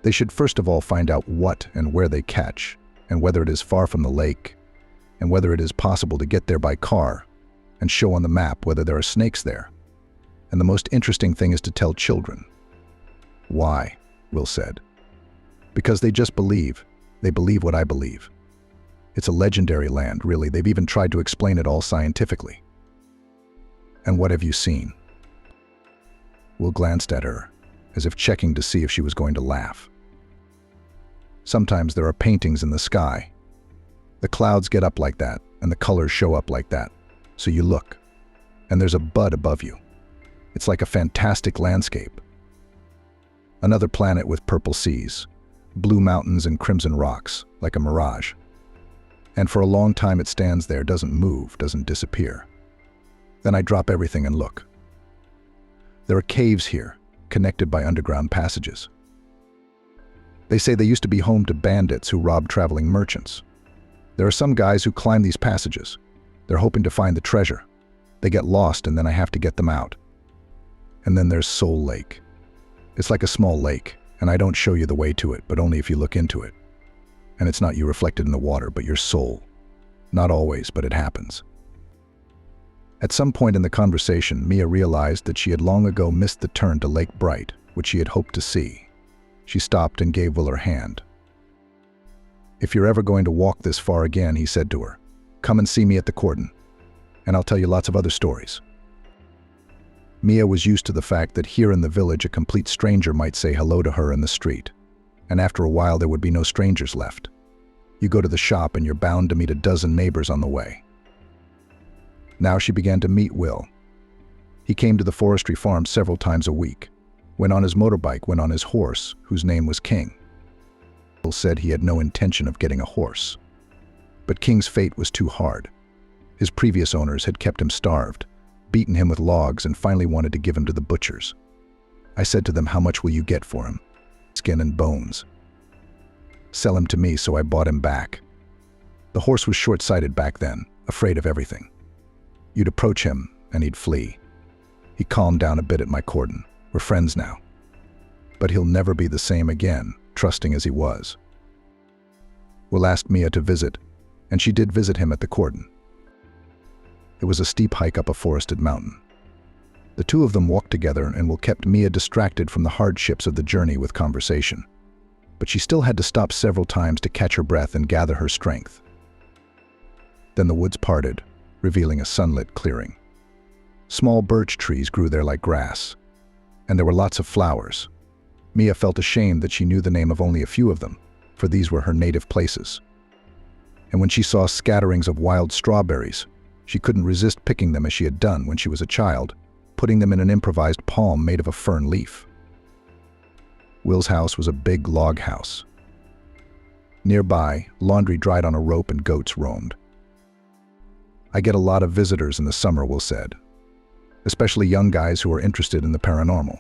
They should first of all find out what and where they catch, and whether it is far from the lake, and whether it is possible to get there by car, and show on the map whether there are snakes there. And the most interesting thing is to tell children." "Why?" Will said. "Because they just believe. They believe what I believe. It's a legendary land, really. They've even tried to explain it all scientifically." "And what have you seen?" Will glanced at her, as if checking to see if she was going to laugh. "Sometimes there are paintings in the sky. The clouds get up like that, and the colors show up like that. So you look, and there's a bud above you. It's like a fantastic landscape. Another planet with purple seas, blue mountains and crimson rocks, like a mirage. And for a long time it stands there, doesn't move, doesn't disappear. Then I drop everything and look. There are caves here, connected by underground passages. They say they used to be home to bandits who robbed traveling merchants. There are some guys who climb these passages. They're hoping to find the treasure. They get lost, and then I have to get them out. And then there's Soul Lake. It's like a small lake, and I don't show you the way to it, but only if you look into it. And it's not you reflected in the water, but your soul. Not always, but it happens." At some point in the conversation, Mia realized that she had long ago missed the turn to Lake Bright, which she had hoped to see. She stopped and gave Will her hand. "If you're ever going to walk this far again," he said to her, "come and see me at the cordon, and I'll tell you lots of other stories." Mia was used to the fact that here in the village a complete stranger might say hello to her in the street, and after a while there would be no strangers left. You go to the shop and you're bound to meet a dozen neighbors on the way. Now she began to meet Will. He came to the forestry farm several times a week, went on his motorbike, went on his horse, whose name was King. Will said he had no intention of getting a horse. But King's fate was too hard. His previous owners had kept him starved, beaten him with logs, and finally wanted to give him to the butchers. I said to them, "How much will you get for him?" "Skin and bones." "Sell him to me," so I bought him back. The horse was short-sighted back then, afraid of everything. You'd approach him, and he'd flee. He calmed down a bit at my cordon. We're friends now. But he'll never be the same again, trusting as he was. Will asked Mia to visit, and she did visit him at the cordon. It was a steep hike up a forested mountain. The two of them walked together and Will kept Mia distracted from the hardships of the journey with conversation. But she still had to stop several times to catch her breath and gather her strength. Then the woods parted, revealing a sunlit clearing. Small birch trees grew there like grass, and there were lots of flowers. Mia felt ashamed that she knew the name of only a few of them, for these were her native places. And when she saw scatterings of wild strawberries, she couldn't resist picking them as she had done when she was a child, putting them in an improvised palm made of a fern leaf. Will's house was a big log house. Nearby, laundry dried on a rope and goats roamed. "I get a lot of visitors in the summer," Will said, "especially young guys who are interested in the paranormal.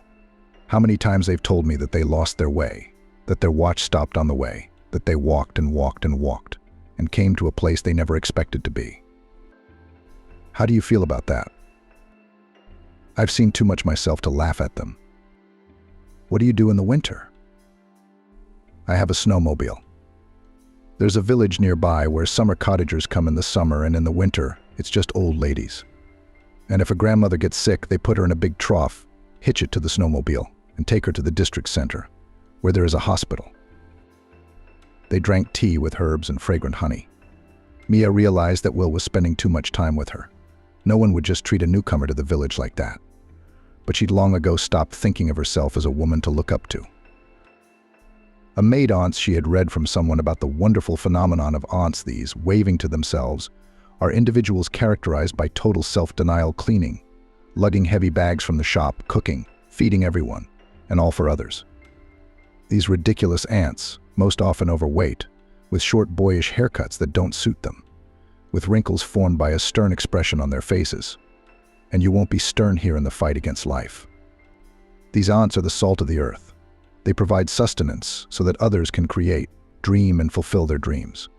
How many times they've told me that they lost their way, that their watch stopped on the way, that they walked and walked and walked, and came to a place they never expected to be. How do you feel about that?" "I've seen too much myself to laugh at them." "What do you do in the winter?" "I have a snowmobile. There's a village nearby where summer cottagers come in the summer, and in the winter, it's just old ladies. And if a grandmother gets sick, they put her in a big trough, hitch it to the snowmobile, and take her to the district center, where there is a hospital." They drank tea with herbs and fragrant honey. Mia realized that Will was spending too much time with her. No one would just treat a newcomer to the village like that. But she'd long ago stopped thinking of herself as a woman to look up to. A maid aunts she had read from someone about the wonderful phenomenon of aunts these, waving to themselves, are individuals characterized by total self-denial cleaning, lugging heavy bags from the shop, cooking, feeding everyone, and all for others. These ridiculous aunts, most often overweight, with short boyish haircuts that don't suit them, with wrinkles formed by a stern expression on their faces. And you won't be stern here in the fight against life. These aunts are the salt of the earth. They provide sustenance so that others can create, dream, and fulfill their dreams.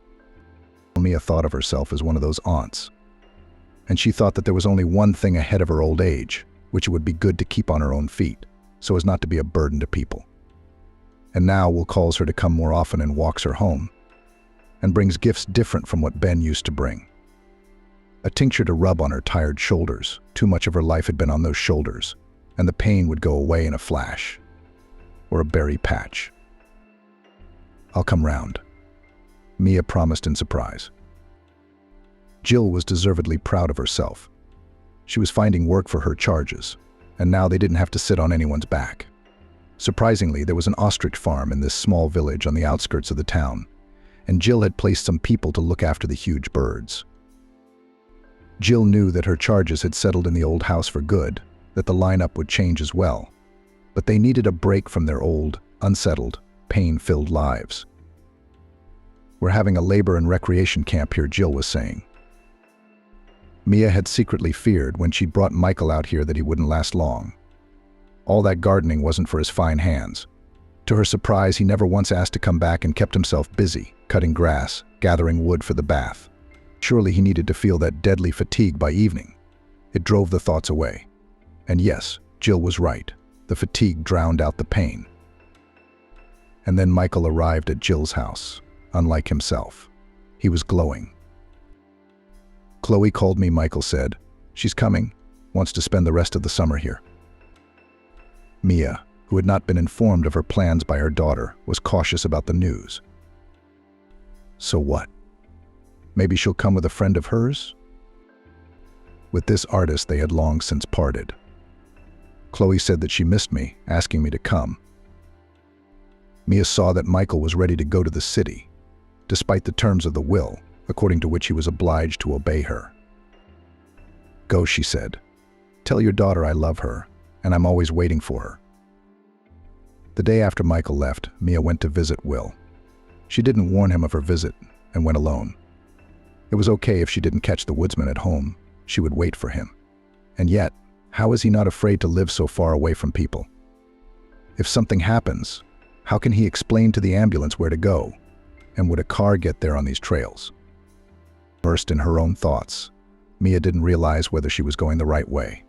Mia thought of herself as one of those aunts, and she thought that there was only one thing ahead of her old age, which it would be good to keep on her own feet, so as not to be a burden to people. And now Will calls her to come more often and walks her home, and brings gifts different from what Ben used to bring. A tincture to rub on her tired shoulders. Too much of her life had been on those shoulders, and the pain would go away in a flash. Or a berry patch. "I'll come round," Mia promised in surprise. Jill was deservedly proud of herself. She was finding work for her charges, and now they didn't have to sit on anyone's back. Surprisingly, there was an ostrich farm in this small village on the outskirts of the town, and Jill had placed some people to look after the huge birds. Jill knew that her charges had settled in the old house for good, that the lineup would change as well. But they needed a break from their old, unsettled, pain-filled lives. "We're having a labor and recreation camp here," Jill was saying. Mia had secretly feared when she'd brought Michael out here that he wouldn't last long. All that gardening wasn't for his fine hands. To her surprise, he never once asked to come back and kept himself busy, cutting grass, gathering wood for the bath. Surely he needed to feel that deadly fatigue by evening. It drove the thoughts away. And yes, Jill was right. The fatigue drowned out the pain. And then Michael arrived at Jill's house, unlike himself. He was glowing. "Chloe called me," Michael said. "She's coming, wants to spend the rest of the summer here." Mia, who had not been informed of her plans by her daughter, was cautious about the news. So what? Maybe she'll come with a friend of hers? With this artist they had long since parted. Chloe said that she missed me, asking me to come. Mia saw that Michael was ready to go to the city, despite the terms of the will, according to which he was obliged to obey her. "Go," she said. "Tell your daughter I love her, and I'm always waiting for her." The day after Michael left, Mia went to visit Will. She didn't warn him of her visit and went alone. It was okay if she didn't catch the woodsman at home. She would wait for him. And yet, how is he not afraid to live so far away from people? If something happens, how can he explain to the ambulance where to go? And would a car get there on these trails? Immersed in her own thoughts, Mia didn't realize whether she was going the right way.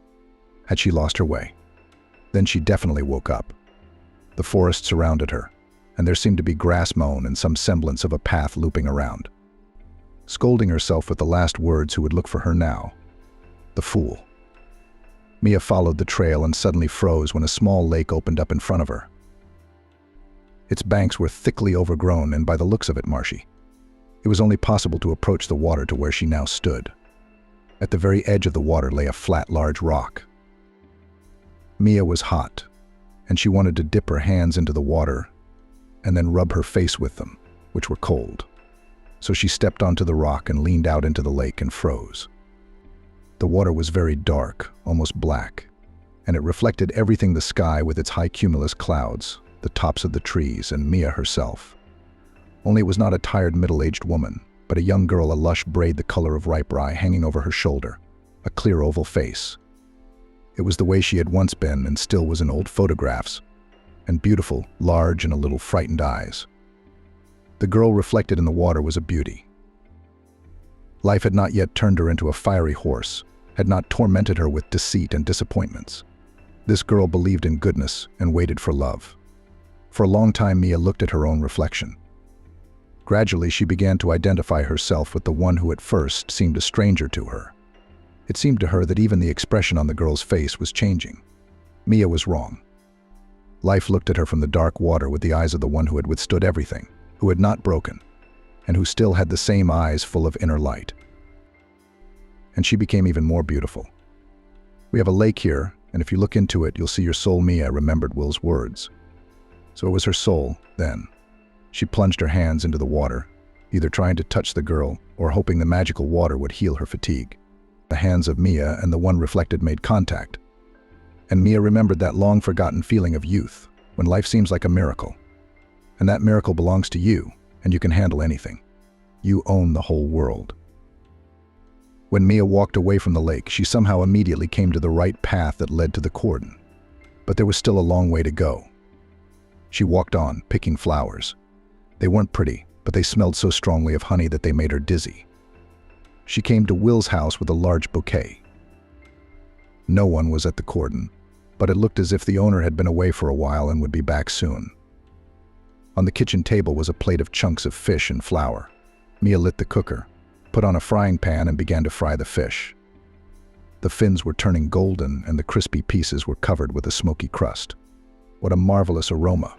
Had she lost her way? Then she definitely woke up. The forest surrounded her, and there seemed to be grass mown and some semblance of a path looping around. Scolding herself with the last words who would look for her now. The fool. Mia followed the trail and suddenly froze when a small lake opened up in front of her. Its banks were thickly overgrown and by the looks of it marshy. It was only possible to approach the water to where she now stood. At the very edge of the water lay a flat, large rock. Mia was hot, and she wanted to dip her hands into the water and then rub her face with them, which were cold. So she stepped onto the rock and leaned out into the lake and froze. The water was very dark, almost black, and it reflected everything: the sky with its high cumulus clouds, the tops of the trees, and Mia herself. Only it was not a tired middle-aged woman, but a young girl, a lush braid the color of ripe rye hanging over her shoulder, a clear oval face. It was the way she had once been and still was in old photographs, and beautiful, large, and a little frightened eyes. The girl reflected in the water was a beauty. Life had not yet turned her into a fiery horse, had not tormented her with deceit and disappointments. This girl believed in goodness and waited for love. For a long time, Mia looked at her own reflection. Gradually, she began to identify herself with the one who at first seemed a stranger to her. It seemed to her that even the expression on the girl's face was changing. Mia was wrong. Life looked at her from the dark water with the eyes of the one who had withstood everything, who had not broken, and who still had the same eyes full of inner light. And she became even more beautiful. We have a lake here, and if you look into it, you'll see your soul. Mia remembered Will's words. So it was her soul, then. She plunged her hands into the water, either trying to touch the girl or hoping the magical water would heal her fatigue. The hands of Mia and the one reflected made contact. And Mia remembered that long-forgotten feeling of youth, when life seems like a miracle. And that miracle belongs to you, and you can handle anything. You own the whole world. When Mia walked away from the lake, she somehow immediately came to the right path that led to the cordon. But there was still a long way to go. She walked on, picking flowers. They weren't pretty, but they smelled so strongly of honey that they made her dizzy. She came to Will's house with a large bouquet. No one was at the cordon, but it looked as if the owner had been away for a while and would be back soon. On the kitchen table was a plate of chunks of fish and flour. Mia lit the cooker, put on a frying pan, and began to fry the fish. The fins were turning golden, and the crispy pieces were covered with a smoky crust. What a marvelous aroma!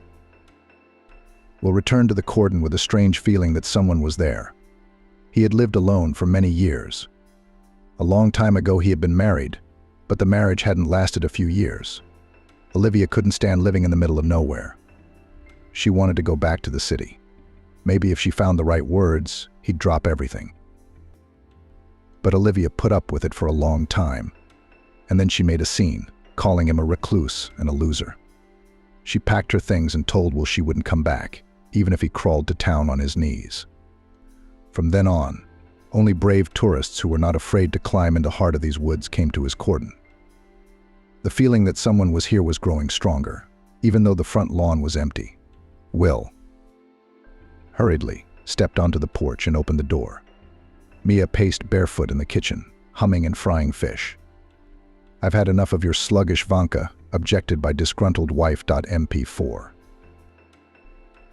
Will returned to the cordon with a strange feeling that someone was there. He had lived alone for many years. A long time ago he had been married, but the marriage hadn't lasted a few years. Olivia couldn't stand living in the middle of nowhere. She wanted to go back to the city. Maybe if she found the right words, he'd drop everything. But Olivia put up with it for a long time, and then she made a scene, calling him a recluse and a loser. She packed her things and told Will she wouldn't come back, even if he crawled to town on his knees. From then on, only brave tourists who were not afraid to climb into the heart of these woods came to his cordon. The feeling that someone was here was growing stronger, even though the front lawn was empty. Will hurriedly stepped onto the porch and opened the door. Mia paced barefoot in the kitchen, humming and frying fish. "I've had enough of your sluggish Vanka," objected by disgruntled wife. MP4.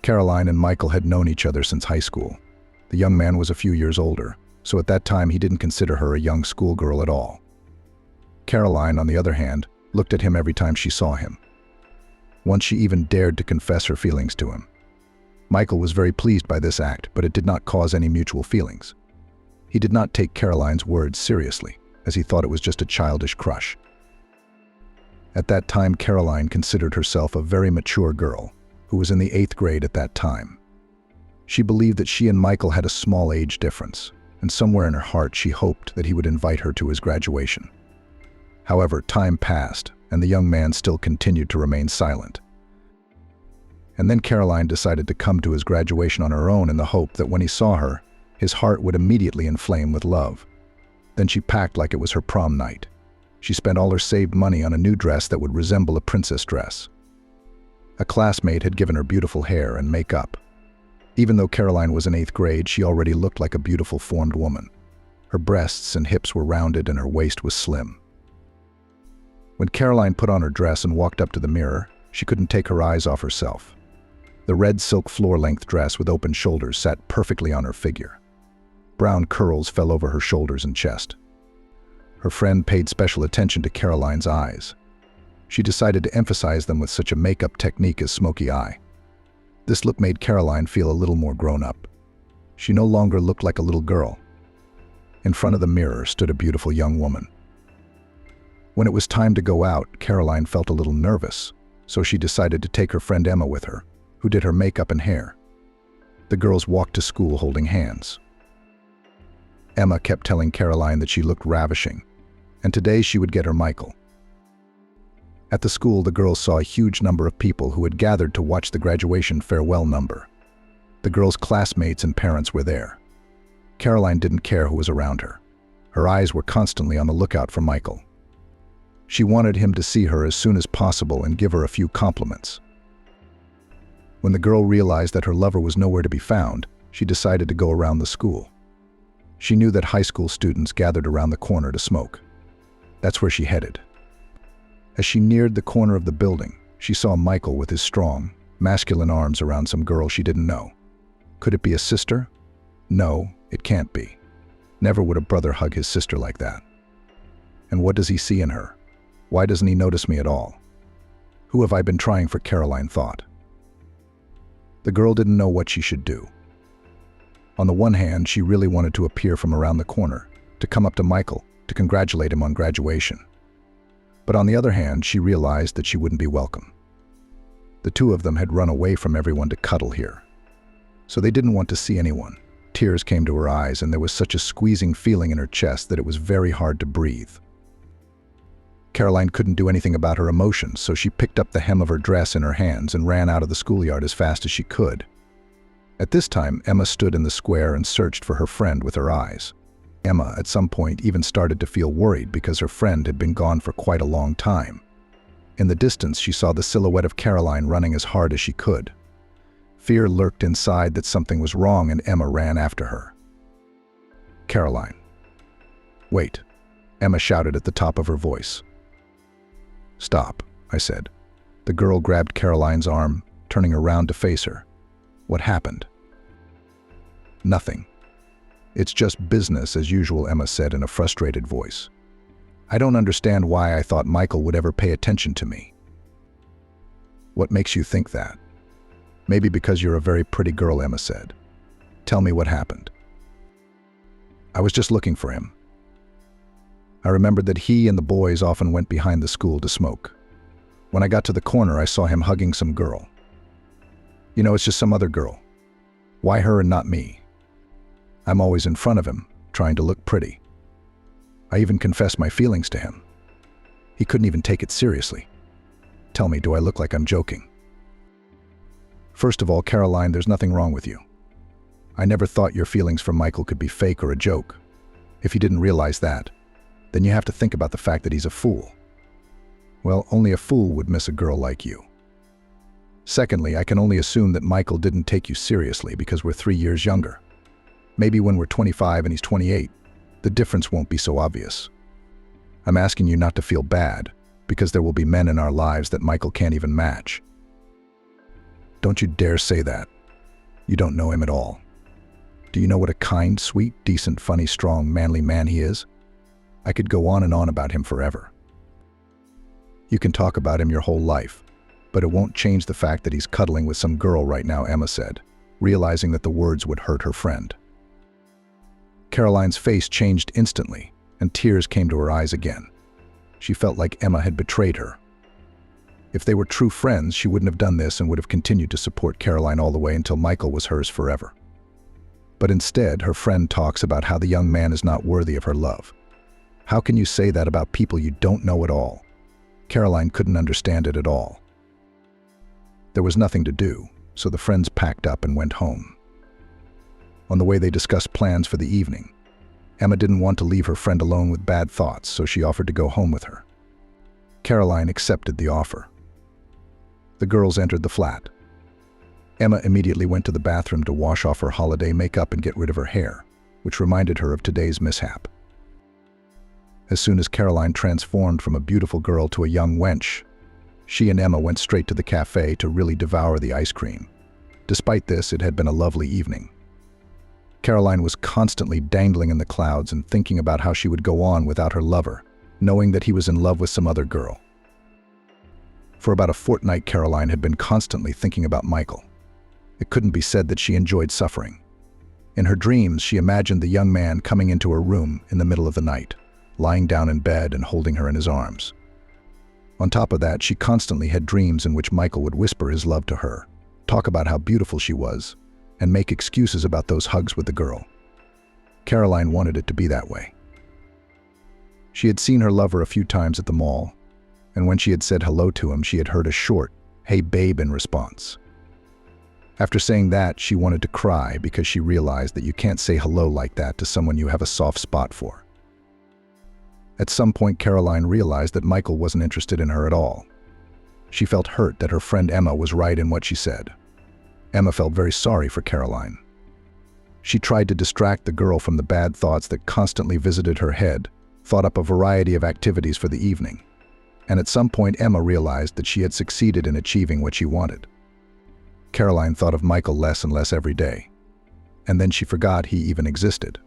Caroline and Michael had known each other since high school. The young man was a few years older, so at that time he didn't consider her a young schoolgirl at all. Caroline, on the other hand, looked at him every time she saw him. Once she even dared to confess her feelings to him. Michael was very pleased by this act, but it did not cause any mutual feelings. He did not take Caroline's words seriously, as he thought it was just a childish crush. At that time, Caroline considered herself a very mature girl, who was in the 8th grade at that time. She believed that she and Michael had a small age difference, and somewhere in her heart she hoped that he would invite her to his graduation. However, time passed, and the young man still continued to remain silent. And then Caroline decided to come to his graduation on her own in the hope that when he saw her, his heart would immediately inflame with love. Then she packed like it was her prom night. She spent all her saved money on a new dress that would resemble a princess dress. A classmate had given her beautiful hair and makeup. Even though Caroline was in 8th grade, she already looked like a beautiful formed woman. Her breasts and hips were rounded and her waist was slim. When Caroline put on her dress and walked up to the mirror, she couldn't take her eyes off herself. The red silk floor-length dress with open shoulders sat perfectly on her figure. Brown curls fell over her shoulders and chest. Her friend paid special attention to Caroline's eyes. She decided to emphasize them with such a makeup technique as smoky eye. This look made Caroline feel a little more grown up. She no longer looked like a little girl. In front of the mirror stood a beautiful young woman. When it was time to go out, Caroline felt a little nervous, so she decided to take her friend Emma with her, who did her makeup and hair. The girls walked to school holding hands. Emma kept telling Caroline that she looked ravishing, and today she would get her Michael. At the school, the girls saw a huge number of people who had gathered to watch the graduation farewell number. The girls' classmates and parents were there. Caroline didn't care who was around her. Her eyes were constantly on the lookout for Michael. She wanted him to see her as soon as possible and give her a few compliments. When the girl realized that her lover was nowhere to be found, she decided to go around the school. She knew that high school students gathered around the corner to smoke. That's where she headed. As she neared the corner of the building, she saw Michael with his strong, masculine arms around some girl she didn't know. Could it be a sister? No, it can't be. Never would a brother hug his sister like that. And what does he see in her? Why doesn't he notice me at all? Who have I been trying for? Caroline thought. The girl didn't know what she should do. On the one hand, she really wanted to appear from around the corner, to come up to Michael, to congratulate him on graduation. But on the other hand, she realized that she wouldn't be welcome. The two of them had run away from everyone to cuddle here. So they didn't want to see anyone. Tears came to her eyes, and there was such a squeezing feeling in her chest that it was very hard to breathe. Caroline couldn't do anything about her emotions, so she picked up the hem of her dress in her hands and ran out of the schoolyard as fast as she could. At this time, Emma stood in the square and searched for her friend with her eyes. Emma, at some point, even started to feel worried because her friend had been gone for quite a long time. In the distance, she saw the silhouette of Caroline running as hard as she could. Fear lurked inside that something was wrong, and Emma ran after her. Caroline. Wait, Emma shouted at the top of her voice. Stop, I said. The girl grabbed Caroline's arm, turning around to face her. What happened? Nothing. It's just business as usual, Emma said in a frustrated voice. I don't understand why I thought Michael would ever pay attention to me. What makes you think that? Maybe because you're a very pretty girl, Emma said. Tell me what happened. I was just looking for him. I remembered that he and the boys often went behind the school to smoke. When I got to the corner, I saw him hugging some girl. You know, it's just some other girl. Why her and not me? I'm always in front of him, trying to look pretty. I even confessed my feelings to him. He couldn't even take it seriously. Tell me, do I look like I'm joking? First of all, Caroline, there's nothing wrong with you. I never thought your feelings for Michael could be fake or a joke. If you didn't realize that, then you have to think about the fact that he's a fool. Well, only a fool would miss a girl like you. Secondly, I can only assume that Michael didn't take you seriously because we're 3 years younger. Maybe when we're 25 and he's 28, the difference won't be so obvious. I'm asking you not to feel bad, because there will be men in our lives that Michael can't even match. Don't you dare say that. You don't know him at all. Do you know what a kind, sweet, decent, funny, strong, manly man he is? I could go on and on about him forever. You can talk about him your whole life, but it won't change the fact that he's cuddling with some girl right now, Emma said, realizing that the words would hurt her friend. Caroline's face changed instantly, and tears came to her eyes again. She felt like Emma had betrayed her. If they were true friends, she wouldn't have done this and would have continued to support Caroline all the way until Michael was hers forever. But instead, her friend talks about how the young man is not worthy of her love. How can you say that about people you don't know at all? Caroline couldn't understand it at all. There was nothing to do, so the friends packed up and went home. On the way, they discussed plans for the evening. Emma didn't want to leave her friend alone with bad thoughts, so she offered to go home with her. Caroline accepted the offer. The girls entered the flat. Emma immediately went to the bathroom to wash off her holiday makeup and get rid of her hair, which reminded her of today's mishap. As soon as Caroline transformed from a beautiful girl to a young wench, she and Emma went straight to the cafe to really devour the ice cream. Despite this, it had been a lovely evening. Caroline was constantly dangling in the clouds and thinking about how she would go on without her lover, knowing that he was in love with some other girl. For about a fortnight, Caroline had been constantly thinking about Michael. It couldn't be said that she enjoyed suffering. In her dreams, she imagined the young man coming into her room in the middle of the night, lying down in bed and holding her in his arms. On top of that, she constantly had dreams in which Michael would whisper his love to her, talk about how beautiful she was, and make excuses about those hugs with the girl. Caroline wanted it to be that way. She had seen her lover a few times at the mall, and when she had said hello to him, she had heard a short, "Hey babe," in response. After saying that, she wanted to cry because she realized that you can't say hello like that to someone you have a soft spot for. At some point, Caroline realized that Michael wasn't interested in her at all. She felt hurt that her friend Emma was right in what she said. Emma felt very sorry for Caroline. She tried to distract the girl from the bad thoughts that constantly visited her head, thought up a variety of activities for the evening. And at some point, Emma realized that she had succeeded in achieving what she wanted. Caroline thought of Michael less and less every day. And then she forgot he even existed.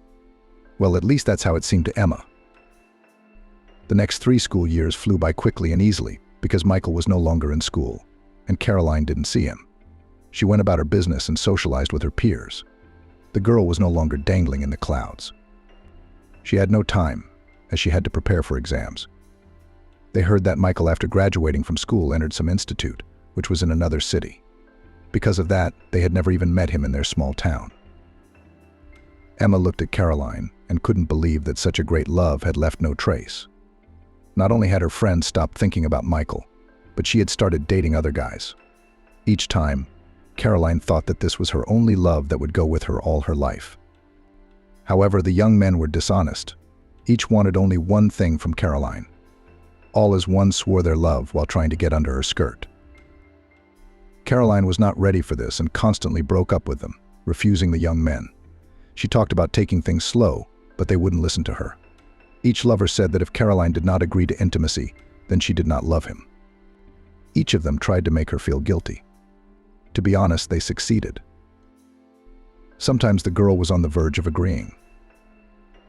Well, at least that's how it seemed to Emma. The next 3 school years flew by quickly and easily because Michael was no longer in school, and Caroline didn't see him. She went about her business and socialized with her peers. The girl was no longer dangling in the clouds. She had no time, as she had to prepare for exams. They heard that Michael, after graduating from school, entered some institute, which was in another city. Because of that, they had never even met him in their small town. Emma looked at Caroline and couldn't believe that such a great love had left no trace. Not only had her friend stopped thinking about Michael, but she had started dating other guys. Each time, Caroline thought that this was her only love that would go with her all her life. However, the young men were dishonest. Each wanted only one thing from Caroline. All as one swore their love while trying to get under her skirt. Caroline was not ready for this and constantly broke up with them, refusing the young men. She talked about taking things slow, but they wouldn't listen to her. Each lover said that if Caroline did not agree to intimacy, then she did not love him. Each of them tried to make her feel guilty. To be honest, they succeeded. Sometimes the girl was on the verge of agreeing.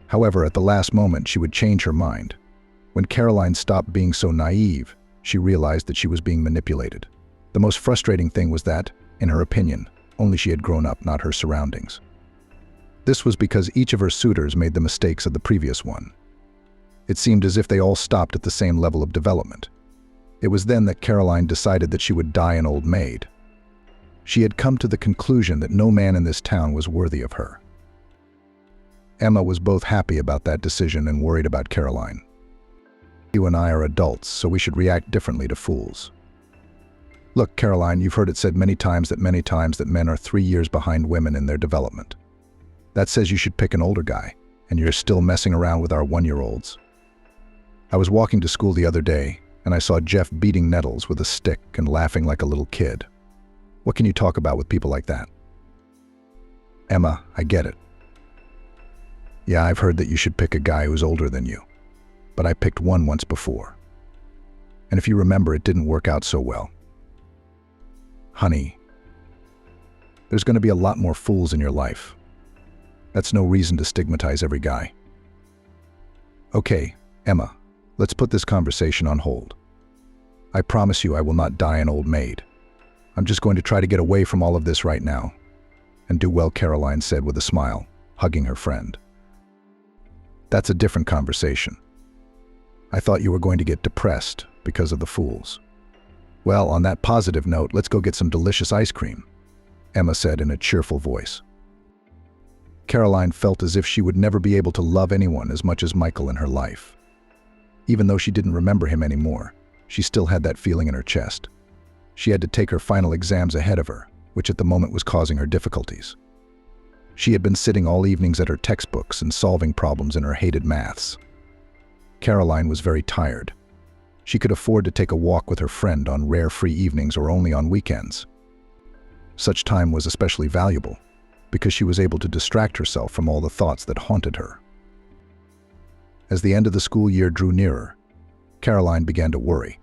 However, at the last moment, she would change her mind. When Caroline stopped being so naive, she realized that she was being manipulated. The most frustrating thing was that, in her opinion, only she had grown up, not her surroundings. This was because each of her suitors made the mistakes of the previous one. It seemed as if they all stopped at the same level of development. It was then that Caroline decided that she would die an old maid. She had come to the conclusion that no man in this town was worthy of her. Emma was both happy about that decision and worried about Caroline. You and I are adults, so we should react differently to fools. Look, Caroline, you've heard it said many times that men are 3 years behind women in their development. That says you should pick an older guy, and you're still messing around with our 1-year-olds. I was walking to school the other day, and I saw Jeff beating nettles with a stick and laughing like a little kid. What can you talk about with people like that? Emma, I get it. Yeah, I've heard that you should pick a guy who's older than you, but I picked one once before. And if you remember, it didn't work out so well. Honey, there's going to be a lot more fools in your life. That's no reason to stigmatize every guy. Okay, Emma, let's put this conversation on hold. I promise you I will not die an old maid. I'm just going to try to get away from all of this right now. And do well, Caroline said with a smile, hugging her friend. That's a different conversation. I thought you were going to get depressed because of the fools. Well, on that positive note, let's go get some delicious ice cream, Emma said in a cheerful voice. Caroline felt as if she would never be able to love anyone as much as Michael in her life. Even though she didn't remember him anymore, she still had that feeling in her chest. She had to take her final exams ahead of her, which at the moment was causing her difficulties. She had been sitting all evenings at her textbooks and solving problems in her hated maths. Caroline was very tired. She could afford to take a walk with her friend on rare free evenings or only on weekends. Such time was especially valuable because she was able to distract herself from all the thoughts that haunted her. As the end of the school year drew nearer, Caroline began to worry.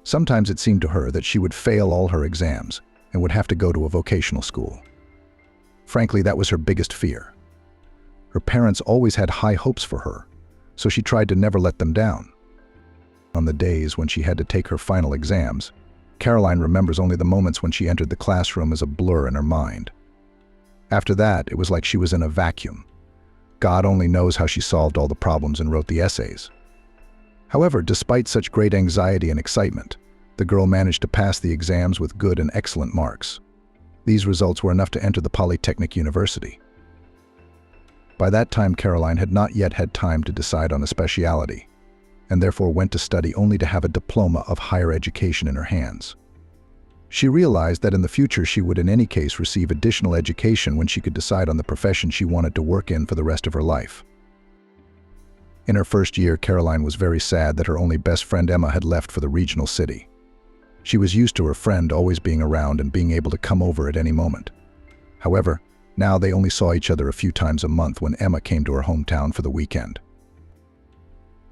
Sometimes it seemed to her that she would fail all her exams and would have to go to a vocational school. Frankly, that was her biggest fear. Her parents always had high hopes for her, so she tried to never let them down. On the days when she had to take her final exams, Caroline remembers only the moments when she entered the classroom as a blur in her mind. After that, it was like she was in a vacuum. God only knows how she solved all the problems and wrote the essays. However, despite such great anxiety and excitement, the girl managed to pass the exams with good and excellent marks. These results were enough to enter the Polytechnic University. By that time, Caroline had not yet had time to decide on a specialty, and therefore went to study only to have a diploma of higher education in her hands. She realized that in the future she would in any case receive additional education when she could decide on the profession she wanted to work in for the rest of her life. In her first year, Caroline was very sad that her only best friend Emma had left for the regional city. She was used to her friend always being around and being able to come over at any moment. However, now they only saw each other a few times a month when Emma came to her hometown for the weekend.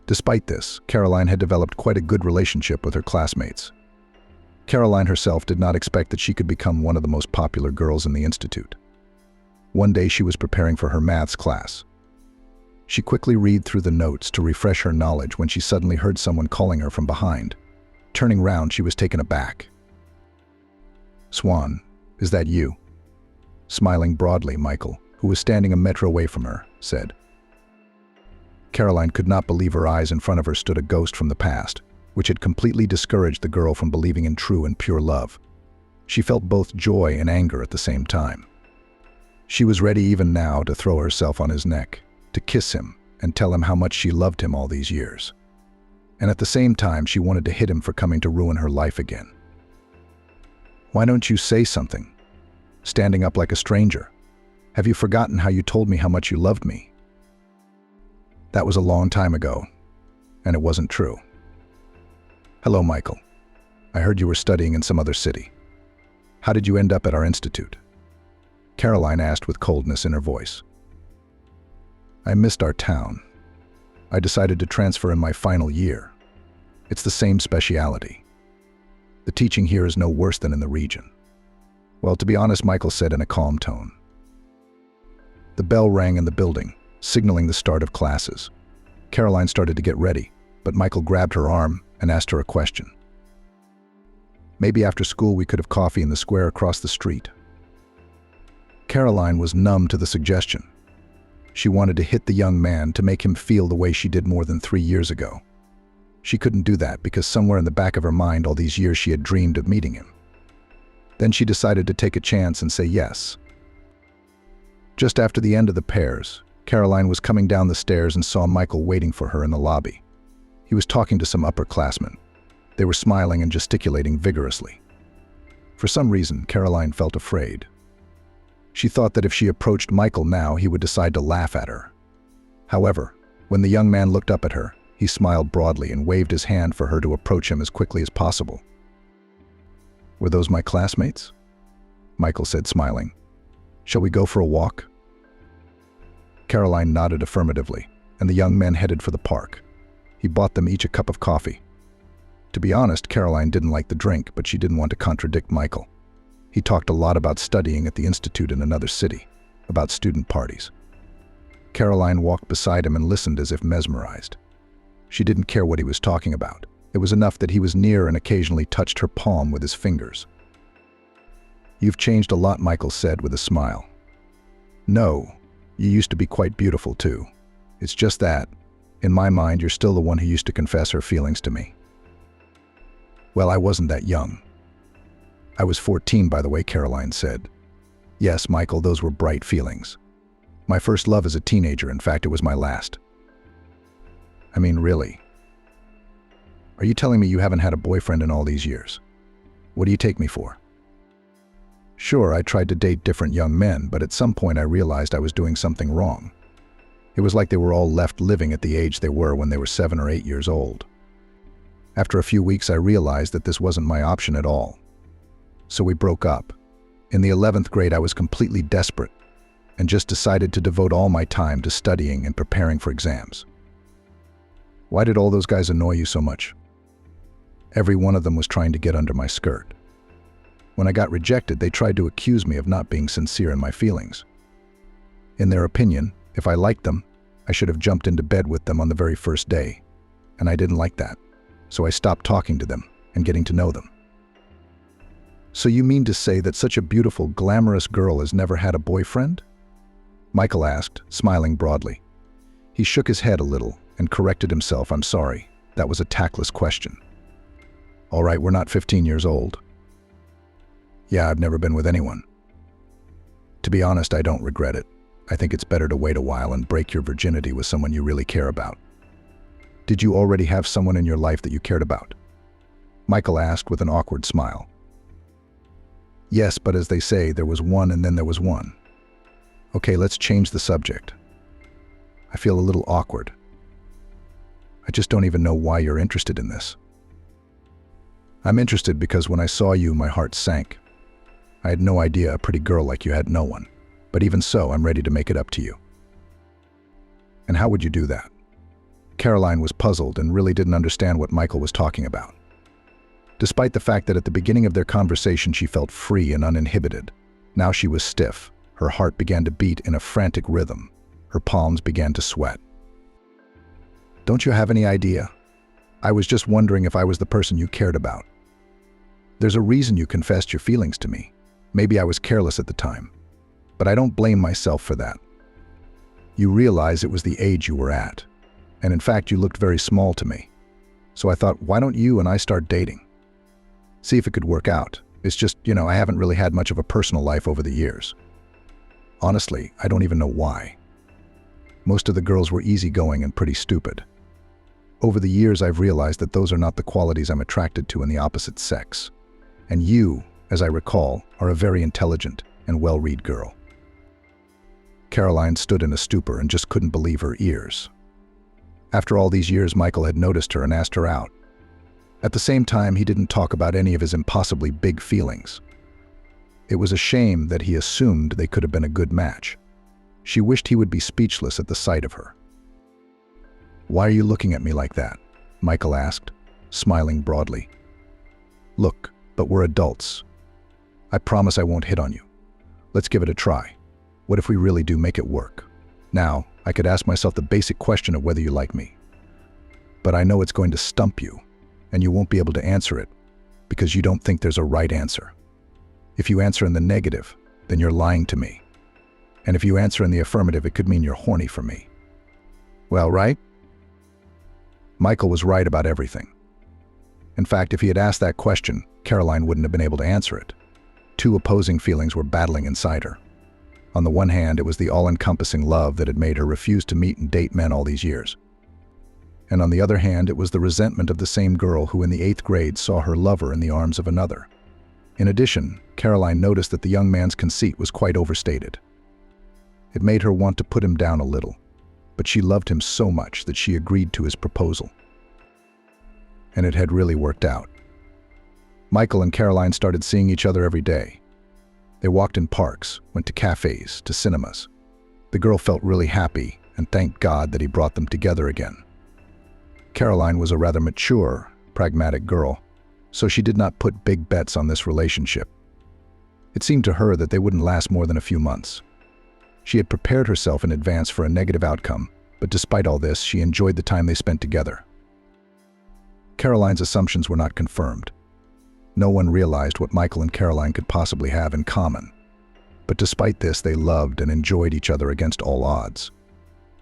Despite this, Caroline had developed quite a good relationship with her classmates. Caroline herself did not expect that she could become one of the most popular girls in the institute. One day she was preparing for her maths class. She quickly read through the notes to refresh her knowledge when she suddenly heard someone calling her from behind. Turning round, she was taken aback. "Swan, is that you?" Smiling broadly, Michael, who was standing a metro away from her, said. Caroline could not believe her eyes. In front of her stood a ghost from the past, which had completely discouraged the girl from believing in true and pure love. She felt both joy and anger at the same time. She was ready even now to throw herself on his neck, to kiss him and tell him how much she loved him all these years. And at the same time, she wanted to hit him for coming to ruin her life again. "Why don't you say something? Standing up like a stranger. Have you forgotten how you told me how much you loved me?" "That was a long time ago, and it wasn't true." "Hello, Michael. I heard you were studying in some other city. How did you end up at our institute?" Caroline asked with coldness in her voice. "I missed our town. I decided to transfer in my final year. It's the same specialty. The teaching here is no worse than in the region." "Well, to be honest," Michael said in a calm tone. The bell rang in the building, signaling the start of classes. Caroline started to get ready, but Michael grabbed her arm and asked her a question. "Maybe after school we could have coffee in the square across the street." Caroline was numb to the suggestion. She wanted to hit the young man to make him feel the way she did more than 3 years ago. She couldn't do that because somewhere in the back of her mind all these years she had dreamed of meeting him. Then she decided to take a chance and say yes. Just after the end of the pairs, Caroline was coming down the stairs and saw Michael waiting for her in the lobby. He was talking to some upperclassmen. They were smiling and gesticulating vigorously. For some reason, Caroline felt afraid. She thought that if she approached Michael now, he would decide to laugh at her. However, when the young man looked up at her, he smiled broadly and waved his hand for her to approach him as quickly as possible. "Were those my classmates?" Michael said, smiling. "Shall we go for a walk?" Caroline nodded affirmatively, and the young men headed for the park. He bought them each a cup of coffee. To be honest, Caroline didn't like the drink, but she didn't want to contradict Michael. He talked a lot about studying at the institute in another city, about student parties. Caroline walked beside him and listened as if mesmerized. She didn't care what he was talking about. It was enough that he was near and occasionally touched her palm with his fingers. "You've changed a lot," Michael said with a smile. "No, you used to be quite beautiful too. It's just that, in my mind, you're still the one who used to confess her feelings to me." "Well, I wasn't that young." "I was 14, by the way," Caroline said. "Yes, Michael, those were bright feelings. My first love as a teenager, in fact, it was my last." "I mean, really? Are you telling me you haven't had a boyfriend in all these years? What do you take me for?" "Sure, I tried to date different young men, but at some point I realized I was doing something wrong. It was like they were all left living at the age they were when they were 7 or 8 years old. After a few weeks, I realized that this wasn't my option at all. So we broke up. In the 11th grade, I was completely desperate and just decided to devote all my time to studying and preparing for exams." "Why did all those guys annoy you so much?" "Every one of them was trying to get under my skirt." When I got rejected, they tried to accuse me of not being sincere in my feelings. In their opinion, if I liked them, I should have jumped into bed with them on the very first day. And I didn't like that, so I stopped talking to them and getting to know them. So you mean to say that such a beautiful, glamorous girl has never had a boyfriend? Michael asked, smiling broadly. He shook his head a little and corrected himself. I'm sorry, that was a tactless question. All right, we're not 15 years old. Yeah, I've never been with anyone. To be honest, I don't regret it. I think it's better to wait a while and break your virginity with someone you really care about. Did you already have someone in your life that you cared about? Michael asked with an awkward smile. Yes, but as they say, there was one and then there was one. Okay, let's change the subject. I feel a little awkward. I just don't even know why you're interested in this. I'm interested because when I saw you, my heart sank. I had no idea a pretty girl like you had no one. But even so, I'm ready to make it up to you. And how would you do that? Caroline was puzzled and really didn't understand what Michael was talking about. Despite the fact that at the beginning of their conversation she felt free and uninhibited, now she was stiff. Her heart began to beat in a frantic rhythm. Her palms began to sweat. Don't you have any idea? I was just wondering if I was the person you cared about. There's a reason you confessed your feelings to me. Maybe I was careless at the time, but I don't blame myself for that. You realize it was the age you were at, and in fact you looked very small to me. So I thought, why don't you and I start dating? See if it could work out. It's just, I haven't really had much of a personal life over the years. Honestly, I don't even know why. Most of the girls were easygoing and pretty stupid. Over the years, I've realized that those are not the qualities I'm attracted to in the opposite sex. And you, as I recall, are a very intelligent and well-read girl. Caroline stood in a stupor and just couldn't believe her ears. After all these years, Michael had noticed her and asked her out. At the same time, he didn't talk about any of his impossibly big feelings. It was a shame that he assumed they could have been a good match. She wished he would be speechless at the sight of her. Why are you looking at me like that? Michael asked, smiling broadly. Look, but we're adults. I promise I won't hit on you. Let's give it a try. What if we really do make it work? Now, I could ask myself the basic question of whether you like me. But I know it's going to stump you, and you won't be able to answer it because you don't think there's a right answer. If you answer in the negative, then you're lying to me. And if you answer in the affirmative, it could mean you're horny for me. Well, right? Michael was right about everything. In fact, if he had asked that question, Caroline wouldn't have been able to answer it. Two opposing feelings were battling inside her. On the one hand, it was the all-encompassing love that had made her refuse to meet and date men all these years. And on the other hand, it was the resentment of the same girl who in the 8th grade saw her lover in the arms of another. In addition, Caroline noticed that the young man's conceit was quite overstated. It made her want to put him down a little, but she loved him so much that she agreed to his proposal. And it had really worked out. Michael and Caroline started seeing each other every day. They walked in parks, went to cafes, to cinemas. The girl felt really happy and thanked God that he brought them together again. Caroline was a rather mature, pragmatic girl, so she did not put big bets on this relationship. It seemed to her that they wouldn't last more than a few months. She had prepared herself in advance for a negative outcome, but despite all this, she enjoyed the time they spent together. Caroline's assumptions were not confirmed. No one realized what Michael and Caroline could possibly have in common. But despite this, they loved and enjoyed each other against all odds.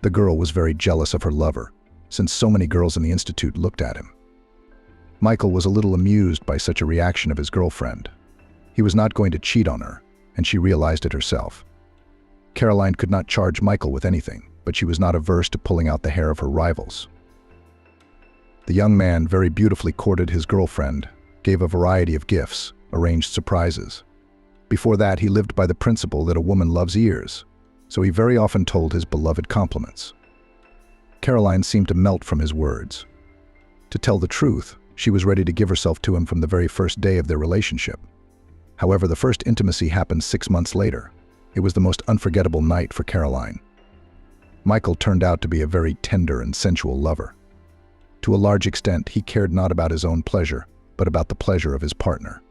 The girl was very jealous of her lover, since so many girls in the institute looked at him. Michael was a little amused by such a reaction of his girlfriend. He was not going to cheat on her, and she realized it herself. Caroline could not charge Michael with anything, but she was not averse to pulling out the hair of her rivals. The young man very beautifully courted his girlfriend, gave a variety of gifts, arranged surprises. Before that, he lived by the principle that a woman loves ears, so he very often told his beloved compliments. Caroline seemed to melt from his words. To tell the truth, she was ready to give herself to him from the very first day of their relationship. However, the first intimacy happened 6 months later. It was the most unforgettable night for Caroline. Michael turned out to be a very tender and sensual lover. To a large extent, he cared not about his own pleasure, but about the pleasure of his partner.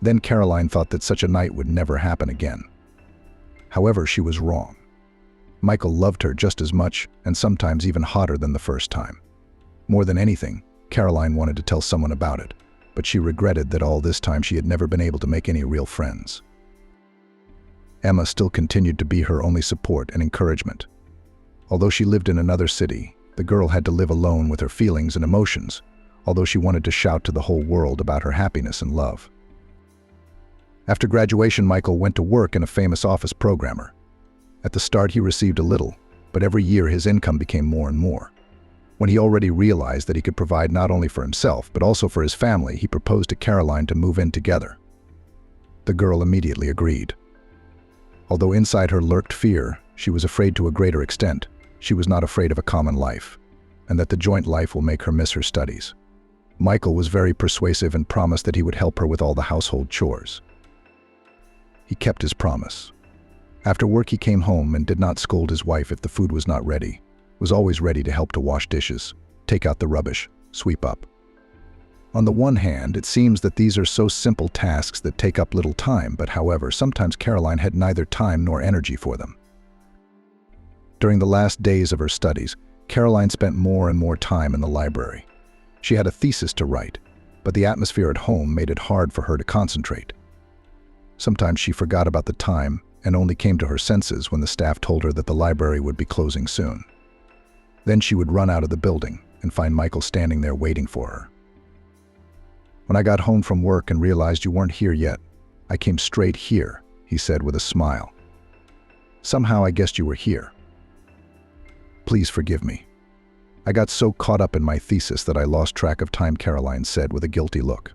Then Caroline thought that such a night would never happen again. However, she was wrong. Michael loved her just as much, and sometimes even hotter than the first time. More than anything, Caroline wanted to tell someone about it, but she regretted that all this time she had never been able to make any real friends. Emma still continued to be her only support and encouragement. Although she lived in another city, the girl had to live alone with her feelings and emotions, although she wanted to shout to the whole world about her happiness and love. After graduation, Michael went to work in a famous office programmer. At the start, he received a little, but every year his income became more and more. When he already realized that he could provide not only for himself, but also for his family, he proposed to Caroline to move in together. The girl immediately agreed. Although inside her lurked fear, she was afraid to a greater extent. She was not afraid of a common life, and that the joint life will make her miss her studies. Michael was very persuasive and promised that he would help her with all the household chores. He kept his promise. After work, he came home and did not scold his wife if the food was not ready, was always ready to help to wash dishes, take out the rubbish, sweep up. On the one hand, it seems that these are so simple tasks that take up little time, but however, sometimes Caroline had neither time nor energy for them. During the last days of her studies, Caroline spent more and more time in the library. She had a thesis to write, but the atmosphere at home made it hard for her to concentrate. Sometimes she forgot about the time and only came to her senses when the staff told her that the library would be closing soon. Then she would run out of the building and find Michael standing there waiting for her. "When I got home from work and realized you weren't here yet, I came straight here," he said with a smile. "Somehow I guessed you were here. Please forgive me. I got so caught up in my thesis that I lost track of time," Caroline said with a guilty look.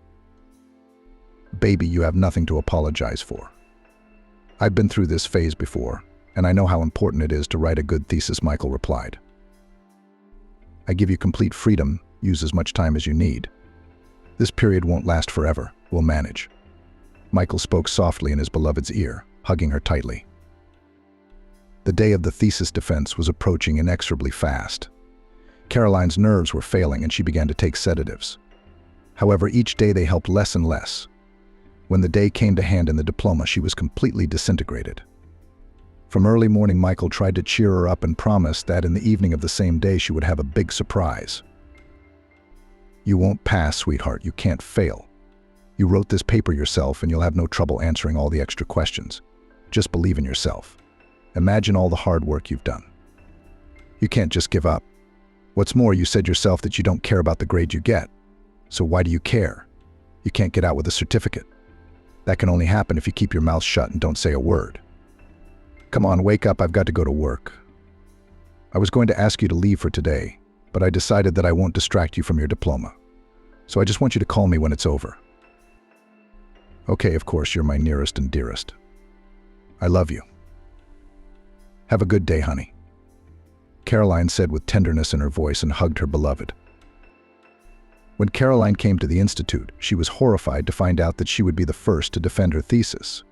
"Baby, you have nothing to apologize for. I've been through this phase before, and I know how important it is to write a good thesis," Michael replied. "I give you complete freedom, use as much time as you need. This period won't last forever, we'll manage." Michael spoke softly in his beloved's ear, hugging her tightly. The day of the thesis defense was approaching inexorably fast. Caroline's nerves were failing and she began to take sedatives. However, each day they helped less and less. When the day came to hand in the diploma, she was completely disintegrated. From early morning, Michael tried to cheer her up and promised that in the evening of the same day she would have a big surprise. "You won't pass, sweetheart. You can't fail. You wrote this paper yourself and you'll have no trouble answering all the extra questions. Just believe in yourself. Imagine all the hard work you've done. You can't just give up. What's more, you said yourself that you don't care about the grade you get. So why do you care? You can't get out with a certificate. That can only happen if you keep your mouth shut and don't say a word. Come on, wake up, I've got to go to work. I was going to ask you to leave for today, but I decided that I won't distract you from your diploma. So I just want you to call me when it's over." "Okay, of course, you're my nearest and dearest. I love you. Have a good day, honey," Caroline said with tenderness in her voice and hugged her beloved. When Caroline came to the institute, she was horrified to find out that she would be the first to defend her thesis.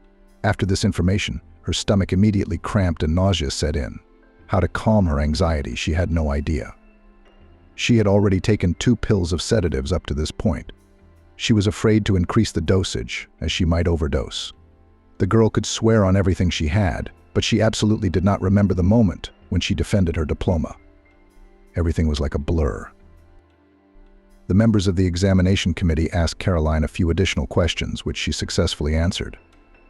After this information, her stomach immediately cramped and nausea set in. How to calm her anxiety, she had no idea. She had already taken 2 pills of sedatives up to this point. She was afraid to increase the dosage, as she might overdose. The girl could swear on everything she had, but she absolutely did not remember the moment when she defended her diploma. Everything was like a blur. The members of the examination committee asked Caroline a few additional questions, which she successfully answered.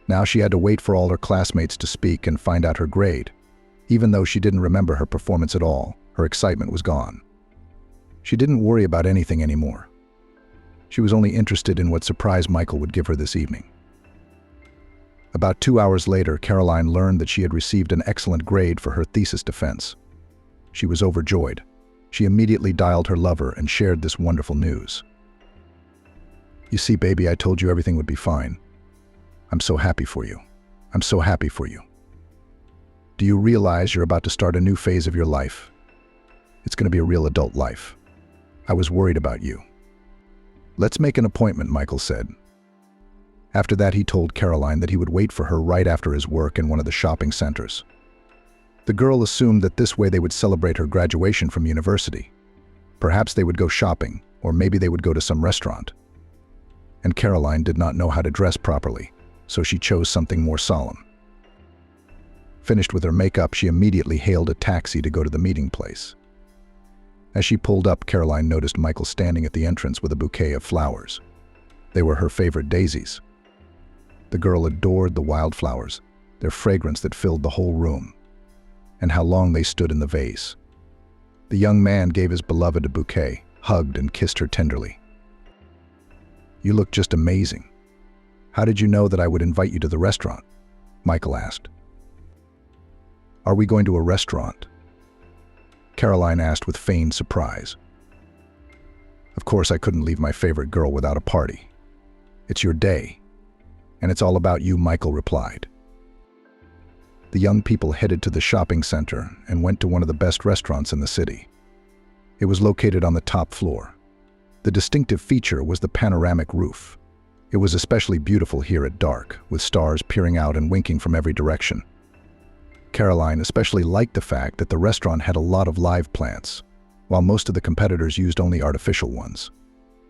Now she had to wait for all her classmates to speak and find out her grade. Even though she didn't remember her performance at all, her excitement was gone. She didn't worry about anything anymore. She was only interested in what surprise Michael would give her this evening. About 2 hours later, Caroline learned that she had received an excellent grade for her thesis defense. She was overjoyed. She immediately dialed her lover and shared this wonderful news. "You see, baby, I told you everything would be fine. I'm so happy for you. I'm so happy for you. Do you realize you're about to start a new phase of your life? It's going to be a real adult life. I was worried about you." "Let's make an appointment," Michael said. After that, he told Caroline that he would wait for her right after his work in one of the shopping centers. The girl assumed that this way they would celebrate her graduation from university. Perhaps they would go shopping, or maybe they would go to some restaurant. and Caroline did not know how to dress properly, so she chose something more solemn. Finished with her makeup, she immediately hailed a taxi to go to the meeting place. As she pulled up, Caroline noticed Michael standing at the entrance with a bouquet of flowers. They were her favorite daisies. The girl adored the wildflowers, their fragrance that filled the whole room, and how long they stood in the vase. The young man gave his beloved a bouquet, hugged and kissed her tenderly. "You look just amazing. How did you know that I would invite you to the restaurant?" Michael asked. "Are we going to a restaurant?" Caroline asked with feigned surprise. "Of course I couldn't leave my favorite girl without a party. It's your day, and it's all about you," Michael replied. The young people headed to the shopping center and went to one of the best restaurants in the city. It was located on the top floor. The distinctive feature was the panoramic roof. It was especially beautiful here at dark, with stars peering out and winking from every direction. Caroline especially liked the fact that the restaurant had a lot of live plants, while most of the competitors used only artificial ones.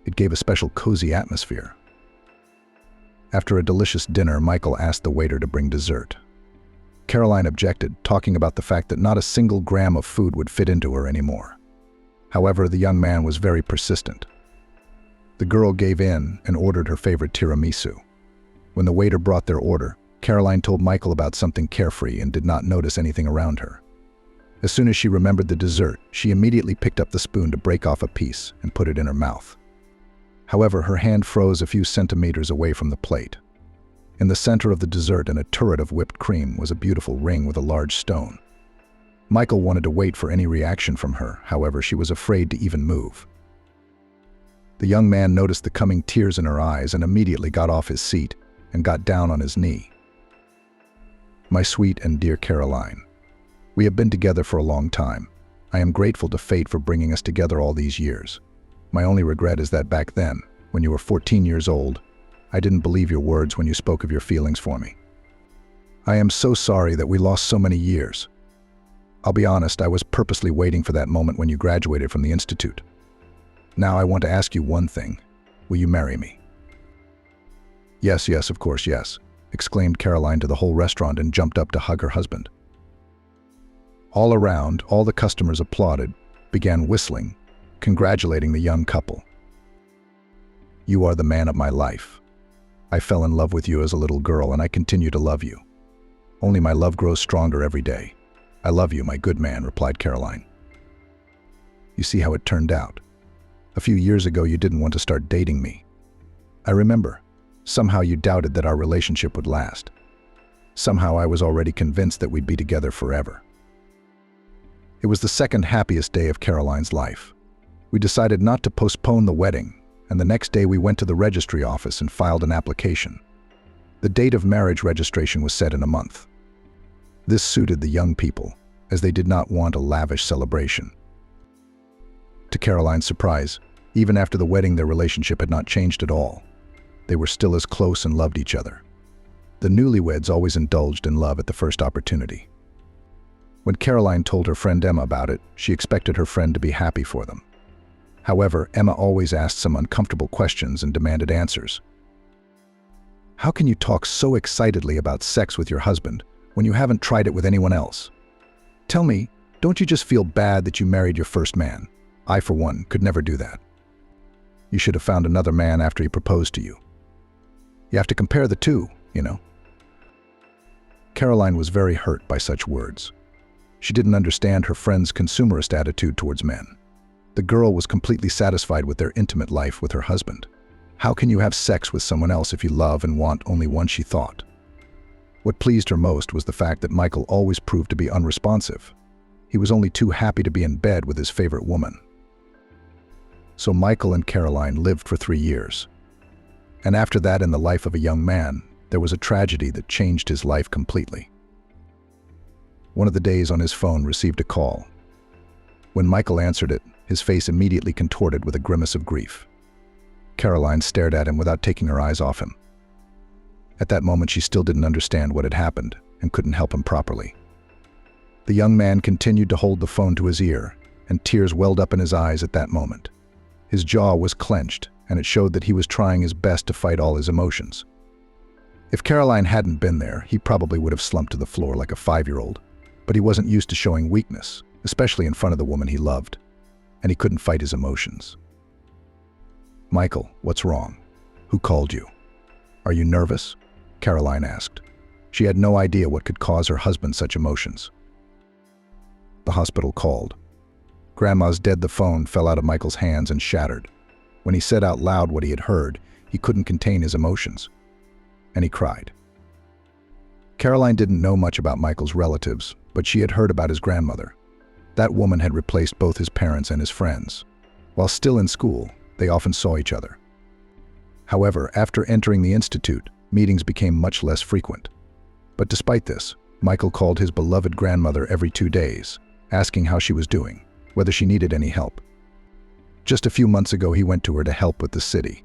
It gave a special cozy atmosphere. After a delicious dinner, Michael asked the waiter to bring dessert. Caroline objected, talking about the fact that not a single gram of food would fit into her anymore. However, the young man was very persistent. The girl gave in and ordered her favorite tiramisu. When the waiter brought their order, Caroline told Michael about something carefree and did not notice anything around her. As soon as she remembered the dessert, she immediately picked up the spoon to break off a piece and put it in her mouth. However, her hand froze a few centimeters away from the plate. In the center of the dessert, in a turret of whipped cream, was a beautiful ring with a large stone. Michael wanted to wait for any reaction from her, however, she was afraid to even move. The young man noticed the coming tears in her eyes and immediately got off his seat and got down on his knee. "My sweet and dear Caroline, we have been together for a long time. I am grateful to fate for bringing us together all these years. My only regret is that back then, when you were 14 years old, I didn't believe your words when you spoke of your feelings for me. I am so sorry that we lost so many years. I'll be honest, I was purposely waiting for that moment when you graduated from the institute. Now I want to ask you one thing. Will you marry me?" "Yes, yes, of course, yes," exclaimed Caroline to the whole restaurant and jumped up to hug her husband. All around, all the customers applauded, began whistling, congratulating the young couple. "You are the man of my life. I fell in love with you as a little girl and I continue to love you. Only my love grows stronger every day. I love you, my good man," replied Caroline. "You see how it turned out. A few years ago you didn't want to start dating me. I remember. Somehow you doubted that our relationship would last. Somehow I was already convinced that we'd be together forever." It was the second happiest day of Caroline's life. We decided not to postpone the wedding, and the next day we went to the registry office and filed an application. The date of marriage registration was set in a month. This suited the young people, as they did not want a lavish celebration. To Caroline's surprise, even after the wedding their relationship had not changed at all. They were still as close and loved each other. The newlyweds always indulged in love at the first opportunity. When Caroline told her friend Emma about it, she expected her friend to be happy for them. However, Emma always asked some uncomfortable questions and demanded answers. "How can you talk so excitedly about sex with your husband when you haven't tried it with anyone else? Tell me, don't you just feel bad that you married your first man? I, for one, could never do that. You should have found another man after he proposed to you. You have to compare the two, you know." Caroline was very hurt by such words. She didn't understand her friend's consumerist attitude towards men. The girl was completely satisfied with their intimate life with her husband. How can you have sex with someone else if you love and want only one, she thought. What pleased her most was the fact that Michael always proved to be unresponsive. He was only too happy to be in bed with his favorite woman. So Michael and Caroline lived for 3 years. And after that, in the life of a young man, there was a tragedy that changed his life completely. One of the days on his phone received a call. When Michael answered it, his face immediately contorted with a grimace of grief. Caroline stared at him without taking her eyes off him. At that moment, she still didn't understand what had happened and couldn't help him properly. The young man continued to hold the phone to his ear, and tears welled up in his eyes at that moment. His jaw was clenched, and it showed that he was trying his best to fight all his emotions. If Caroline hadn't been there, he probably would have slumped to the floor like a 5-year-old, but he wasn't used to showing weakness, especially in front of the woman he loved, and he couldn't fight his emotions. "Michael, what's wrong? Who called you? Are you nervous?" Caroline asked. She had no idea what could cause her husband such emotions. The hospital called. Grandma's dead. The phone fell out of Michael's hands and shattered. When he said out loud what he had heard, he couldn't contain his emotions, and he cried. Caroline didn't know much about Michael's relatives, but she had heard about his grandmother. That woman had replaced both his parents and his friends. While still in school, they often saw each other. However, after entering the institute, meetings became much less frequent. But despite this, Michael called his beloved grandmother every 2 days, asking how she was doing, whether she needed any help. Just a few months ago, he went to her to help with the city,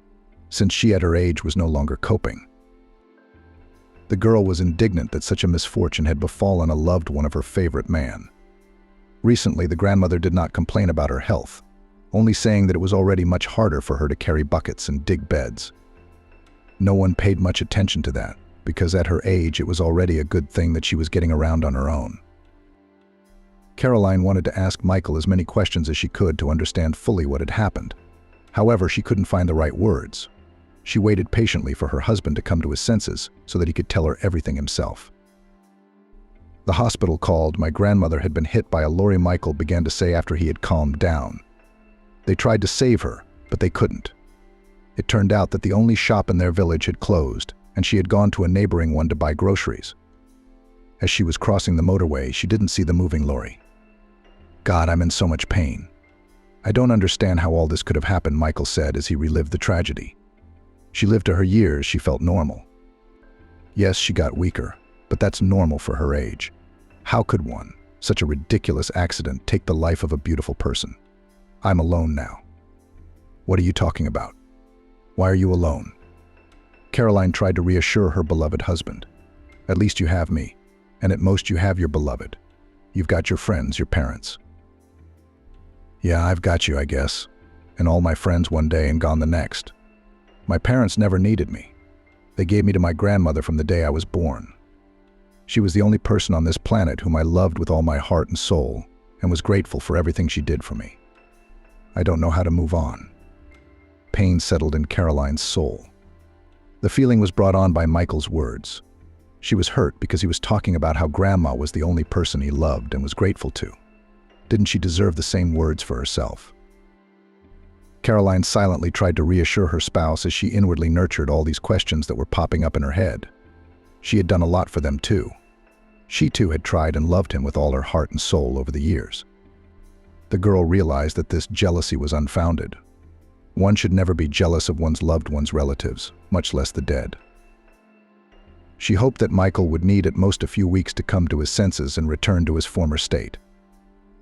since she at her age was no longer coping. The girl was indignant that such a misfortune had befallen a loved one of her favorite man. Recently, the grandmother did not complain about her health, only saying that it was already much harder for her to carry buckets and dig beds. No one paid much attention to that, because at her age it was already a good thing that she was getting around on her own. Caroline wanted to ask Michael as many questions as she could to understand fully what had happened. However, she couldn't find the right words. She waited patiently for her husband to come to his senses so that he could tell her everything himself. The hospital called. My grandmother had been hit by a lorry, Michael began to say after he had calmed down. They tried to save her, but they couldn't. It turned out that the only shop in their village had closed, and she had gone to a neighboring one to buy groceries. As she was crossing the motorway, she didn't see the moving lorry. "God, I'm in so much pain. I don't understand how all this could have happened," Michael said as he relived the tragedy. She lived to her years. She felt normal. Yes, she got weaker, but that's normal for her age. How could one, such a ridiculous accident, take the life of a beautiful person? "I'm alone now." "What are you talking about? Why are you alone?" Caroline tried to reassure her beloved husband. "At least you have me, and at most you have your beloved. You've got your friends, your parents." "Yeah, I've got you, I guess, and all my friends one day and gone the next. My parents never needed me. They gave me to my grandmother from the day I was born. She was the only person on this planet whom I loved with all my heart and soul, and was grateful for everything she did for me. I don't know how to move on." Pain settled in Caroline's soul. The feeling was brought on by Michael's words. She was hurt because he was talking about how Grandma was the only person he loved and was grateful to. Didn't she deserve the same words for herself? Caroline silently tried to reassure her spouse as she inwardly nurtured all these questions that were popping up in her head. She had done a lot for them too. She too had tried and loved him with all her heart and soul over the years. The girl realized that this jealousy was unfounded. One should never be jealous of one's loved one's relatives, much less the dead. She hoped that Michael would need at most a few weeks to come to his senses and return to his former state.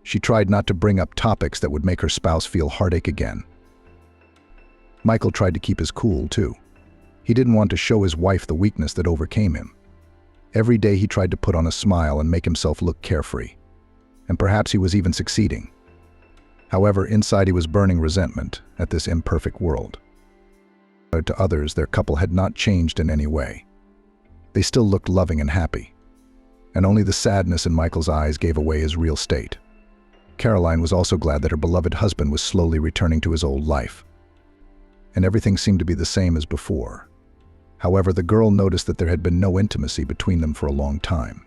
She tried not to bring up topics that would make her spouse feel heartache again. Michael tried to keep his cool, too. He didn't want to show his wife the weakness that overcame him. Every day he tried to put on a smile and make himself look carefree. And perhaps he was even succeeding. However, inside he was burning resentment at this imperfect world. To others, their couple had not changed in any way. They still looked loving and happy. And only the sadness in Michael's eyes gave away his real state. Caroline was also glad that her beloved husband was slowly returning to his old life. And everything seemed to be the same as before. However, the girl noticed that there had been no intimacy between them for a long time.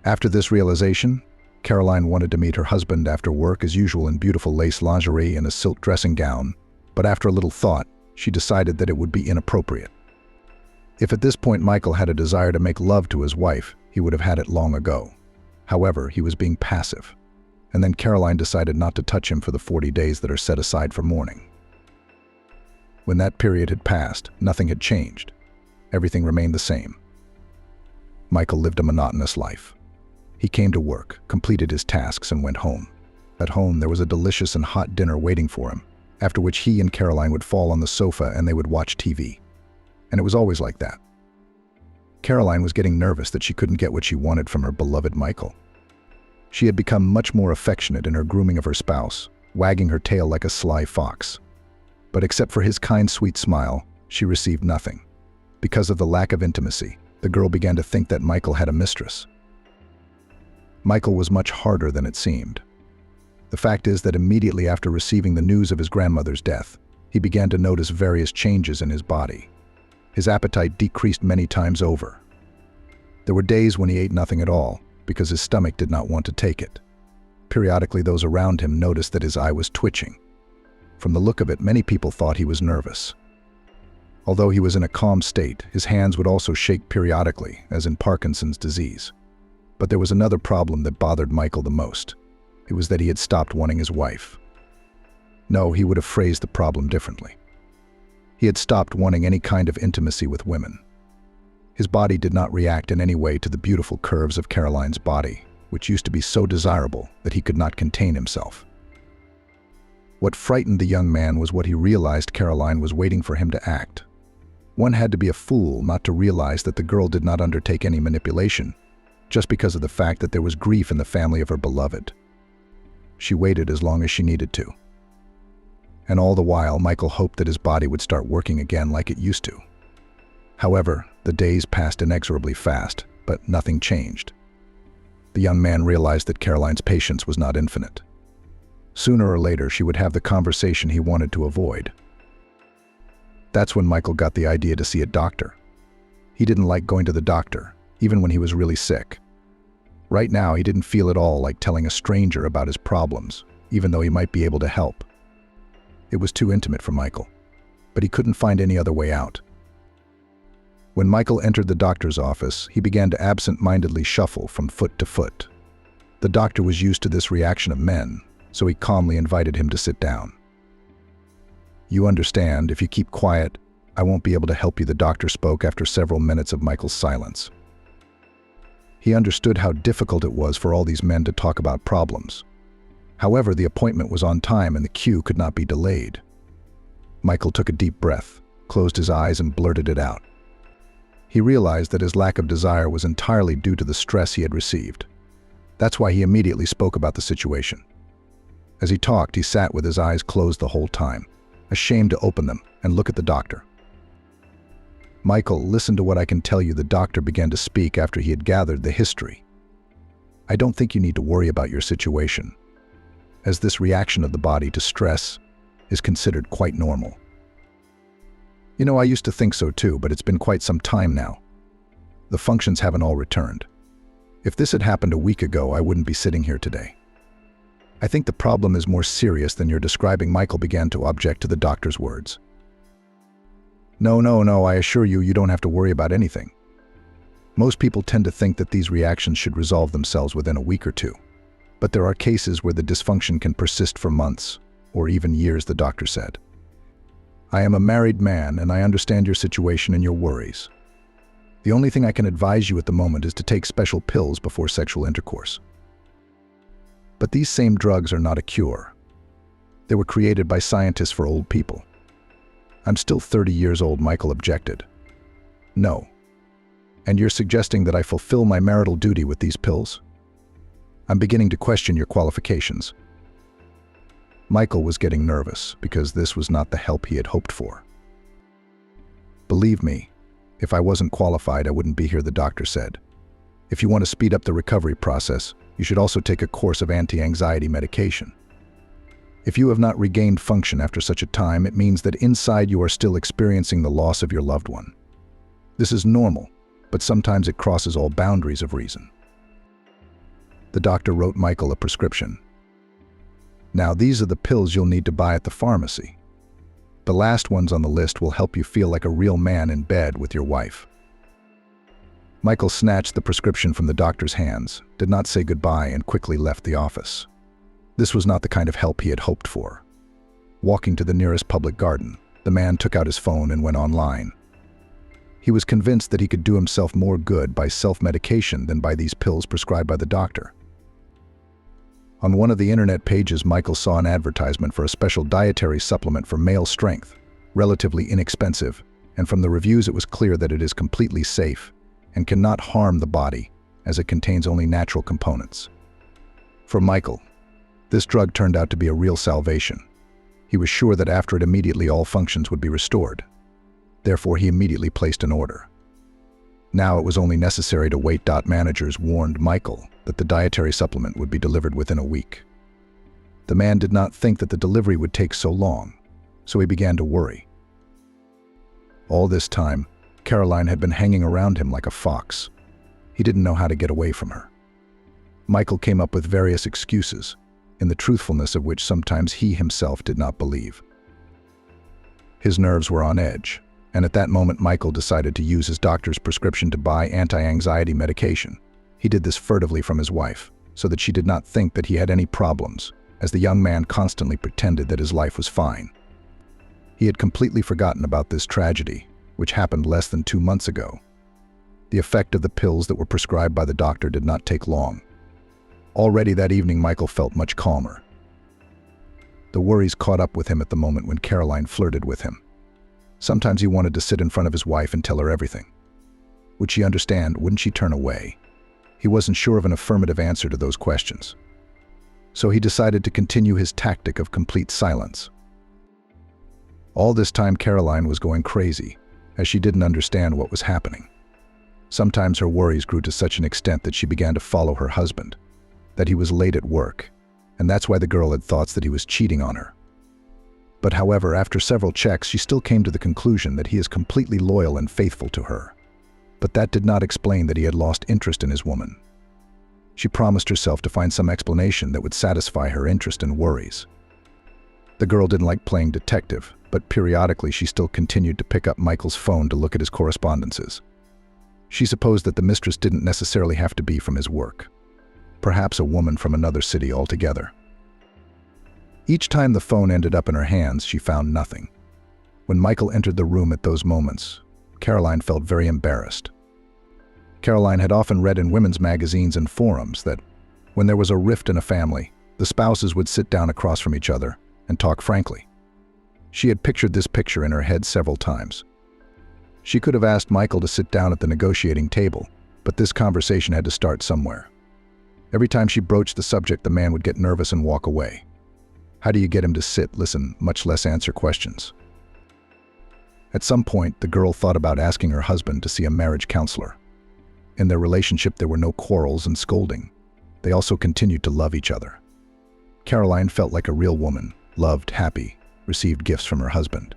After this realization, Caroline wanted to meet her husband after work as usual in beautiful lace lingerie and a silk dressing gown, but after a little thought, she decided that it would be inappropriate. If at this point Michael had a desire to make love to his wife, he would have had it long ago. However, he was being passive. And then Caroline decided not to touch him for the 40 days that are set aside for mourning. When that period had passed, nothing had changed. Everything remained the same. Michael lived a monotonous life. He came to work, completed his tasks, and went home. At home, there was a delicious and hot dinner waiting for him, after which he and Caroline would fall on the sofa and they would watch TV. And it was always like that. Caroline was getting nervous that she couldn't get what she wanted from her beloved Michael. She had become much more affectionate in her grooming of her spouse, wagging her tail like a sly fox. But except for his kind, sweet smile, she received nothing. Because of the lack of intimacy, the girl began to think that Michael had a mistress. Michael was much harder than it seemed. The fact is that immediately after receiving the news of his grandmother's death, he began to notice various changes in his body. His appetite decreased many times over. There were days when he ate nothing at all, because his stomach did not want to take it. Periodically, those around him noticed that his eye was twitching. From the look of it, many people thought he was nervous. Although he was in a calm state, his hands would also shake periodically, as in Parkinson's disease. But there was another problem that bothered Michael the most. It was that he had stopped wanting his wife. No, he would have phrased the problem differently. He had stopped wanting any kind of intimacy with women. His body did not react in any way to the beautiful curves of Caroline's body, which used to be so desirable that he could not contain himself. What frightened the young man was what he realized Caroline was waiting for him to act. One had to be a fool not to realize that the girl did not undertake any manipulation, just because of the fact that there was grief in the family of her beloved. She waited as long as she needed to. And all the while, Michael hoped that his body would start working again like it used to. However, the days passed inexorably fast, but nothing changed. The young man realized that Caroline's patience was not infinite. Sooner or later, she would have the conversation he wanted to avoid. That's when Michael got the idea to see a doctor. He didn't like going to the doctor, even when he was really sick. Right now, he didn't feel at all like telling a stranger about his problems, even though he might be able to help. It was too intimate for Michael, but he couldn't find any other way out. When Michael entered the doctor's office, he began to absent-mindedly shuffle from foot to foot. The doctor was used to this reaction of men, so he calmly invited him to sit down. "You understand, if you keep quiet, I won't be able to help you," the doctor spoke after several minutes of Michael's silence. He understood how difficult it was for all these men to talk about problems. However, the appointment was on time and the queue could not be delayed. Michael took a deep breath, closed his eyes, and blurted it out. He realized that his lack of desire was entirely due to the stress he had received. That's why he immediately spoke about the situation. As he talked, he sat with his eyes closed the whole time, ashamed to open them and look at the doctor. "Michael, listen to what I can tell you," the doctor began to speak after he had gathered the history. "I don't think you need to worry about your situation, as this reaction of the body to stress is considered quite normal. You know, I used to think so too, but it's been quite some time now. The functions haven't all returned. If this had happened a week ago, I wouldn't be sitting here today. I think the problem is more serious than you're describing." Michael began to object to the doctor's words. No, I assure you, you don't have to worry about anything. Most people tend to think that these reactions should resolve themselves within a week or two. But there are cases where the dysfunction can persist for months, or even years, the doctor said. "I am a married man, and I understand your situation and your worries. The only thing I can advise you at the moment is to take special pills before sexual intercourse. But these same drugs are not a cure. They were created by scientists for old people." "I'm still 30 years old," Michael objected. "No. And you're suggesting that I fulfill my marital duty with these pills? I'm beginning to question your qualifications." Michael was getting nervous because this was not the help he had hoped for. "Believe me, if I wasn't qualified, I wouldn't be here," the doctor said. "If you want to speed up the recovery process, you should also take a course of anti-anxiety medication. If you have not regained function after such a time, it means that inside you are still experiencing the loss of your loved one. This is normal, but sometimes it crosses all boundaries of reason." The doctor wrote Michael a prescription. "Now, these are the pills you'll need to buy at the pharmacy. The last ones on the list will help you feel like a real man in bed with your wife." Michael snatched the prescription from the doctor's hands, did not say goodbye, and quickly left the office. This was not the kind of help he had hoped for. Walking to the nearest public garden, the man took out his phone and went online. He was convinced that he could do himself more good by self-medication than by these pills prescribed by the doctor. On one of the internet pages, Michael saw an advertisement for a special dietary supplement for male strength, relatively inexpensive, and from the reviews it was clear that it is completely safe and cannot harm the body, as it contains only natural components. For Michael, this drug turned out to be a real salvation. He was sure that after it immediately all functions would be restored. Therefore, he immediately placed an order. Now it was only necessary to wait. Managers warned Michael that the dietary supplement would be delivered within a week. The man did not think that the delivery would take so long, so he began to worry. All this time, Caroline had been hanging around him like a fox. He didn't know how to get away from her. Michael came up with various excuses, in the truthfulness of which sometimes he himself did not believe. His nerves were on edge, and at that moment Michael decided to use his doctor's prescription to buy anti-anxiety medication. He did this furtively from his wife, so that she did not think that he had any problems, as the young man constantly pretended that his life was fine. He had completely forgotten about this tragedy, which happened less than 2 months ago. The effect of the pills that were prescribed by the doctor did not take long. Already that evening, Michael felt much calmer. The worries caught up with him at the moment when Caroline flirted with him. Sometimes he wanted to sit in front of his wife and tell her everything. Would she understand? Wouldn't she turn away? He wasn't sure of an affirmative answer to those questions. So he decided to continue his tactic of complete silence. All this time, Caroline was going crazy, as she didn't understand what was happening. Sometimes her worries grew to such an extent that she began to follow her husband, that he was late at work, and that's why the girl had thoughts that he was cheating on her. But however, after several checks, she still came to the conclusion that he is completely loyal and faithful to her. But that did not explain that he had lost interest in his woman. She promised herself to find some explanation that would satisfy her interest and worries. The girl didn't like playing detective, but periodically she still continued to pick up Michael's phone to look at his correspondences. She supposed that the mistress didn't necessarily have to be from his work. Perhaps a woman from another city altogether. Each time the phone ended up in her hands, she found nothing. When Michael entered the room at those moments, Caroline felt very embarrassed. Caroline had often read in women's magazines and forums that when there was a rift in a family, the spouses would sit down across from each other and talk frankly. She had pictured this picture in her head several times. She could have asked Michael to sit down at the negotiating table, but this conversation had to start somewhere. Every time she broached the subject, the man would get nervous and walk away. How do you get him to sit, listen, much less answer questions? At some point, the girl thought about asking her husband to see a marriage counselor. In their relationship, there were no quarrels and scolding. They also continued to love each other. Caroline felt like a real woman, loved, happy, received gifts from her husband.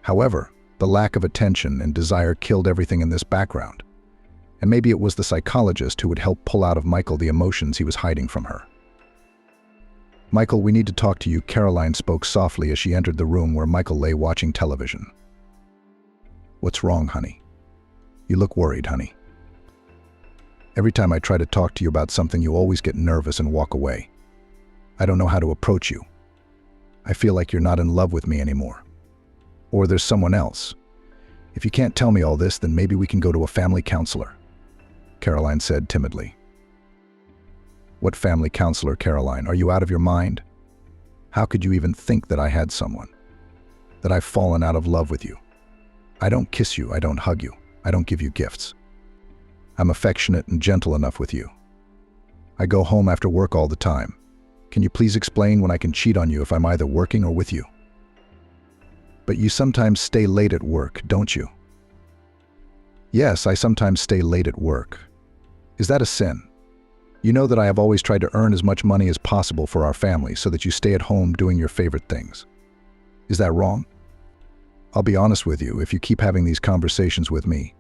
However, the lack of attention and desire killed everything in this background. And maybe it was the psychologist who would help pull out of Michael the emotions he was hiding from her. "Michael, we need to talk to you," Caroline spoke softly as she entered the room where Michael lay watching television. "What's wrong, honey? You look worried, honey. Every time I try to talk to you about something, you always get nervous and walk away. I don't know how to approach you. I feel like you're not in love with me anymore. Or there's someone else. If you can't tell me all this, then maybe we can go to a family counselor," Caroline said timidly. "What family counselor, Caroline? Are you out of your mind? How could you even think that I had someone? That I've fallen out of love with you? I don't kiss you, I don't hug you, I don't give you gifts. I'm affectionate and gentle enough with you. I go home after work all the time. Can you please explain when I can cheat on you if I'm either working or with you? But you sometimes stay late at work, don't you?" "Yes, I sometimes stay late at work. Is that a sin? You know that I have always tried to earn as much money as possible for our family so that you stay at home doing your favorite things. Is that wrong? I'll be honest with you, if you keep having these conversations with me,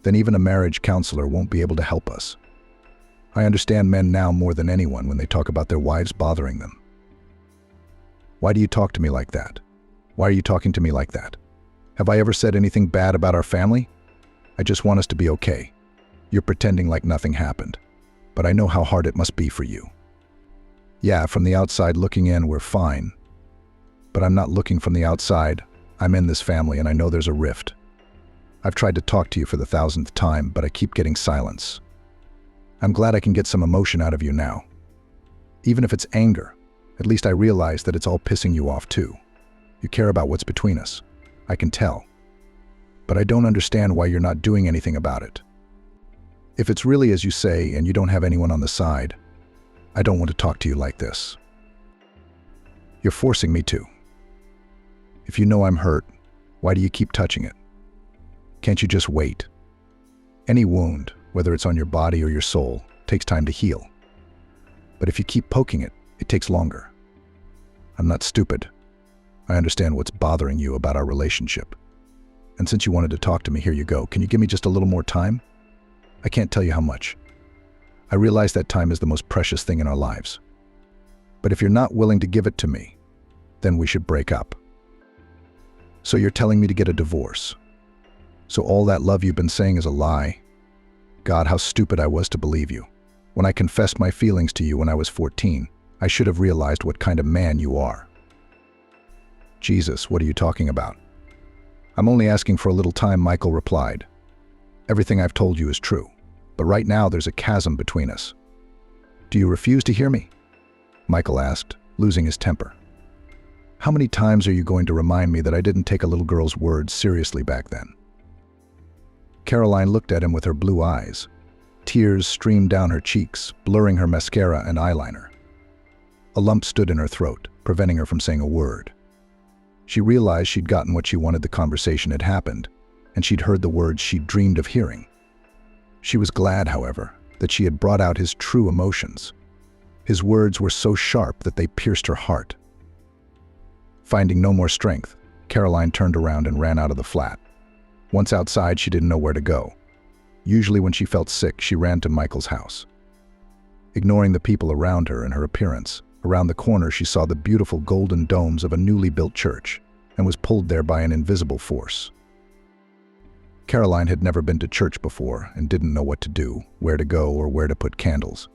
then even a marriage counselor won't be able to help us. I understand men now more than anyone when they talk about their wives bothering them. Why do you talk to me like that? Why are you talking to me like that? Have I ever said anything bad about our family? I just want us to be okay. You're pretending like nothing happened, but I know how hard it must be for you. Yeah, from the outside looking in, we're fine. But I'm not looking from the outside. I'm in this family and I know there's a rift. I've tried to talk to you for the 1000th time, but I keep getting silence. I'm glad I can get some emotion out of you now. Even if it's anger, at least I realize that it's all pissing you off too. You care about what's between us. I can tell. But I don't understand why you're not doing anything about it. If it's really as you say and you don't have anyone on the side, I don't want to talk to you like this. You're forcing me to. If you know I'm hurt, why do you keep touching it? Can't you just wait? Any wound, whether it's on your body or your soul, takes time to heal. But if you keep poking it, it takes longer. I'm not stupid. I understand what's bothering you about our relationship. And since you wanted to talk to me, here you go. Can you give me just a little more time? I can't tell you how much. I realize that time is the most precious thing in our lives. But if you're not willing to give it to me, then we should break up. So you're telling me to get a divorce. So all that love you've been saying is a lie? God, how stupid I was to believe you. When I confessed my feelings to you when I was 14, I should have realized what kind of man you are. Jesus, what are you talking about? I'm only asking for a little time, Michael replied. Everything I've told you is true, but right now there's a chasm between us. Do you refuse to hear me? Michael asked, losing his temper. How many times are you going to remind me that I didn't take a little girl's words seriously back then? Caroline looked at him with her blue eyes. Tears streamed down her cheeks, blurring her mascara and eyeliner. A lump stood in her throat, preventing her from saying a word. She realized she'd gotten what she wanted. The conversation had happened, and she'd heard the words she'd dreamed of hearing. She was glad, however, that she had brought out his true emotions. His words were so sharp that they pierced her heart. Finding no more strength, Caroline turned around and ran out of the flat. Once outside, she didn't know where to go. Usually when she felt sick, she ran to Michael's house. Ignoring the people around her and her appearance, around the corner she saw the beautiful golden domes of a newly built church and was pulled there by an invisible force. Caroline had never been to church before and didn't know what to do, where to go, or where to put candles.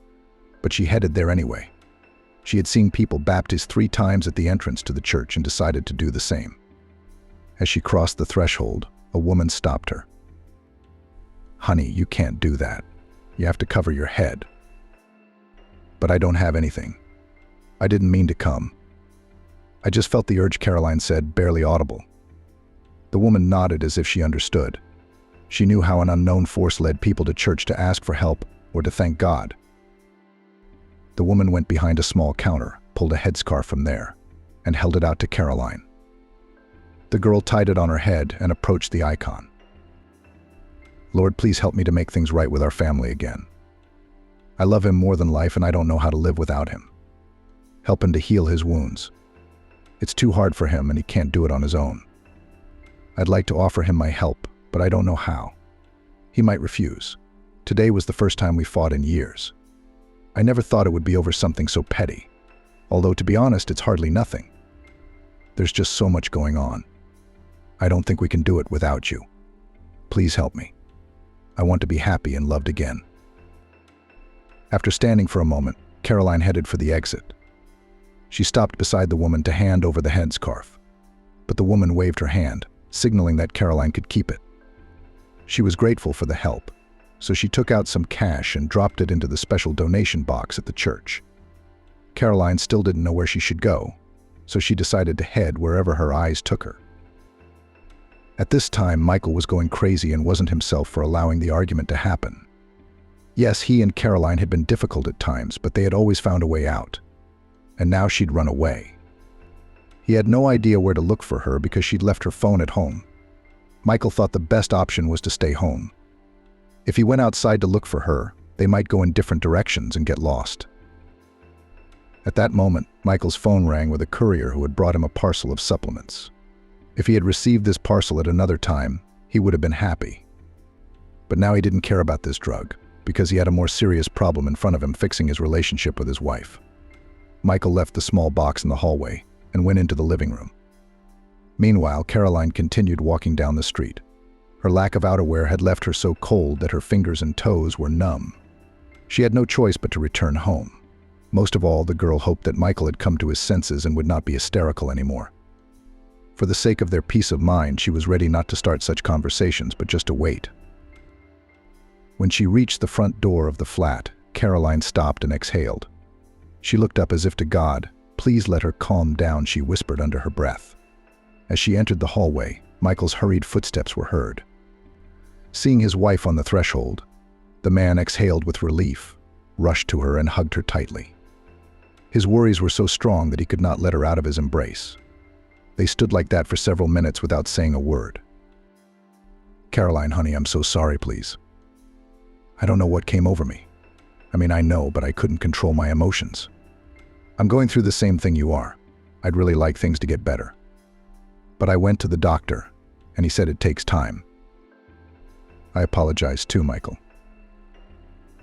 But she headed there anyway. She had seen people baptized 3 times at the entrance to the church and decided to do the same. As she crossed the threshold, a woman stopped her. Honey, you can't do that. You have to cover your head. But I don't have anything. I didn't mean to come. I just felt the urge, Caroline said, barely audible. The woman nodded as if she understood. She knew how an unknown force led people to church to ask for help or to thank God. The woman went behind a small counter, pulled a headscarf from there, and held it out to Caroline. The girl tied it on her head and approached the icon. Lord, please help me to make things right with our family again. I love him more than life and I don't know how to live without him. Help him to heal his wounds. It's too hard for him and he can't do it on his own. I'd like to offer him my help, but I don't know how. He might refuse. Today was the first time we fought in years. I never thought it would be over something so petty. Although, to be honest, it's hardly nothing. There's just so much going on. I don't think we can do it without you. Please help me. I want to be happy and loved again. After standing for a moment, Caroline headed for the exit. She stopped beside the woman to hand over the headscarf, but the woman waved her hand, signaling that Caroline could keep it. She was grateful for the help, so she took out some cash and dropped it into the special donation box at the church. Caroline still didn't know where she should go, so she decided to head wherever her eyes took her. At this time, Michael was going crazy and wasn't himself for allowing the argument to happen. Yes, he and Caroline had been difficult at times, but they had always found a way out. And now she'd run away. He had no idea where to look for her because she'd left her phone at home. Michael thought the best option was to stay home. If he went outside to look for her, they might go in different directions and get lost. At that moment, Michael's phone rang with a courier who had brought him a parcel of supplements. If he had received this parcel at another time, he would have been happy. But now he didn't care about this drug, because he had a more serious problem in front of him, fixing his relationship with his wife. Michael left the small box in the hallway and went into the living room. Meanwhile, Caroline continued walking down the street. Her lack of outerwear had left her so cold that her fingers and toes were numb. She had no choice but to return home. Most of all, the girl hoped that Michael had come to his senses and would not be hysterical anymore. For the sake of their peace of mind, she was ready not to start such conversations, but just to wait. When she reached the front door of the flat, Caroline stopped and exhaled. She looked up as if to God. Please let her calm down, she whispered under her breath. As she entered the hallway, Michael's hurried footsteps were heard. Seeing his wife on the threshold, the man exhaled with relief, rushed to her and hugged her tightly. His worries were so strong that he could not let her out of his embrace. They stood like that for several minutes without saying a word. "Caroline, honey, I'm so sorry, please. I don't know what came over me. I know, but I couldn't control my emotions. I'm going through the same thing you are. I'd really like things to get better. But I went to the doctor, and he said it takes time." I apologize too, Michael.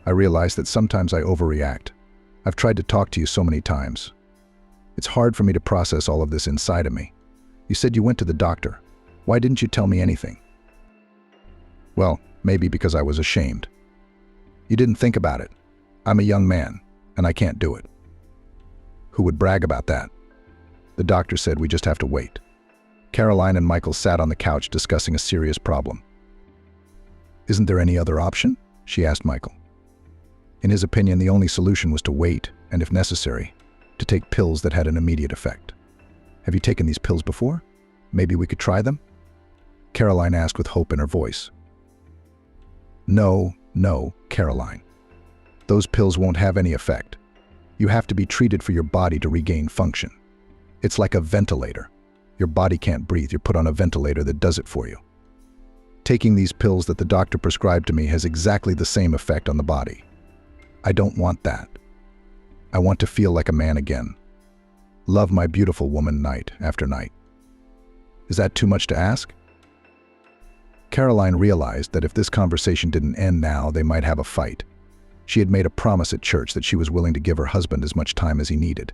I realize that sometimes I overreact. I've tried to talk to you so many times. It's hard for me to process all of this inside of me. You said you went to the doctor. Why didn't you tell me anything? Well, maybe because I was ashamed. You didn't think about it. I'm a young man, and I can't do it. Who would brag about that? The doctor said we just have to wait. Caroline and Michael sat on the couch discussing a serious problem. "Isn't there any other option?" she asked Michael. In his opinion, the only solution was to wait, and if necessary, to take pills that had an immediate effect. "Have you taken these pills before? Maybe we could try them?" Caroline asked with hope in her voice. No, Caroline. Those pills won't have any effect. You have to be treated for your body to regain function. It's like a ventilator. Your body can't breathe. You're put on a ventilator that does it for you. Taking these pills that the doctor prescribed to me has exactly the same effect on the body. I don't want that. I want to feel like a man again. Love my beautiful woman night after night. Is that too much to ask? Caroline realized that if this conversation didn't end now, they might have a fight. She had made a promise at church that she was willing to give her husband as much time as he needed.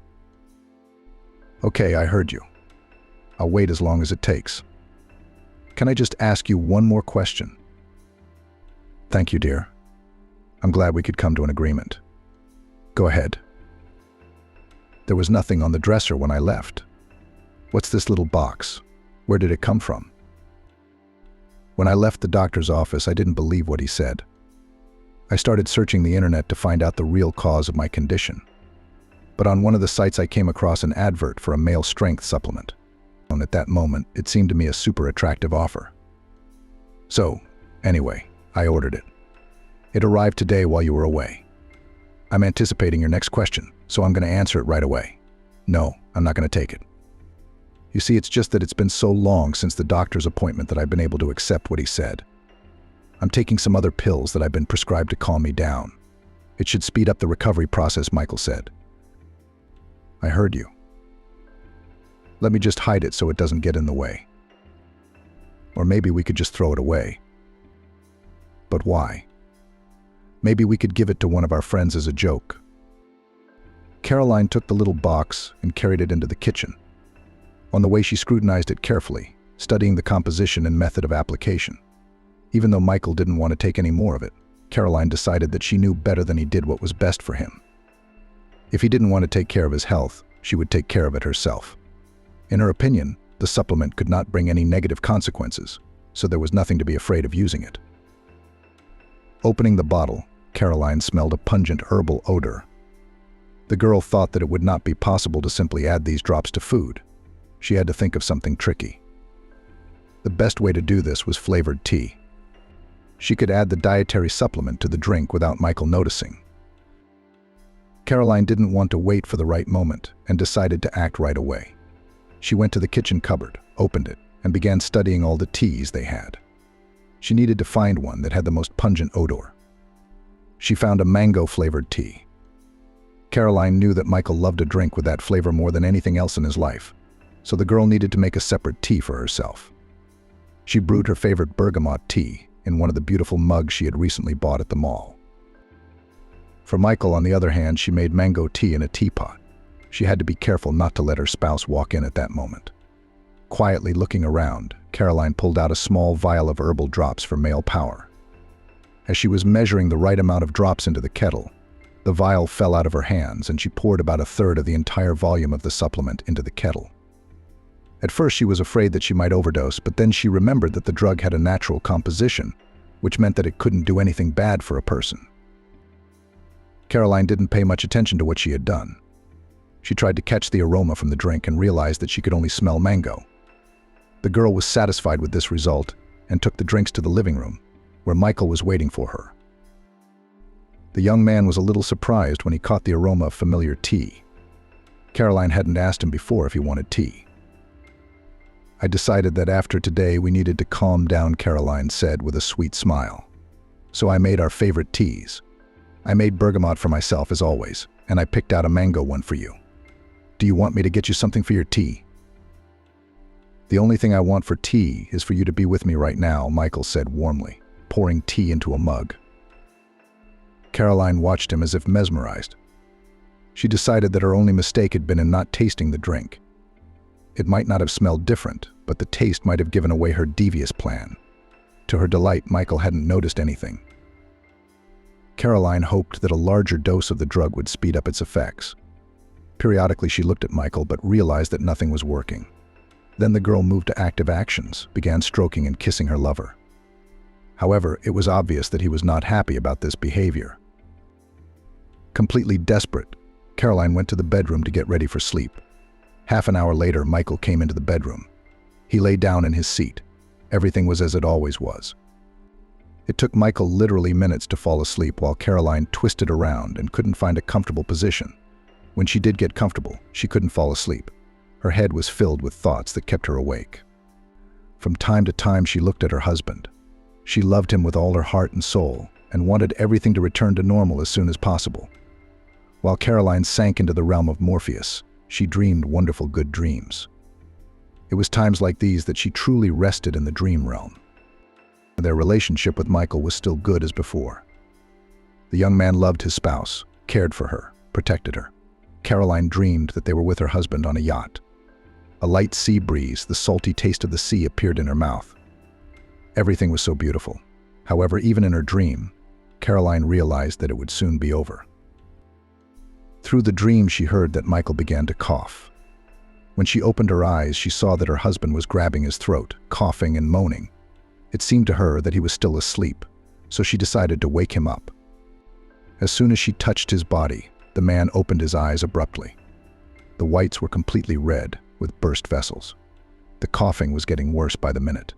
"Okay, I heard you. I'll wait as long as it takes. Can I just ask you one more question?" "Thank you, dear. I'm glad we could come to an agreement." "Go ahead." "There was nothing on the dresser when I left. What's this little box? Where did it come from?" When I left the doctor's office, I didn't believe what he said. I started searching the internet to find out the real cause of my condition. But on one of the sites I came across an advert for a male strength supplement. And at that moment, it seemed to me a super attractive offer. So, anyway, I ordered it. It arrived today while you were away. I'm anticipating your next question, so I'm going to answer it right away. No, I'm not going to take it. You see, it's just that it's been so long since the doctor's appointment that I've been able to accept what he said. I'm taking some other pills that I've been prescribed to calm me down. It should speed up the recovery process, Michael said. I heard you. Let me just hide it so it doesn't get in the way. Or maybe we could just throw it away. But why? Maybe we could give it to one of our friends as a joke. Caroline took the little box and carried it into the kitchen. On the way, she scrutinized it carefully, studying the composition and method of application. Even though Michael didn't want to take any more of it, Caroline decided that she knew better than he did what was best for him. If he didn't want to take care of his health, she would take care of it herself. In her opinion, the supplement could not bring any negative consequences, so there was nothing to be afraid of using it. Opening the bottle, Caroline smelled a pungent herbal odor. The girl thought that it would not be possible to simply add these drops to food. She had to think of something tricky. The best way to do this was flavored tea. She could add the dietary supplement to the drink without Michael noticing. Caroline didn't want to wait for the right moment and decided to act right away. She went to the kitchen cupboard, opened it, and began studying all the teas they had. She needed to find one that had the most pungent odor. She found a mango-flavored tea. Caroline knew that Michael loved a drink with that flavor more than anything else in his life, so the girl needed to make a separate tea for herself. She brewed her favorite bergamot tea in one of the beautiful mugs she had recently bought at the mall. For Michael, on the other hand, she made mango tea in a teapot. She had to be careful not to let her spouse walk in at that moment. Quietly looking around, Caroline pulled out a small vial of herbal drops for male power. As she was measuring the right amount of drops into the kettle, the vial fell out of her hands and she poured about a third of the entire volume of the supplement into the kettle. At first she was afraid that she might overdose, but then she remembered that the drug had a natural composition, which meant that it couldn't do anything bad for a person. Caroline didn't pay much attention to what she had done. She tried to catch the aroma from the drink and realized that she could only smell mango. The girl was satisfied with this result and took the drinks to the living room, where Michael was waiting for her. The young man was a little surprised when he caught the aroma of familiar tea. Caroline hadn't asked him before if he wanted tea. I decided that after today we needed to calm down, Caroline said with a sweet smile. So I made our favorite teas. I made bergamot for myself as always, and I picked out a mango one for you. Do you want me to get you something for your tea? The only thing I want for tea is for you to be with me right now, Michael said warmly, pouring tea into a mug. Caroline watched him as if mesmerized. She decided that her only mistake had been in not tasting the drink. It might not have smelled different, but the taste might have given away her devious plan. To her delight, Michael hadn't noticed anything. Caroline hoped that a larger dose of the drug would speed up its effects. Periodically she looked at Michael but realized that nothing was working. Then the girl moved to active actions, began stroking and kissing her lover. However, it was obvious that he was not happy about this behavior. Completely desperate, Caroline went to the bedroom to get ready for sleep. Half an hour later, Michael came into the bedroom. He lay down in his seat. Everything was as it always was. It took Michael literally minutes to fall asleep while Caroline twisted around and couldn't find a comfortable position. When she did get comfortable, she couldn't fall asleep. Her head was filled with thoughts that kept her awake. From time to time, she looked at her husband. She loved him with all her heart and soul and wanted everything to return to normal as soon as possible. While Caroline sank into the realm of Morpheus, she dreamed wonderful good dreams. It was times like these that she truly rested in the dream realm. Their relationship with Michael was still good as before. The young man loved his spouse, cared for her, protected her. Caroline dreamed that they were with her husband on a yacht. A light sea breeze, the salty taste of the sea appeared in her mouth. Everything was so beautiful. However, even in her dream, Caroline realized that it would soon be over. Through the dream, she heard that Michael began to cough. When she opened her eyes, she saw that her husband was grabbing his throat, coughing and moaning. It seemed to her that he was still asleep, so she decided to wake him up. As soon as she touched his body, the man opened his eyes abruptly. The whites were completely red, with burst vessels. The coughing was getting worse by the minute.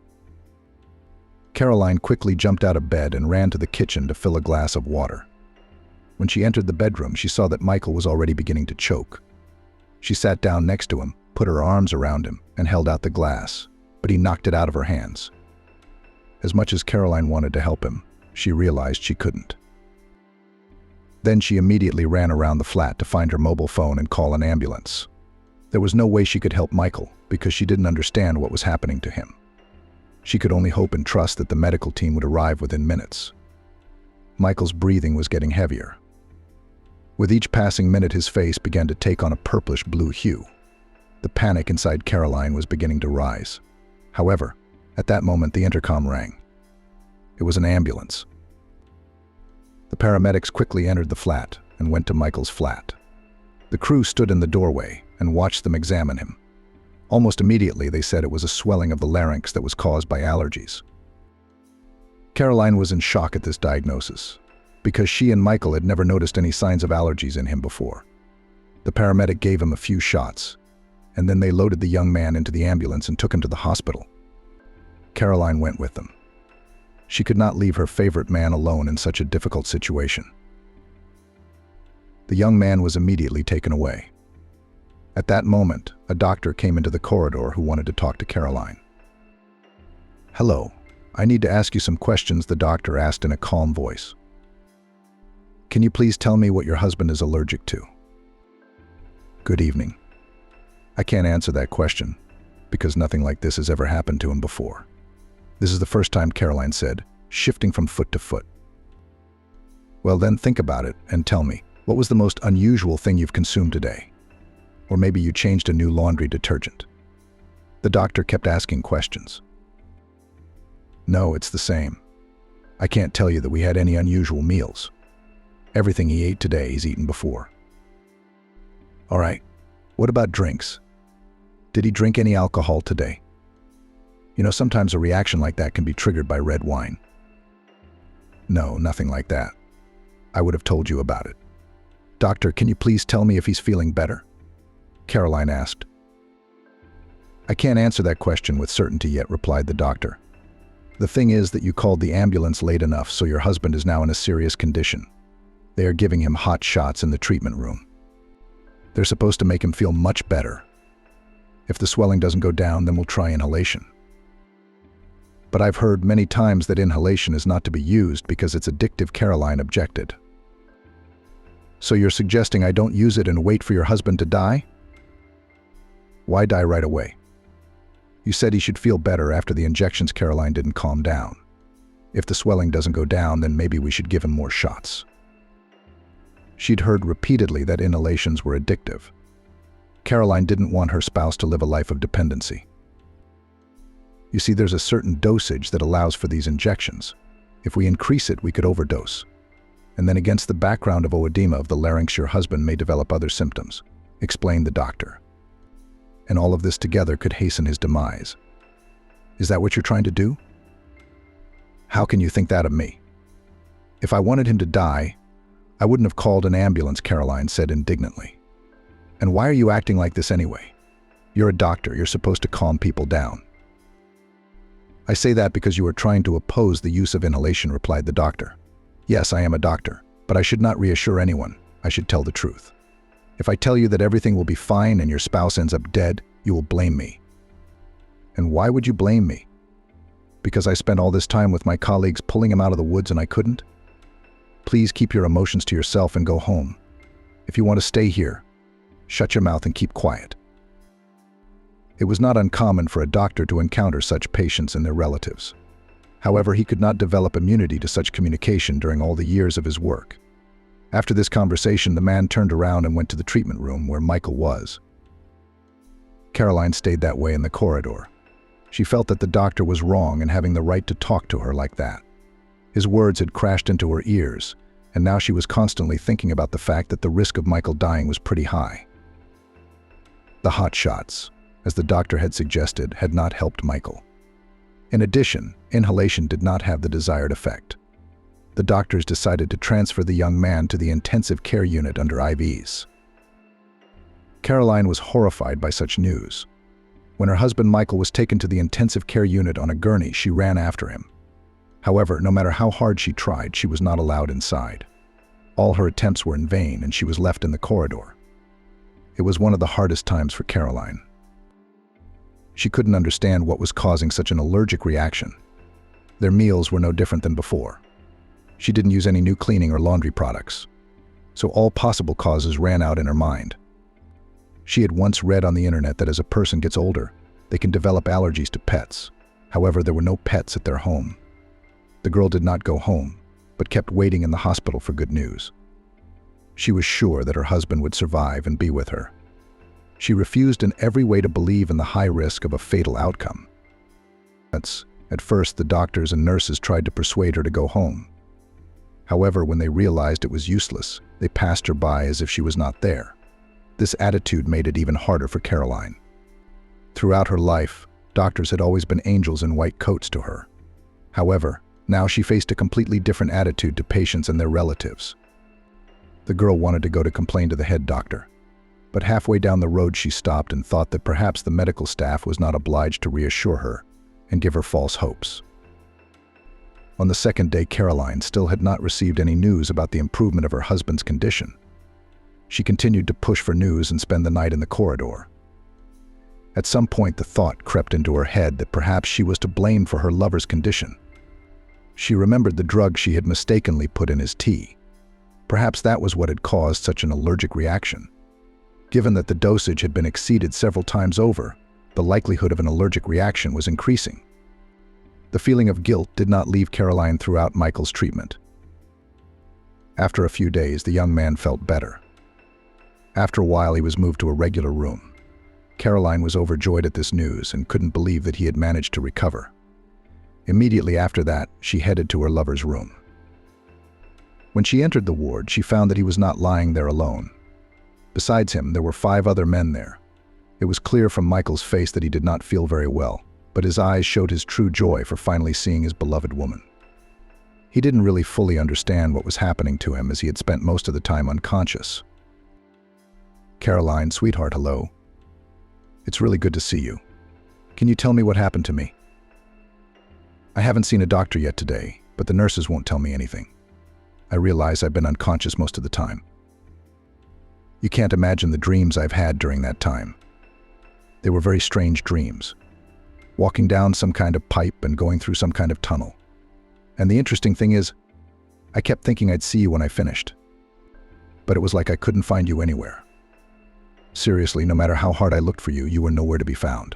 Caroline quickly jumped out of bed and ran to the kitchen to fill a glass of water. When she entered the bedroom, she saw that Michael was already beginning to choke. She sat down next to him, put her arms around him, and held out the glass, but he knocked it out of her hands. As much as Caroline wanted to help him, she realized she couldn't. Then she immediately ran around the flat to find her mobile phone and call an ambulance. There was no way she could help Michael because she didn't understand what was happening to him. She could only hope and trust that the medical team would arrive within minutes. Michael's breathing was getting heavier. With each passing minute, his face began to take on a purplish-blue hue. The panic inside Caroline was beginning to rise. However, at that moment, the intercom rang. It was an ambulance. The paramedics quickly entered the flat and went to Michael's flat. The crew stood in the doorway and watched them examine him. Almost immediately, they said it was a swelling of the larynx that was caused by allergies. Caroline was in shock at this diagnosis, because she and Michael had never noticed any signs of allergies in him before. The paramedic gave him a few shots, and then they loaded the young man into the ambulance and took him to the hospital. Caroline went with them. She could not leave her favorite man alone in such a difficult situation. The young man was immediately taken away. At that moment, a doctor came into the corridor who wanted to talk to Caroline. "Hello, I need to ask you some questions," the doctor asked in a calm voice. "Can you please tell me what your husband is allergic to?" "Good evening. I can't answer that question because nothing like this has ever happened to him before." "This is the first time," Caroline said, shifting from foot to foot. "Well then, think about it and tell me, what was the most unusual thing you've consumed today? Or maybe you changed a new laundry detergent." The doctor kept asking questions. "No, it's the same. I can't tell you that we had any unusual meals. Everything he ate today he's eaten before." "All right, what about drinks? Did he drink any alcohol today? You know, sometimes a reaction like that can be triggered by red wine." "No, nothing like that. I would have told you about it." "Doctor, can you please tell me if he's feeling better?" Caroline asked. "I can't answer that question with certainty yet," replied the doctor. "The thing is that you called the ambulance late enough, so your husband is now in a serious condition. They are giving him hot shots in the treatment room. They're supposed to make him feel much better. If the swelling doesn't go down, then we'll try inhalation. But I've heard many times that inhalation is not to be used because it's addictive, Caroline objected. So you're suggesting I don't use it and wait for your husband to die? Why die right away? You said he should feel better after the injections. Caroline didn't calm down. If the swelling doesn't go down, then maybe we should give him more shots. She'd heard repeatedly that inhalations were addictive. Caroline didn't want her spouse to live a life of dependency. You see, there's a certain dosage that allows for these injections. If we increase it, we could overdose. And then against the background of oedema of the larynx, your husband may develop other symptoms, explained the doctor. And all of this together could hasten his demise. Is that what you're trying to do? How can you think that of me? If I wanted him to die, I wouldn't have called an ambulance, Caroline said indignantly. And why are you acting like this anyway? You're a doctor. You're supposed to calm people down. I say that because you are trying to oppose the use of inhalation, replied the doctor. Yes, I am a doctor, but I should not reassure anyone. I should tell the truth. If I tell you that everything will be fine and your spouse ends up dead, you will blame me. And why would you blame me? Because I spent all this time with my colleagues pulling him out of the woods and I couldn't? Please keep your emotions to yourself and go home. If you want to stay here, shut your mouth and keep quiet. It was not uncommon for a doctor to encounter such patients and their relatives. However, he could not develop immunity to such communication during all the years of his work. After this conversation, the man turned around and went to the treatment room where Michael was. Caroline stayed that way in the corridor. She felt that the doctor was wrong in having the right to talk to her like that. His words had crashed into her ears, and now she was constantly thinking about the fact that the risk of Michael dying was pretty high. The hot shots, as the doctor had suggested, had not helped Michael. In addition, inhalation did not have the desired effect. The doctors decided to transfer the young man to the intensive care unit under IVs. Caroline was horrified by such news. When her husband Michael was taken to the intensive care unit on a gurney, she ran after him. However, no matter how hard she tried, she was not allowed inside. All her attempts were in vain, and she was left in the corridor. It was one of the hardest times for Caroline. She couldn't understand what was causing such an allergic reaction. Their meals were no different than before. She didn't use any new cleaning or laundry products, so all possible causes ran out in her mind. She had once read on the internet that as a person gets older, they can develop allergies to pets. However, there were no pets at their home. The girl did not go home, but kept waiting in the hospital for good news. She was sure that her husband would survive and be with her. She refused in every way to believe in the high risk of a fatal outcome. At first, the doctors and nurses tried to persuade her to go home. However, when they realized it was useless, they passed her by as if she was not there. This attitude made it even harder for Caroline. Throughout her life, doctors had always been angels in white coats to her. However, now she faced a completely different attitude to patients and their relatives. The girl wanted to go to complain to the head doctor, but halfway down the road she stopped and thought that perhaps the medical staff was not obliged to reassure her and give her false hopes. On the second day, Caroline still had not received any news about the improvement of her husband's condition. She continued to push for news and spend the night in the corridor. At some point, the thought crept into her head that perhaps she was to blame for her lover's condition. She remembered the drug she had mistakenly put in his tea. Perhaps that was what had caused such an allergic reaction. Given that the dosage had been exceeded several times over, the likelihood of an allergic reaction was increasing. The feeling of guilt did not leave Caroline throughout Michael's treatment. After a few days, the young man felt better. After a while, he was moved to a regular room. Caroline was overjoyed at this news and couldn't believe that he had managed to recover. Immediately after that, she headed to her lover's room. When she entered the ward, she found that he was not lying there alone. Besides him, there were 5 other men there. It was clear from Michael's face that he did not feel very well, but his eyes showed his true joy for finally seeing his beloved woman. He didn't really fully understand what was happening to him as he had spent most of the time unconscious. "Caroline, sweetheart, hello. It's really good to see you. Can you tell me what happened to me? I haven't seen a doctor yet today, but the nurses won't tell me anything. I realize I've been unconscious most of the time. You can't imagine the dreams I've had during that time. They were very strange dreams. Walking down some kind of pipe and going through some kind of tunnel. And the interesting thing is, I kept thinking I'd see you when I finished. But it was like I couldn't find you anywhere. Seriously, no matter how hard I looked for you, you were nowhere to be found.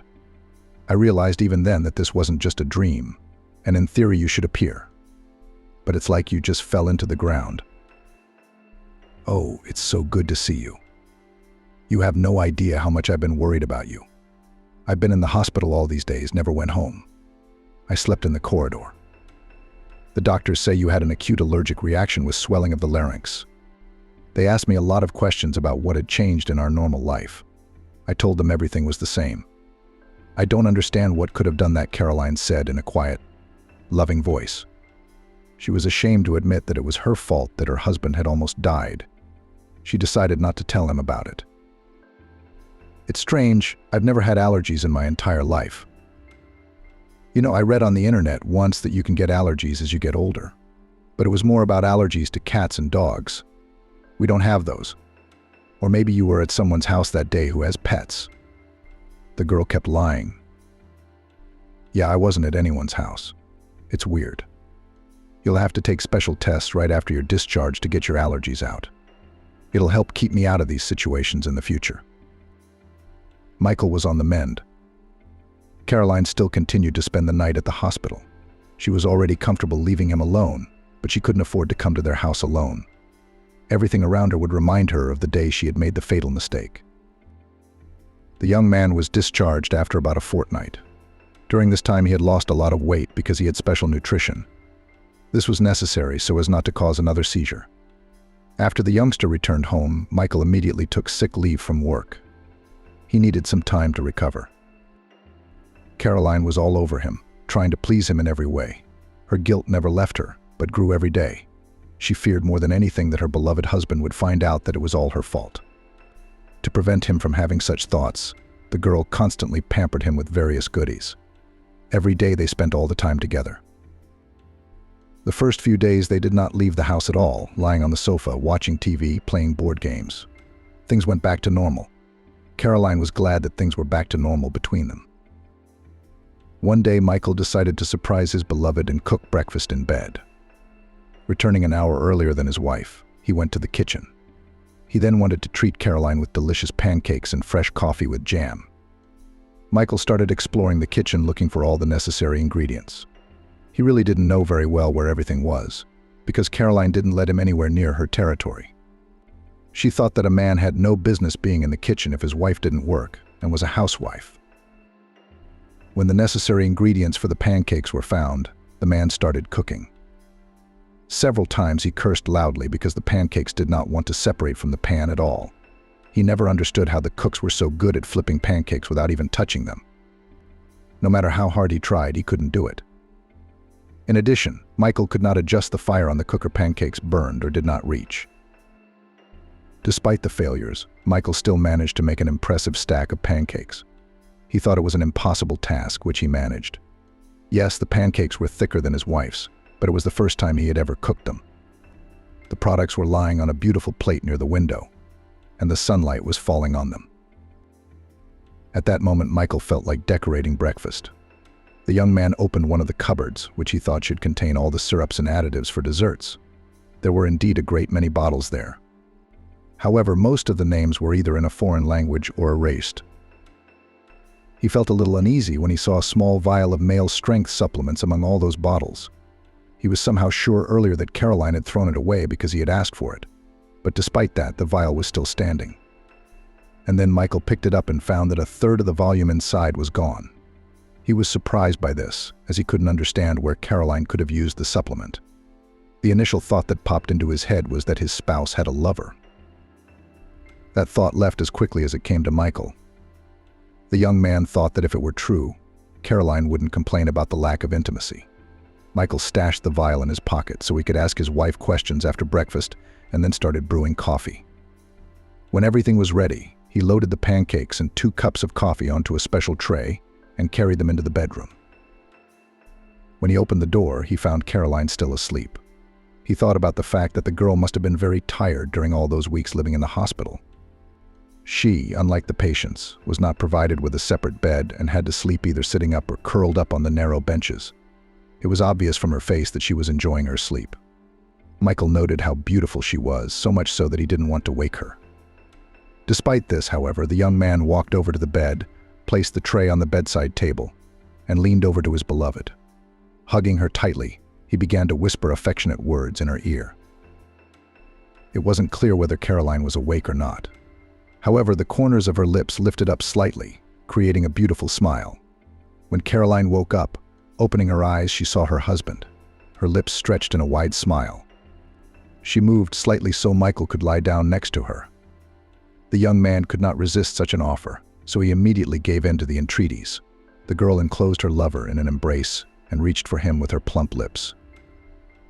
I realized even then that this wasn't just a dream, and in theory you should appear. But it's like you just fell into the ground. Oh, it's so good to see you. You have no idea how much I've been worried about you. I've been in the hospital all these days, never went home. I slept in the corridor. The doctors say you had an acute allergic reaction with swelling of the larynx. They asked me a lot of questions about what had changed in our normal life. I told them everything was the same. I don't understand what could have done that, Caroline said in a quiet, loving voice. She was ashamed to admit that it was her fault that her husband had almost died. She decided not to tell him about it. It's strange, I've never had allergies in my entire life. You know, I read on the internet once that you can get allergies as you get older. But it was more about allergies to cats and dogs. We don't have those. Or maybe you were at someone's house that day who has pets. The girl kept lying. Yeah, I wasn't at anyone's house. It's weird. You'll have to take special tests right after you're discharged to get your allergies out. It'll help keep me out of these situations in the future. Michael was on the mend. Caroline still continued to spend the night at the hospital. She was already comfortable leaving him alone, but she couldn't afford to come to their house alone. Everything around her would remind her of the day she had made the fatal mistake. The young man was discharged after about a fortnight. During this time he had lost a lot of weight because he had special nutrition. This was necessary so as not to cause another seizure. After the youngster returned home, Michael immediately took sick leave from work. He needed some time to recover. Caroline was all over him, trying to please him in every way. Her guilt never left her, but grew every day. She feared more than anything that her beloved husband would find out that it was all her fault. To prevent him from having such thoughts, the girl constantly pampered him with various goodies. Every day they spent all the time together. The first few days they did not leave the house at all, lying on the sofa, watching TV, playing board games. Things went back to normal. Caroline was glad that things were back to normal between them. One day Michael decided to surprise his beloved and cook breakfast in bed. Returning an hour earlier than his wife, he went to the kitchen. He then wanted to treat Caroline with delicious pancakes and fresh coffee with jam. Michael started exploring the kitchen looking for all the necessary ingredients. He really didn't know very well where everything was, because Caroline didn't let him anywhere near her territory. She thought that a man had no business being in the kitchen if his wife didn't work and was a housewife. When the necessary ingredients for the pancakes were found, the man started cooking. Several times he cursed loudly because the pancakes did not want to separate from the pan at all. He never understood how the cooks were so good at flipping pancakes without even touching them. No matter how hard he tried, he couldn't do it. In addition, Michael could not adjust the fire on the cooker. Pancakes burned or did not reach. Despite the failures, Michael still managed to make an impressive stack of pancakes. He thought it was an impossible task, which he managed. Yes, the pancakes were thicker than his wife's, but it was the first time he had ever cooked them. The products were lying on a beautiful plate near the window, and the sunlight was falling on them. At that moment, Michael felt like decorating breakfast. The young man opened one of the cupboards, which he thought should contain all the syrups and additives for desserts. There were indeed a great many bottles there. However, most of the names were either in a foreign language or erased. He felt a little uneasy when he saw a small vial of male strength supplements among all those bottles. He was somehow sure earlier that Caroline had thrown it away because he had asked for it. But despite that, the vial was still standing. And then Michael picked it up and found that a third of the volume inside was gone. He was surprised by this, as he couldn't understand where Caroline could have used the supplement. The initial thought that popped into his head was that his spouse had a lover. That thought left as quickly as it came to Michael. The young man thought that if it were true, Caroline wouldn't complain about the lack of intimacy. Michael stashed the vial in his pocket so he could ask his wife questions after breakfast and then started brewing coffee. When everything was ready, he loaded the pancakes and 2 cups of coffee onto a special tray and carried them into the bedroom. When he opened the door, he found Caroline still asleep. He thought about the fact that the girl must have been very tired during all those weeks living in the hospital. She, unlike the patients, was not provided with a separate bed and had to sleep either sitting up or curled up on the narrow benches. It was obvious from her face that she was enjoying her sleep. Michael noted how beautiful she was, so much so that he didn't want to wake her. Despite this, however, the young man walked over to the bed, placed the tray on the bedside table, and leaned over to his beloved. Hugging her tightly, he began to whisper affectionate words in her ear. It wasn't clear whether Caroline was awake or not. However, the corners of her lips lifted up slightly, creating a beautiful smile. When Caroline woke up, opening her eyes, she saw her husband, her lips stretched in a wide smile. She moved slightly so Michael could lie down next to her. The young man could not resist such an offer, so he immediately gave in to the entreaties. The girl enclosed her lover in an embrace and reached for him with her plump lips.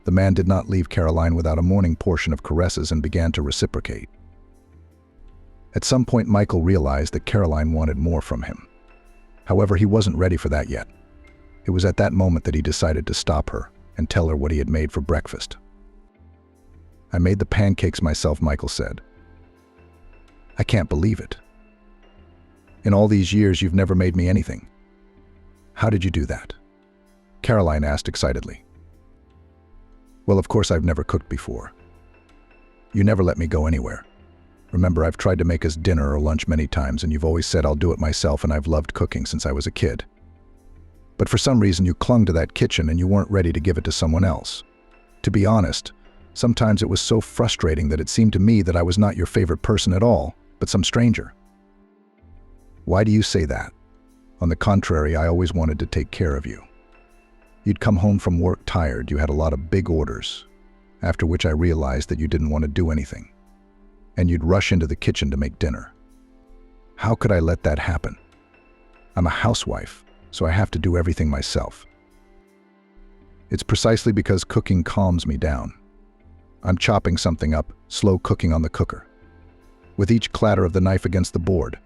The man did not leave Caroline without a morning portion of caresses and began to reciprocate. At some point, Michael realized that Caroline wanted more from him. However, he wasn't ready for that yet. It was at that moment that he decided to stop her and tell her what he had made for breakfast. "I made the pancakes myself," Michael said. "I can't believe it. In all these years, you've never made me anything. How did you do that?" Caroline asked excitedly. "Well, of course I've never cooked before. You never let me go anywhere. Remember, I've tried to make us dinner or lunch many times, and you've always said I'll do it myself, and I've loved cooking since I was a kid. But for some reason, you clung to that kitchen and you weren't ready to give it to someone else. To be honest, sometimes it was so frustrating that it seemed to me that I was not your favorite person at all, but some stranger." "Why do you say that? On the contrary, I always wanted to take care of you. You'd come home from work tired, you had a lot of big orders, after which I realized that you didn't want to do anything. And you'd rush into the kitchen to make dinner. How could I let that happen? I'm a housewife, so I have to do everything myself. It's precisely because cooking calms me down. I'm chopping something up, slow cooking on the cooker. With each clatter of the knife against the board,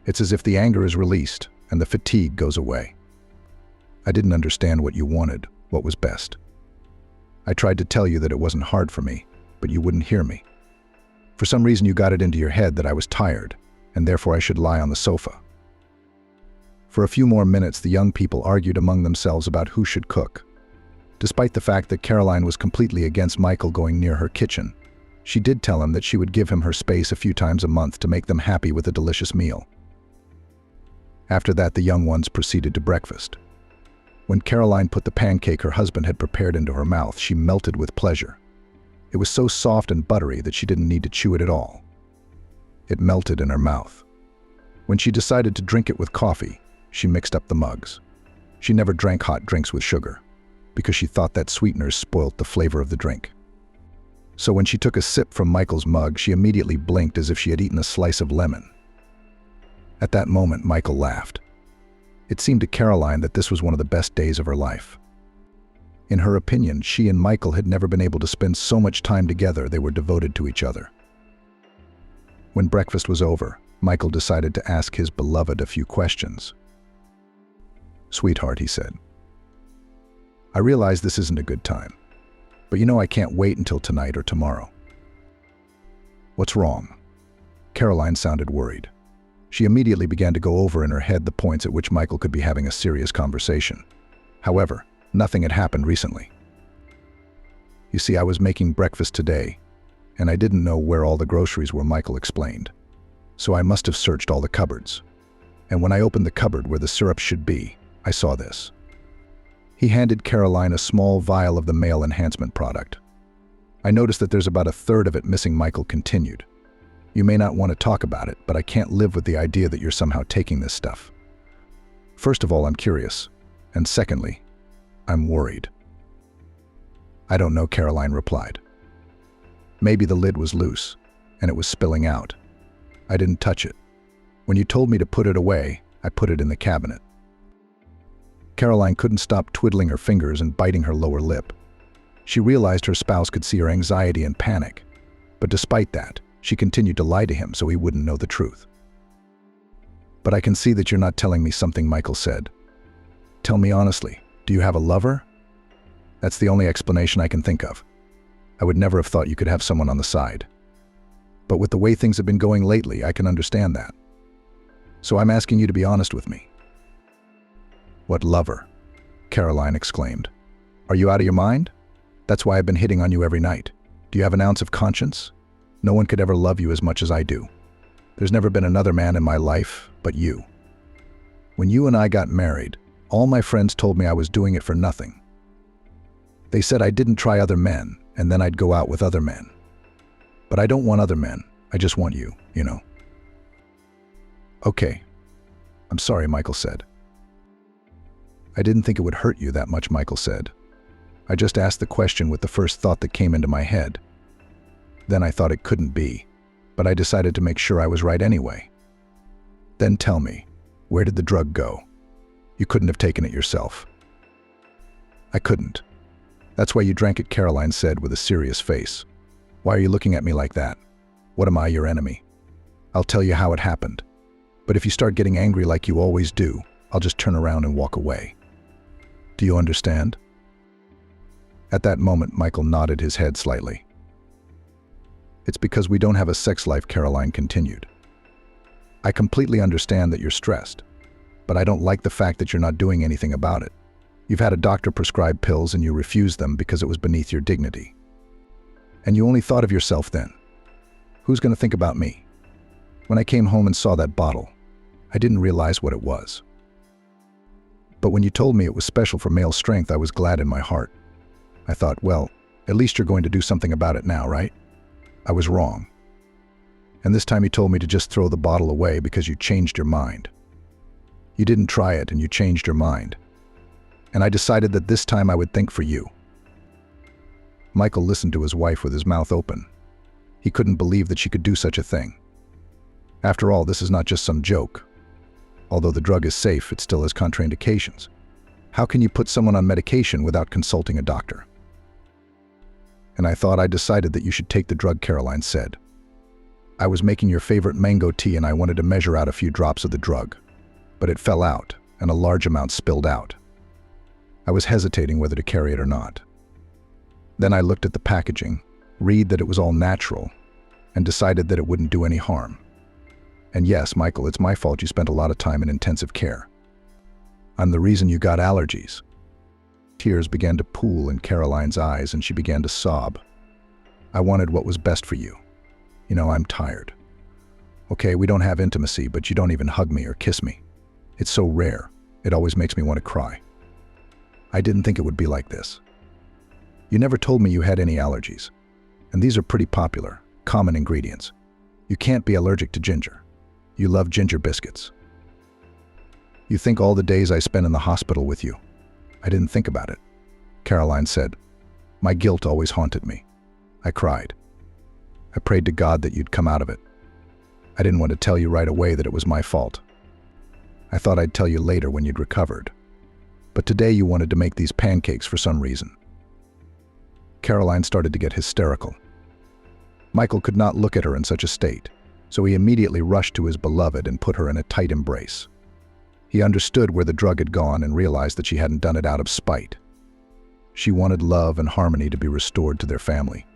it's as if the anger is released and the fatigue goes away. I didn't understand what you wanted, what was best. I tried to tell you that it wasn't hard for me, but you wouldn't hear me. For some reason you got it into your head that I was tired, and therefore I should lie on the sofa." For a few more minutes, the young people argued among themselves about who should cook. Despite the fact that Caroline was completely against Michael going near her kitchen, she did tell him that she would give him her space a few times a month to make them happy with a delicious meal. After that, the young ones proceeded to breakfast. When Caroline put the pancake her husband had prepared into her mouth, she melted with pleasure. It was so soft and buttery that she didn't need to chew it at all. It melted in her mouth. When she decided to drink it with coffee, she mixed up the mugs. She never drank hot drinks with sugar, because she thought that sweeteners spoilt the flavor of the drink. So when she took a sip from Michael's mug, she immediately blinked as if she had eaten a slice of lemon. At that moment, Michael laughed. It seemed to Caroline that this was one of the best days of her life. In her opinion, she and Michael had never been able to spend so much time together. They were devoted to each other. When breakfast was over, Michael decided to ask his beloved a few questions. "Sweetheart," he said, "I realize this isn't a good time, but you know I can't wait until tonight or tomorrow." "What's wrong?" Caroline sounded worried. She immediately began to go over in her head the points at which Michael could be having a serious conversation. However, nothing had happened recently. "You see, I was making breakfast today, and I didn't know where all the groceries were," Michael explained. "So I must have searched all the cupboards. And when I opened the cupboard where the syrup should be, I saw this." He handed Caroline a small vial of the male enhancement product. "I noticed that there's about a third of it missing," Michael continued. "You may not want to talk about it, but I can't live with the idea that you're somehow taking this stuff. First of all, I'm curious, and secondly, I'm worried." "I don't know," Caroline replied. "Maybe the lid was loose, and it was spilling out. I didn't touch it. When you told me to put it away, I put it in the cabinet." Caroline couldn't stop twiddling her fingers and biting her lower lip. She realized her spouse could see her anxiety and panic, but despite that, she continued to lie to him so he wouldn't know the truth. "But I can see that you're not telling me something," Michael said. "Tell me honestly, do you have a lover?" "That's the only explanation I can think of. I would never have thought you could have someone on the side." But with the way things have been going lately, I can understand that. So I'm asking you to be honest with me." "What lover?" Caroline exclaimed. "Are you out of your mind? That's why I've been hitting on you every night. Do you have an ounce of conscience? No one could ever love you as much as I do. There's never been another man in my life but you. When you and I got married, all my friends told me I was doing it for nothing. They said I didn't try other men, and then I'd go out with other men. But I don't want other men. I just want you, you know." "Okay. I'm sorry," Michael said. "I didn't think it would hurt you that much," Michael said. "I just asked the question with the first thought that came into my head. Then I thought it couldn't be, but I decided to make sure I was right anyway. Then tell me, where did the drug go? You couldn't have taken it yourself." "I couldn't. That's why you drank it," Caroline said with a serious face. "Why are you looking at me like that? What am I, your enemy? I'll tell you how it happened. But if you start getting angry like you always do, I'll just turn around and walk away. Do you understand?" At that moment, Michael nodded his head slightly. "It's because we don't have a sex life," Caroline continued. "I completely understand that you're stressed, but I don't like the fact that you're not doing anything about it. You've had a doctor prescribe pills and you refused them because it was beneath your dignity. And you only thought of yourself then. Who's going to think about me? When I came home and saw that bottle, I didn't realize what it was. But when you told me it was special for male strength, I was glad in my heart. I thought, well, at least you're going to do something about it now, right? I was wrong. And this time you told me to just throw the bottle away because you changed your mind. You didn't try it and you changed your mind. And I decided that this time I would think for you." Michael listened to his wife with his mouth open. He couldn't believe that she could do such a thing. After all, this is not just some joke. Although the drug is safe, it still has contraindications. How can you put someone on medication without consulting a doctor? "And I thought I decided that you should take the drug," Caroline said. "I was making your favorite mango tea and I wanted to measure out a few drops of the drug. But it fell out, and a large amount spilled out. I was hesitating whether to carry it or not. Then I looked at the packaging, read that it was all natural, and decided that it wouldn't do any harm. And yes, Michael, it's my fault you spent a lot of time in intensive care. I'm the reason you got allergies." Tears began to pool in Caroline's eyes and she began to sob. "I wanted what was best for you. You know, I'm tired. Okay, we don't have intimacy, but you don't even hug me or kiss me. It's so rare. It always makes me want to cry. I didn't think it would be like this. You never told me you had any allergies. And these are pretty popular, common ingredients. You can't be allergic to ginger. You love ginger biscuits. You think all the days I spent in the hospital with you. I didn't think about it," Caroline said. "My guilt always haunted me. I cried. I prayed to God that you'd come out of it. I didn't want to tell you right away that it was my fault. I thought I'd tell you later when you'd recovered. But today you wanted to make these pancakes for some reason." Caroline started to get hysterical. Michael could not look at her in such a state, so he immediately rushed to his beloved and put her in a tight embrace. He understood where the drug had gone and realized that she hadn't done it out of spite. She wanted love and harmony to be restored to their family.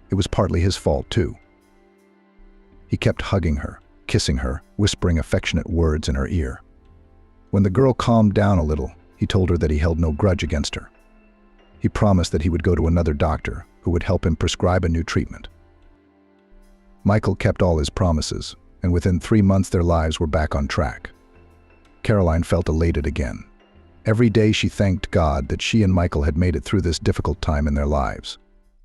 It was partly his fault, too. He kept hugging her, kissing her, whispering affectionate words in her ear. When the girl calmed down a little, he told her that he held no grudge against her. He promised that he would go to another doctor who would help him prescribe a new treatment. Michael kept all his promises, and within 3 months their lives were back on track. Caroline felt elated again. Every day she thanked God that she and Michael had made it through this difficult time in their lives.